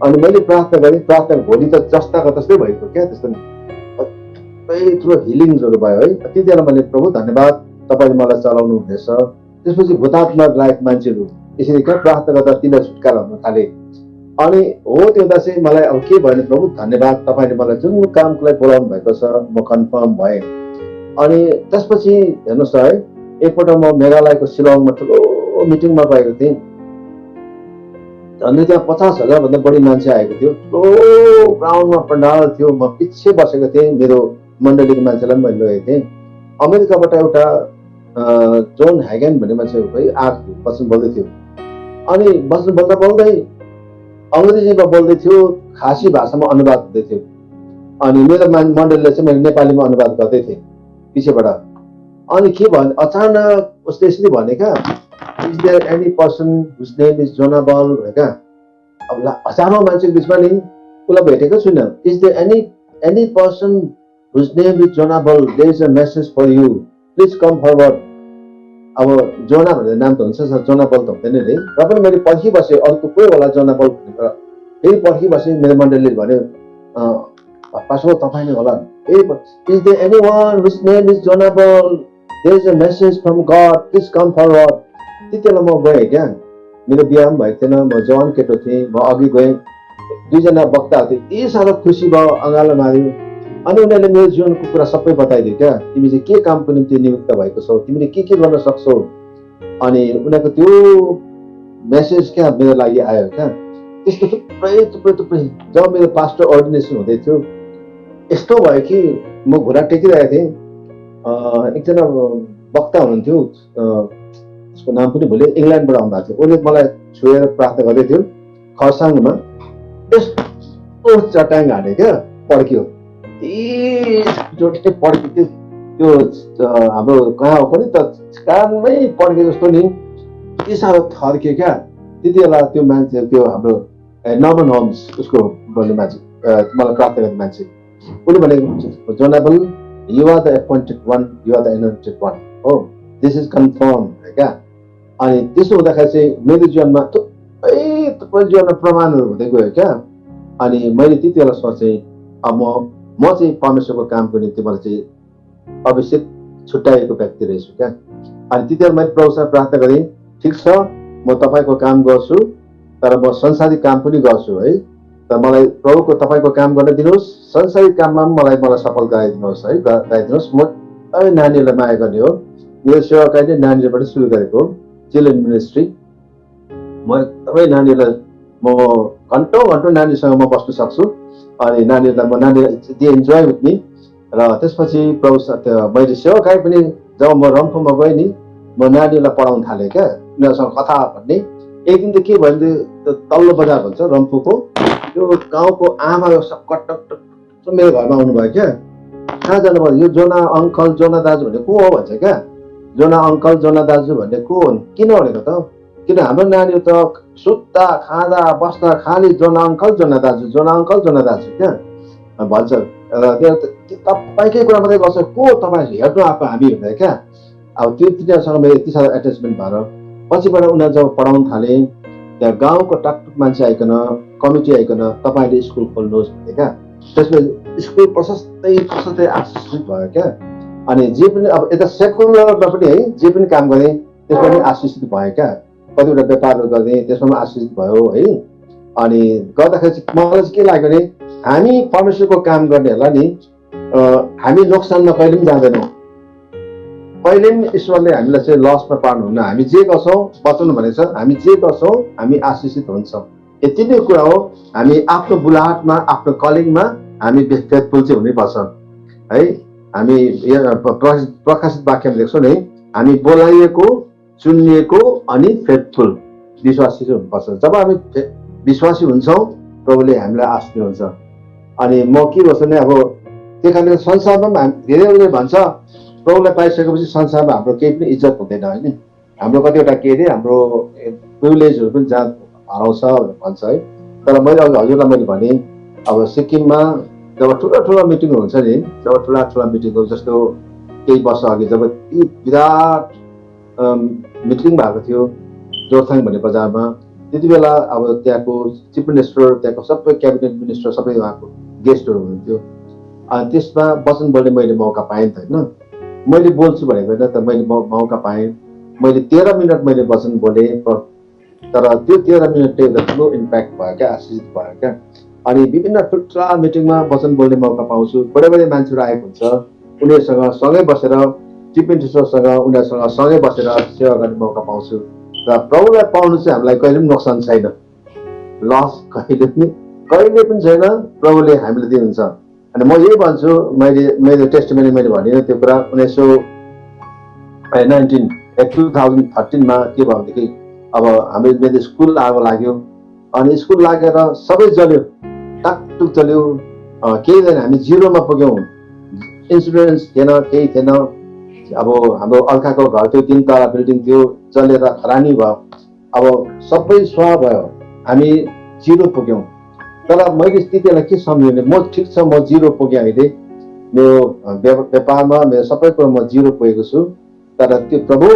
अनि मैले प्रार्थना गरेँ, प्रार्थना भोलि त जस्ताको तस्तै भएको क्या, त्यस्तो सबै ठुलो हिलिङ्सहरू भयो है। त्यति बेला मैले प्रभु धन्यवाद तपाईँले मलाई चलाउनु हुँदैछ। त्यसपछि भूतात्मा लागेको मान्छेहरू यसरी क्या प्रार्थना गर्दा तिनीहरू छुटकारा हुन थाले। अनि हो त्यो हुँदा चाहिँ मलाई अब के भयो भने प्रभु धन्यवाद तपाईँले मलाई जुन कामको लागि बोलाउनु भएको छ म कन्फर्म भएँ। अनि त्यसपछि हेर्नुहोस् है, एकपल्ट म मेघालयको शिलङमा ठुलो मिटिङमा गएको थिएँ, अनि त्यहाँ 50,000 भन्दा बढी मान्छे आएको थियो, ठुलो ग्राउन्डमा पण्डाल थियो, म पछि बसेको थिएँ, मेरो मण्डलीको मान्छेलाई पनि मैले लगेको थिएँ। अमेरिकाबाट एउटा जोन ह्यागन भन्ने मान्छे आएको थियो, वचन बोल्दै थियो, अनि वचन बोल्दा बोल्दै अङ्ग्रेजीमा बोल्दै थियो, खासी भाषामा अनुवाद हुँदै थियो, अनि मेरो मण्डलीले चाहिँ मैले नेपालीमा अनुवाद गर्दै थिएँ पछिबाट। अनि के भयो अचानक उसले यसरी भने क्या, is there any person whose name is जोनाबल भने क्या। अब हजारौँ मान्छेको बिचमा नि उसलाई भेटेको छुइनँ। Is there any person whose name is जोनाबल, there is a message for you, please come forward. अब जोना भनेर नाम त हुन्छ, जोनाबल त हुँदैन अरे। र पनि मैले पर्खिबसेँ, अर्को कोही होला जोनाबल भनेर, फेरि पर्खिबसेँ। मेरो मण्डलीले भन्यो पास्टर तपाईँ नै होला। Is there anyone whose name is जोनाबल, there is a message from God, please come forward. त्यति बेला म गएँ क्या, मेरो बिहा पनि भएको थिएन, म जवान केटो थिएँ, म अघि गएँ, दुईजना वक्ताहरू थियो, यति साह्रो खुसी भयो, अँगालो मार्यो। अनि उनीहरूले मेरो जीवनको कुरा सबै बताइदियो क्या, तिमी चाहिँ के कामको निम्ति नियुक्त भएको छौ, तिमीले के गर्न सक्छौ। अनि उनीहरूको त्यो मेसेज क्या मेरो लागि आयो क्या। त्यस्तो थुप्रै जब मेरो पास्टर अर्डिनेसन हुँदै थियो, यस्तो भयो कि म घुँडा टेकिरहेको थिएँ, एकजना वक्ता हुनुहुन्थ्यो, उसको नाम पनि भोलि, इङ्ल्यान्डबाट आउनुभएको थियो, उसले मलाई छोएर प्रार्थना गर्दै थियो खरसाङमा, यस्तो चट्याङ हाने क्या, पड्क्यो, जोडले पड्क्यो, त्यो हाम्रो कहाँ हो पनि त कानमै पड्के जस्तो नि, यति साह्रो थर्क्यो क्या। त्यति बेला त्यो मान्छे, त्यो हाम्रो नर्मन होम्स, उसको बोल्ने मान्छे, मलाई प्रार्थना गर्ने मान्छे, उसले भनेको जोनाबल you are the appointed one, you are the anointed one, हो दिस इज कन्फर्म क्या। अनि त्यसो हुँदाखेरि चाहिँ मेरो जीवनमा थुप्रै जीवनमा प्रमाणहरू हुँदै गयो क्या। अनि मैले त्यति बेला सोचेँ अब म चाहिँ परमेश्वरको कामको निम्ति मलाई चाहिँ अभिषेक छुट्याएको व्यक्ति रहेछु क्या। अनि त्यति बेला मैले प्रभुसँग प्रार्थना गरेँ, ठिक छ म तपाईँको काम गर्छु, तर म संसारिक काम पनि गर्छु है, तर मलाई प्रभुको तपाईँको काम गर्न दिनुहोस्, संसारिक काममा पनि मलाई सफल गराइदिनुहोस् है, गराइदिनुहोस्। म नानीहरूलाई माया गर्ने हो, मेरो सेवाकार्य नानीहरूबाट सुरु गरेको हो, चिल्ड्रेन मिनिस्ट्री। म एकदमै नानीहरूलाई म घन्टौँ नानीसँग म बस्न सक्छु अनि नानीहरूलाई दे इन्जोय विथ मी। र त्यसपछि मैले सेवाकार्य पनि जब म रम्फूमा गएँ नि, म नानीहरूलाई पढाउन थालेँ क्या, उनीहरूसँग कथा भन्ने। एक दिन त के भयो भने तल्लो बजार भन्छ रम्फूको, त्यो गाउँको आमा कट्ट मेरो घरमा आउनुभयो क्या। कहाँ जानुभयो, यो जोना अङ्कल जोना दाजु भन्ने को हो भन्छ क्या। जोना अङ्कल जोना दाजु भन्ने को हो, किन भनेको त, किन हाम्रो नानीहरू त सुत्दा खाँदा बस्दा खालि जोना अङ्कल जोना दाजु क्या भन्छ। र तपाईँकै कुरा मात्रै गर्छ, को तपाईँ हेर्नु आएको हामी भनेर क्या। अब त्यो तिनीहरूसँग मेरो यति साह्रो एट्याचमेन्ट भएर पछिबाट उनीहरू जब पढाउन थाले, त्यहाँ गाउँको टाकटुक मान्छे आइकन, कमिटी आइकन तपाईँले स्कुल खोल्नुहोस् भने क्या। त्यसपछि स्कुल प्रशस्तै आशिषित भयो क्या। अनि जे पनि अब यता सेकुलरमा पनि है जे पनि काम गरेँ त्यसमा पनि आशिषित भयो क्या। कतिवटा व्यापारहरू गरेँ त्यसमा पनि आशिषित भयो है। अनि गर्दाखेरि चाहिँ मलाई चाहिँ के लाग्यो भने हामी परमेश्वरको काम गर्नेहरूलाई नि हामी नोक्सानमा कहिले पनि जाँदैनौँ, कहिले पनि ईश्वरले हामीलाई चाहिँ लसमा पार्नुहुन्न। हामी जे गर्छौँ बचाउनु भनेको छ, हामी जे गर्छौँ हामी आशिषित हुन्छौँ। यति नै कुरा हो, हामी आफ्नो बुलाहटमा आफ्नो कलिङमा हामी फेथफुल चाहिँ हुनैपर्छ है। हामी प्रकाशित वाक्यमा देख्छौँ नि, हामी बोलाइएको चुनिएको अनि फेथफुल विश्वासी चाहिँ हुनुपर्छ। जब हामी विश्वासी हुन्छौँ प्रभुले हामीलाई आशिष दिनुहुन्छ। अनि म के गर्छु भने अब त्यो कारणले संसारमा पनि धेरैले भन्छ प्रभुलाई पाइसकेपछि संसारमा हाम्रो केही पनि इज्जत हुँदैन होइन। हाम्रो कतिवटा के अरे हाम्रो प्रिभिलेजहरू पनि जहाँ हराउँछ भन्छ है। तर मैले अघि हजुरलाई मैले भने अब सिक्किममा जब ठुला मिटिङ हुन्छ नि, जब ठुला मिटिङहरू जस्तो केही वर्ष अघि जब विराट मिटिङ भएको थियो जोरथाङ भन्ने बजारमा, त्यति बेला अब त्यहाँको चिफ मिनिस्टर, त्यहाँको सबै क्याबिनेट मिनिस्टर सबै उहाँको गेस्टहरू हुनुहुन्थ्यो। अनि त्यसमा वचन बोल्ने मैले मौका पाएँ नि त होइन। मैले बोल्छु भनेको होइन, त मैले मौका पाएँ। मैले 13 मिनट मैले वचन बोलेँ, तर त्यो 13 मिनटले एउटा ठुलो इम्प्याक्ट भयो क्या, आशिषित भयो क्या। अनि विभिन्न ठुल्ठुला मिटिङमा वचन बोल्ने मौका पाउँछु। बडे मान्छेहरू आएको हुन्छ, उनीहरूसँग सँगै बसेर चिफ मिनिस्टरसँग उनीहरूसँग सँगै बसेर सेवा गर्ने मौका पाउँछु। र प्रभुलाई पाउनु चाहिँ हामीलाई कहिले पनि नोक्सान छैन, लस कहिले पनि छैन, प्रभुले हामीले दिनुहुन्छ। अनि म यही भन्छु, मेरो टेस्टिमनी मैले भनिनँ त्यो कुरा। 2013मा के भयो भनेदेखि अब मेरो स्कुल आगो लाग्यो। अनि स्कुल लागेर सबै जल्यो, टाकटुक जल्यो, केही दिन हामी जिरोमा पुग्यौँ, इन्सुरेन्स थिएन, केही थिएन। अब हाम्रो अर्काको घर थियो, 3 तला बिल्डिङ थियो, जलेर खरानी भयो। अब सबै स्वाह भयो, हामी जिरो पुग्यौँ। तर मैले त्यति बेला के सम्झेँ भने म ठिक छ, म जिरो पुगेँ, अहिले मेरो व्यापारमा मेरो सबै कुरो म जिरो पुगेको छु। तर त्यो प्रभु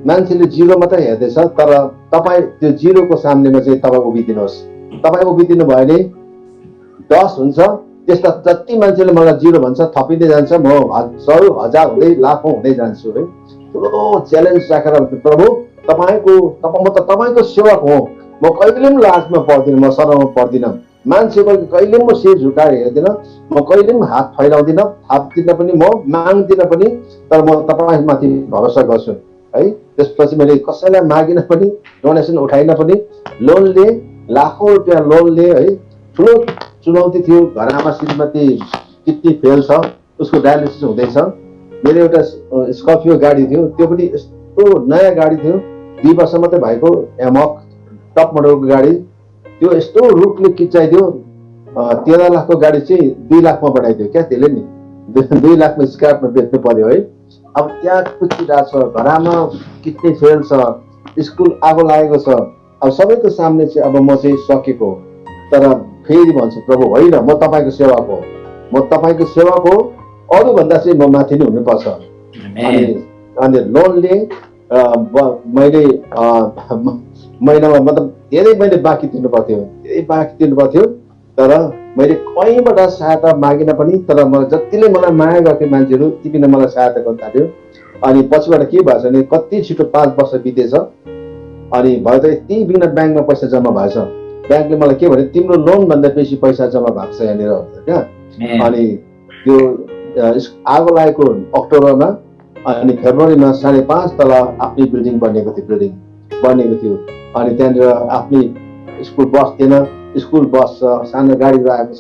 मान्छेले जिरो मात्रै हेर्दैछ, तर तपाईँ त्यो जिरोको सामनेमा चाहिँ तपाईँ उभिदिनुहोस्। तपाईँ उभिदिनु भयो भने 10 हुन्छ। त्यस्ता जति मान्छेले मलाई जिरो भन्छ थपिँदै जान्छ, म 100 1000 हुँदै लाखौँ हुँदै जान्छु है। ठुलो च्यालेन्ज राखेर प्रभु म त तपाईँको सेवक हो, म कहिले पनि लाजमा पर्दिनँ, म शरममा पर्दिनँ, मान्छेको कहिले पनि म शिर झुकाएर हेर्दिनँ, म कहिले पनि हात फैलाउँदिनँ, थाप्दिनँ पनि, म माग्दिनँ पनि, तर म तपाईँमाथि भरोसा गर्छु है। त्यसपछि मैले कसैलाई मागिनँ पनि, डोनेसन उठाइन पनि, लोन लिएँ, लाखौँ रुपियाँ लोन लिएँ है। ठुलो चुनौती थियो, घरमा श्रीमती किडनी फेल छ, उसको डायलिसिस हुँदैछ। मेरो एउटा स्कर्पियो गाडी थियो, त्यो पनि यस्तो नयाँ गाडी थियो, 2 वर्ष मात्रै भएको, एमक टप मोडलको गाडी त्यो। यस्तो रुखले किचाइदियो, 13 लाखको गाडी चाहिँ 2 लाखमा बढाइदियो क्या त्यसले नि। 2 लाखमा स्क्र्यापमा बेच्नु पर्यो है। अब त्यहाँ कुचिरहेको छ, घरमा किडनी फेल छ, स्कुल आगो लागेको छ। अब सबैको सामने चाहिँ अब म चाहिँ सकेको, तर फेरि भन्छु प्रभु होइन, म तपाईँको सेवक हो, म तपाईँको सेवक हो, अरूभन्दा चाहिँ म माथि नै हुनुपर्छ। अनि लोन लिएँ, मैले महिनामा मतलब धेरै मैले बाँकी तिर्नु पर्थ्यो, तर मैले कहीँबाट सहायता मागिन पनि, तर जतिले मलाई माया गर्थे मान्छेहरू ती पनि मलाई सहायता गर्न थाल्यो। अनि पछिबाट के भएछ भने कति छिटो 5 वर्ष बितेछ, अनि भयो त यति बिना ब्याङ्कमा पैसा जम्मा भएछ। ब्याङ्कले मलाई के भने तिम्रो लोन भन्दा बेसी पैसा जम्मा भएको छ यहाँनिर क्या। अनि त्यो आगो लागेको अक्टोबरमा, अनि फेब्रुअरीमा 5.5 तल आफ्नै बिल्डिङ बनेको थियो अनि त्यहाँनिर आफ्नै स्कुल बस थिएन, स्कुल बस छ, सानो गाडीहरू आएको छ,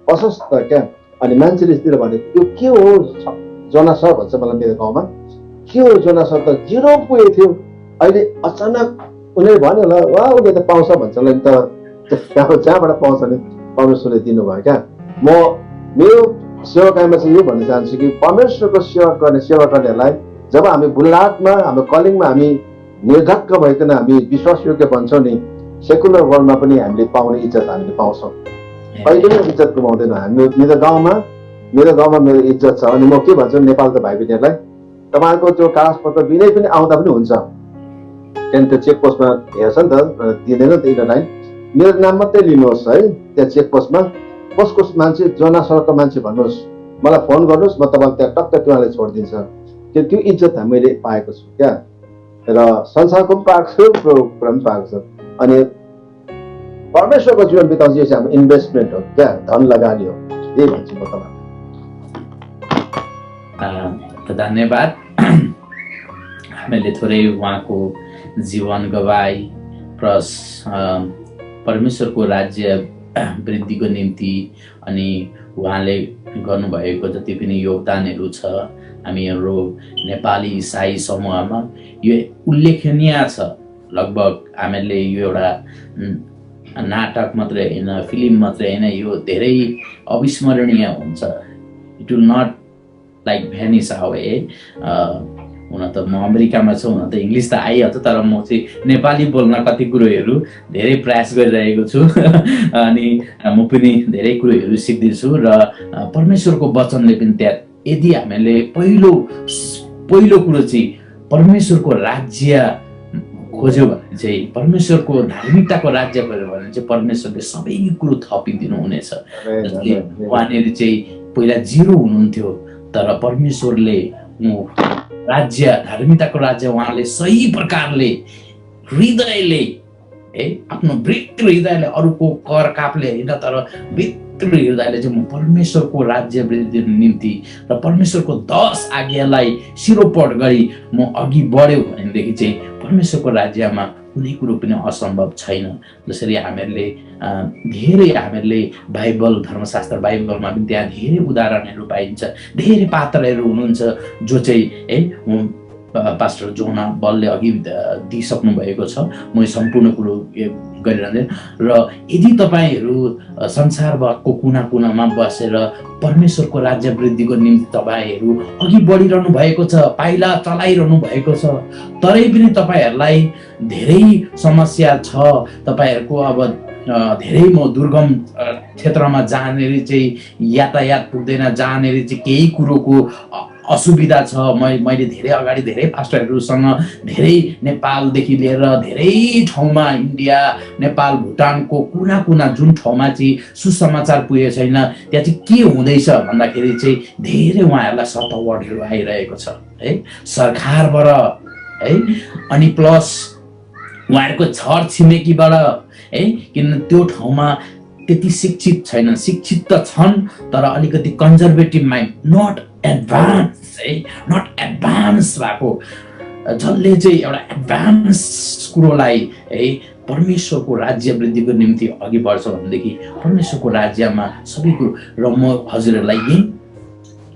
प्रशस्त क्या। अनि मान्छेले यतिर भने यो के हो जोना सर भन्छ मलाई मेरो गाउँमा, के हो जोना सर त 0 पुगेको थियो, अहिले अचानक उनीहरूले भन्यो होला वा उसले त पाउँछ भन्छ ल, त जहाँबाट पाउँछ नि परमेश्वरले दिनुभयो क्या। म मेरो सेवाकायमा चाहिँ यो भन्न चाहन्छु कि परमेश्वरको सेवा गर्नेहरूलाई जब हामी बुलाटमा हाम्रो कलिङमा हामी निर्धक्क भइकन हामी विश्वासयोग्य बन्छौँ नि, सेकुलर वर्ल्डमा पनि हामीले पाउने इज्जत हामीले पाउँछौँ, कहिले पनि इज्जत गुमाउँदैन। मेरो गाउँमा मेरो इज्जत छ। अनि म के भन्छु नेपालको भाइ बहिनीहरूलाई, तपाईँको त्यो कागजपत्र बिनै पनि आउँदा पनि हुन्छ, त्यहाँदेखि त्यो चेकपोस्टमा हेर्छ नि त, दिँदैन त यिनीहरूलाई, मेरो नाम मात्रै लिनुहोस् है त्यहाँ चेकपोस्टमा, कसको मान्छे जोना सरको मान्छे भन्नुहोस्, मलाई फोन गर्नुहोस्, म तपाईँलाई त्यहाँ टक्क उहाँले छोडिदिन्छ। त्यो इज्जत मैले पाएको छु क्या, र संसारको पनि पाएको छु, कुरा पनि पाएको छु। अनि परमेश्वरको जीवन बिताउँछ, यो चाहिँ हाम्रो इन्भेस्टमेन्ट हो क्या, धन लगानी हो, यही भन्छु म तपाईँलाई। धन्यवाद। हामीले थोरै उहाँको जीवन गवाई प्लस परमेश्वरको राज्य वृद्धिको निम्ति अनि उहाँले गर्नुभएको जति पनि योगदानहरू छ हामीहरू नेपाली इसाई समूहमा यो उल्लेखनीय छ। लगभग हामीले यो एउटा नाटक मात्रै होइन, फिल्म मात्रै होइन, यो धेरै अविस्मरणीय हुन्छ। It will not like vanish away. हुन त म अमेरिकामा छु, हुन त इङ्ग्लिस त आइहाल्छ, तर म चाहिँ नेपाली बोल्न कति कुरोहरू धेरै प्रयास गरिरहेको छु अनि म पनि धेरै कुरोहरू सिक्दैछु। र परमेश्वरको वचनले पनि त्यहाँ यदि हामीले पहिलो कुरो चाहिँ परमेश्वरको राज्य खोज्यो भने चाहिँ, परमेश्वरको धार्मिकताको राज्य खोज्यो भने चाहिँ परमेश्वरले सबै कुरो थपिदिनु हुनेछ। जसले उहाँनिर चाहिँ पहिला 0 हुनुहुन्थ्यो, तर परमेश्वरले राज्य धार्मिकताको राज्य उहाँले सही प्रकारले हृदयले आफ्नो भित्र हृदयले, अरूको कर कापले होइन, तर भित्र हृदयले चाहिँ म परमेश्वरको राज्य वृद्धिको निम्ति र परमेश्वरको 10 आज्ञालाई शिरोपट गरी म अघि बढ्यो भनेदेखि चाहिँ परमेश्वरको राज्यमा कुनै कुरो पनि असम्भव छैन। जसरी हामीले बाइबल धर्मशास्त्र बाइबलमा पनि त्यहाँ धेरै उदाहरणहरू पाइन्छ, धेरै पात्रहरू हुनुहुन्छ जो चाहिँ पास्टर जोना बलले अघि दिइसक्नु भएको छ। म सम्पूर्ण कुरो गरिरहँदैन। र यदि तपाईँहरू संसारभरको कुना कुनामा बसेर परमेश्वरको राज्य वृद्धिको निम्ति तपाईँहरू अघि बढिरहनु भएको छ, पाइला चलाइरहनु भएको छ, तरै पनि तपाईँहरूलाई धेरै समस्या छ, तपाईँहरूको अब धेरै म दुर्गम क्षेत्रमा जहाँनिर चाहिँ यातायात पुग्दैन, जहाँनिर चाहिँ केही कुरोको असुविधा छ। मैले धेरै अगाडि धेरै पास्टरहरूसँग धेरै नेपालदेखि लिएर धेरै ठाउँमा, इन्डिया, नेपाल, भुटानको कुना कुना जुन ठाउँमा चाहिँ सुसमाचार पुगेको छैन, त्यहाँ चाहिँ के हुँदैछ भन्दाखेरि चाहिँ धेरै उहाँहरूलाई सतावटहरू आइरहेको छ है सरकारबाट है, अनि प्लस उहाँहरूको छर छिमेकीबाट है, किन त्यो ठाउँमा त्यति शिक्षित छैन, शिक्षित त छन् तर अलिकति कन्जर्भेटिभ माइन्ड, नट एडभान्स भएको, जसले चाहिँ एउटा एडभान्स कुरोलाई है परमेश्वरको राज्य वृद्धिको निम्ति अघि बढ्छ भनेदेखि परमेश्वरको राज्यमा सबै कुरो। र म हजुरहरूलाई यही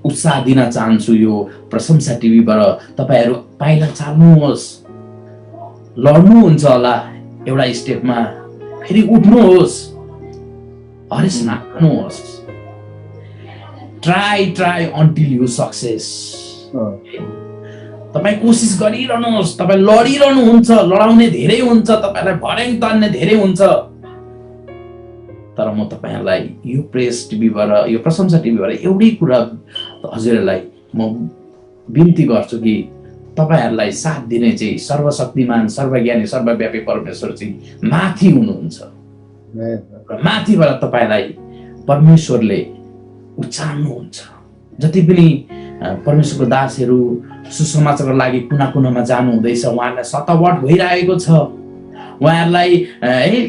उत्साह दिन चाहन्छु, यो प्रशंसा टिभीबाट तपाईँहरू पाइला चाल्नुहोस्, लड्नुहुन्छ होला एउटा स्टेपमा, फेरि उठ्नुहोस्, हरेस नखानुहोस्, ट्राई अन्टिल यु सक्सेस। तपाईँ कोसिस गरिरहनुहोस्, तपाईँ लडिरहनुहुन्छ, लडाउने धेरै हुन्छ, तपाईँलाई भर्याङ तान्ने धेरै हुन्छ, तर म तपाईँहरूलाई यो प्रेस टिभीबाट, यो प्रशंसा टिभीबाट एउटै कुरा हजुरहरूलाई म बिन्ती गर्छु कि तपाईँहरूलाई साथ दिने चाहिँ सर्वशक्तिमान, सर्वज्ञानी, सर्वव्यापी परमेश्वर चाहिँ माथि हुनुहुन्छ र माथिबाट तपाईँलाई परमेश्वरले उचाल्नुहुन्छ। जति पनि परमेश्वरको दासहरू सुसमाचारको लागि कुना कुनामा जानु हुँदैछ, उहाँहरूलाई सतावट भइरहेको छ, उहाँहरूलाई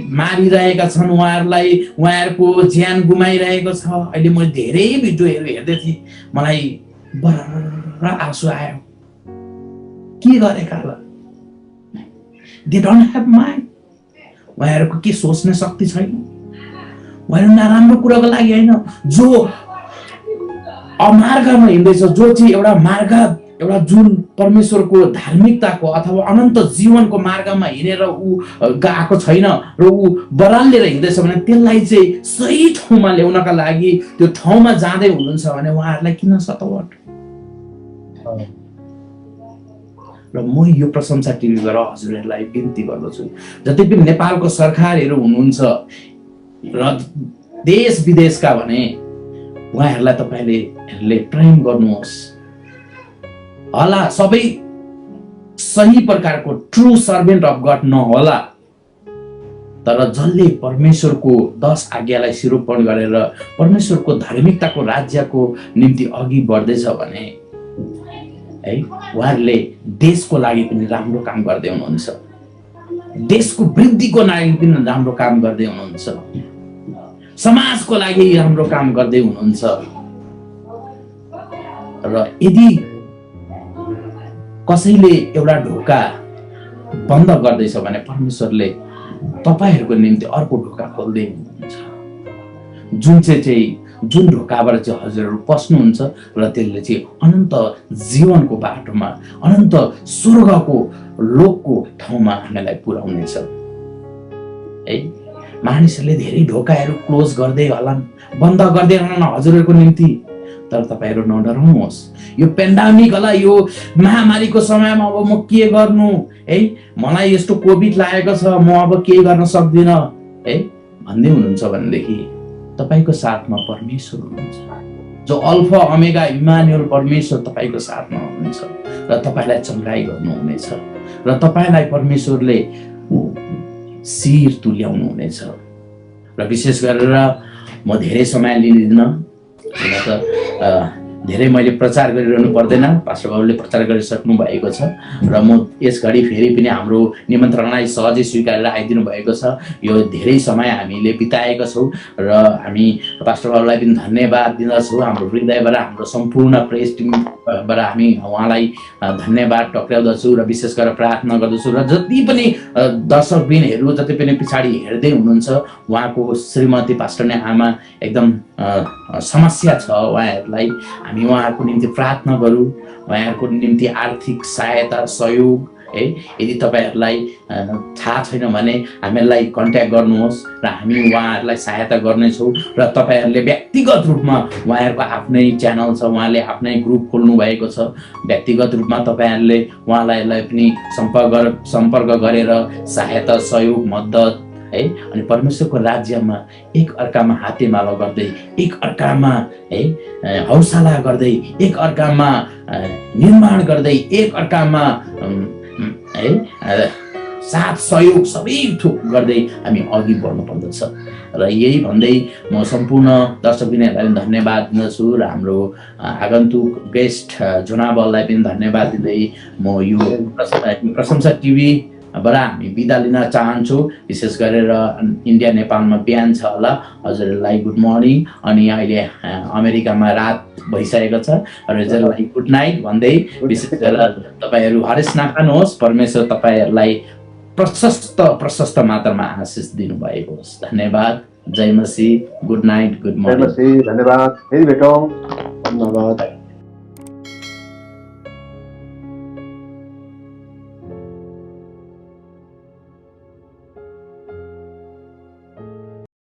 मारिरहेका छन्, उहाँहरूको ज्यान गुमाइरहेको छ। अहिले मैले धेरै भिडियोहरू हेर्दै थिएँ, मलाई बरर आँसु आयो के गरेका होला? They don't have mind. उहाँहरूको के सोच्ने शक्ति छैन। उहाँहरू नराम्रो कुराको लागि होइन, जो अमार्गमा हिँड्दैछ, जो चाहिँ एउटा मार्ग, एउटा जुन परमेश्वरको धार्मिकताको अथवा अनन्त जीवनको मार्गमा हिँडेर ऊ गएको छैन र ऊ बरालेर हिँड्दैछ भने त्यसलाई चाहिँ सही ठाउँमा ल्याउनका लागि त्यो ठाउँमा जाँदै हुनुहुन्छ भने उहाँहरूलाई किन सतावट? र म यो प्रशंसा टिभीबाट हजुरहरूलाई बिन्ती गर्दछु, जति पनि नेपालको सरकारहरू हुनुहुन्छ र देश विदेशका भने उहाँहरूलाई तपाईँले प्रेम गर्नुहोस्। होला सबै सही प्रकारको ट्रु सर्भेन्ट अफ गड नहोला, तर जसले परमेश्वरको 10 आज्ञालाई सिरोपण गरेर परमेश्वरको धार्मिकताको राज्यको निम्ति अघि बढ्दैछ भने है उहाँहरूले देशको लागि पनि राम्रो काम गर्दै हुनुहुन्छ, देशको वृद्धिको लागि पनि राम्रो काम गर्दै हुनुहुन्छ, समाजको लागि राम्रो काम गर्दै हुनुहुन्छ। र यदि कसैले एउटा ढोका बन्द गर्दैछ भने परमेश्वरले तपाईहरूको निम्ति अर्को ढोका खोल्दै हुनुहुन्छ, जुन ढोकाबाट चाहिँ हजुरहरू पस्नुहुन्छ र त्यसले चाहिँ अनन्त जीवनको बाटोमा, अनन्त स्वर्गको लोकको ठाउँमा हामीलाई पुर्याउनेछ है। मानिसहरूले धेरै ढोकाहरू क्लोज गर्दै होलान्, बन्द गर्दै होलान् हजुरहरूको निम्ति, तर तपाईँहरू नडराउनुहोस्। यो पेन्डामिक होला, यो महामारीको समयमा अब म के गर्नु है, मलाई यस्तो कोभिड लागेको छ, म अब केही गर्न सक्दिनँ है भन्दै हुनुहुन्छ भनेदेखि तपाईँको साथमा परमेश्वर हुनुहुन्छ, जो अल्फा ओमेगा इमानुएल परमेश्वर तपाईँको साथमा हुनुहुन्छ र तपाईँलाई चङ्गाई गर्नुहुनेछ र तपाईँलाई परमेश्वरले शिर तुल्याउनु हुनेछ। र विशेष गरेर म धेरै समय लिँदिनँ, धेरै मैले प्रचार गरिरहनु पर्दैन, पास्टर बाबुले प्रचार गरिसक्नु भएको छ र म यस घडी फेरि पनि हाम्रो निमन्त्रणलाई सहजै स्वीकारेर आइदिनु भएको छ। यो धेरै समय हामीले बिताएका छौँ र हामी पास्टर बाबुलाई पनि धन्यवाद दिँदछौँ। हाम्रो हृदयबाट, हाम्रो सम्पूर्ण प्रेस टिमबाट हामी उहाँलाई धन्यवाद टक्राउँदछु र विशेष गरेर प्रार्थना गर्दछु। र जति पनि दर्शकबिनहरू जति पनि पछाडि हेर्दै हुनुहुन्छ, उहाँको श्रीमती पास्टर नै आमा एकदम समस्या छ उहाँहरूलाई, हामी उहाँहरूको निम्ति प्रार्थना गरौँ, उहाँहरूको निम्ति आर्थिक सहायता सहयोग है। यदि तपाईँहरूलाई थाहा छैन भने हामीलाई कन्ट्याक्ट गर्नुहोस् र हामी उहाँहरूलाई सहायता गर्नेछौँ। र तपाईँहरूले व्यक्तिगत रूपमा उहाँहरूको आफ्नै च्यानल छ, उहाँले आफ्नै ग्रुप खोल्नु भएको छ, व्यक्तिगत रूपमा तपाईँहरूले उहाँलाई पनि सम्पर्क गरेर सहायता सहयोग मद्दत है, अनि परमेश्वरको राज्यमा एक अर्कामा हातेमालो गर्दै, एक अर्कामा है हौसला गर्दै, एक अर्कामा निर्माण गर्दै, एक अर्कामा है साथ सहयोग सबै थोक गर्दै हामी अघि बढ्नु पर्दछ। र यही भन्दै म सम्पूर्ण दर्शकबिनहरूलाई पनि धन्यवाद दिँदछु र हाम्रो आगन्तुक गेस्ट जुनाबललाई पनि धन्यवाद दिँदै म यो प्रशंसा टिभी बाट हामी बिदा लिन चाहन्छु। विशेष गरेर इन्डिया नेपालमा बिहान छ होला, हजुरहरूलाई गुड मर्निङ, अनि अहिले अमेरिकामा रात भइसकेको छ र हजुरलाई गुड नाइट भन्दै विशेष गरेर तपाईँहरू हरेस नखानुहोस्, परमेश्वर तपाईँहरूलाई प्रशस्त मात्रामा आशिष दिनुभएको होस्। धन्यवाद, जय मसीह, गुड नाइट, गुड मर्निङ। धन्यवाद, फेरि भेटौँ, धन्यवाद।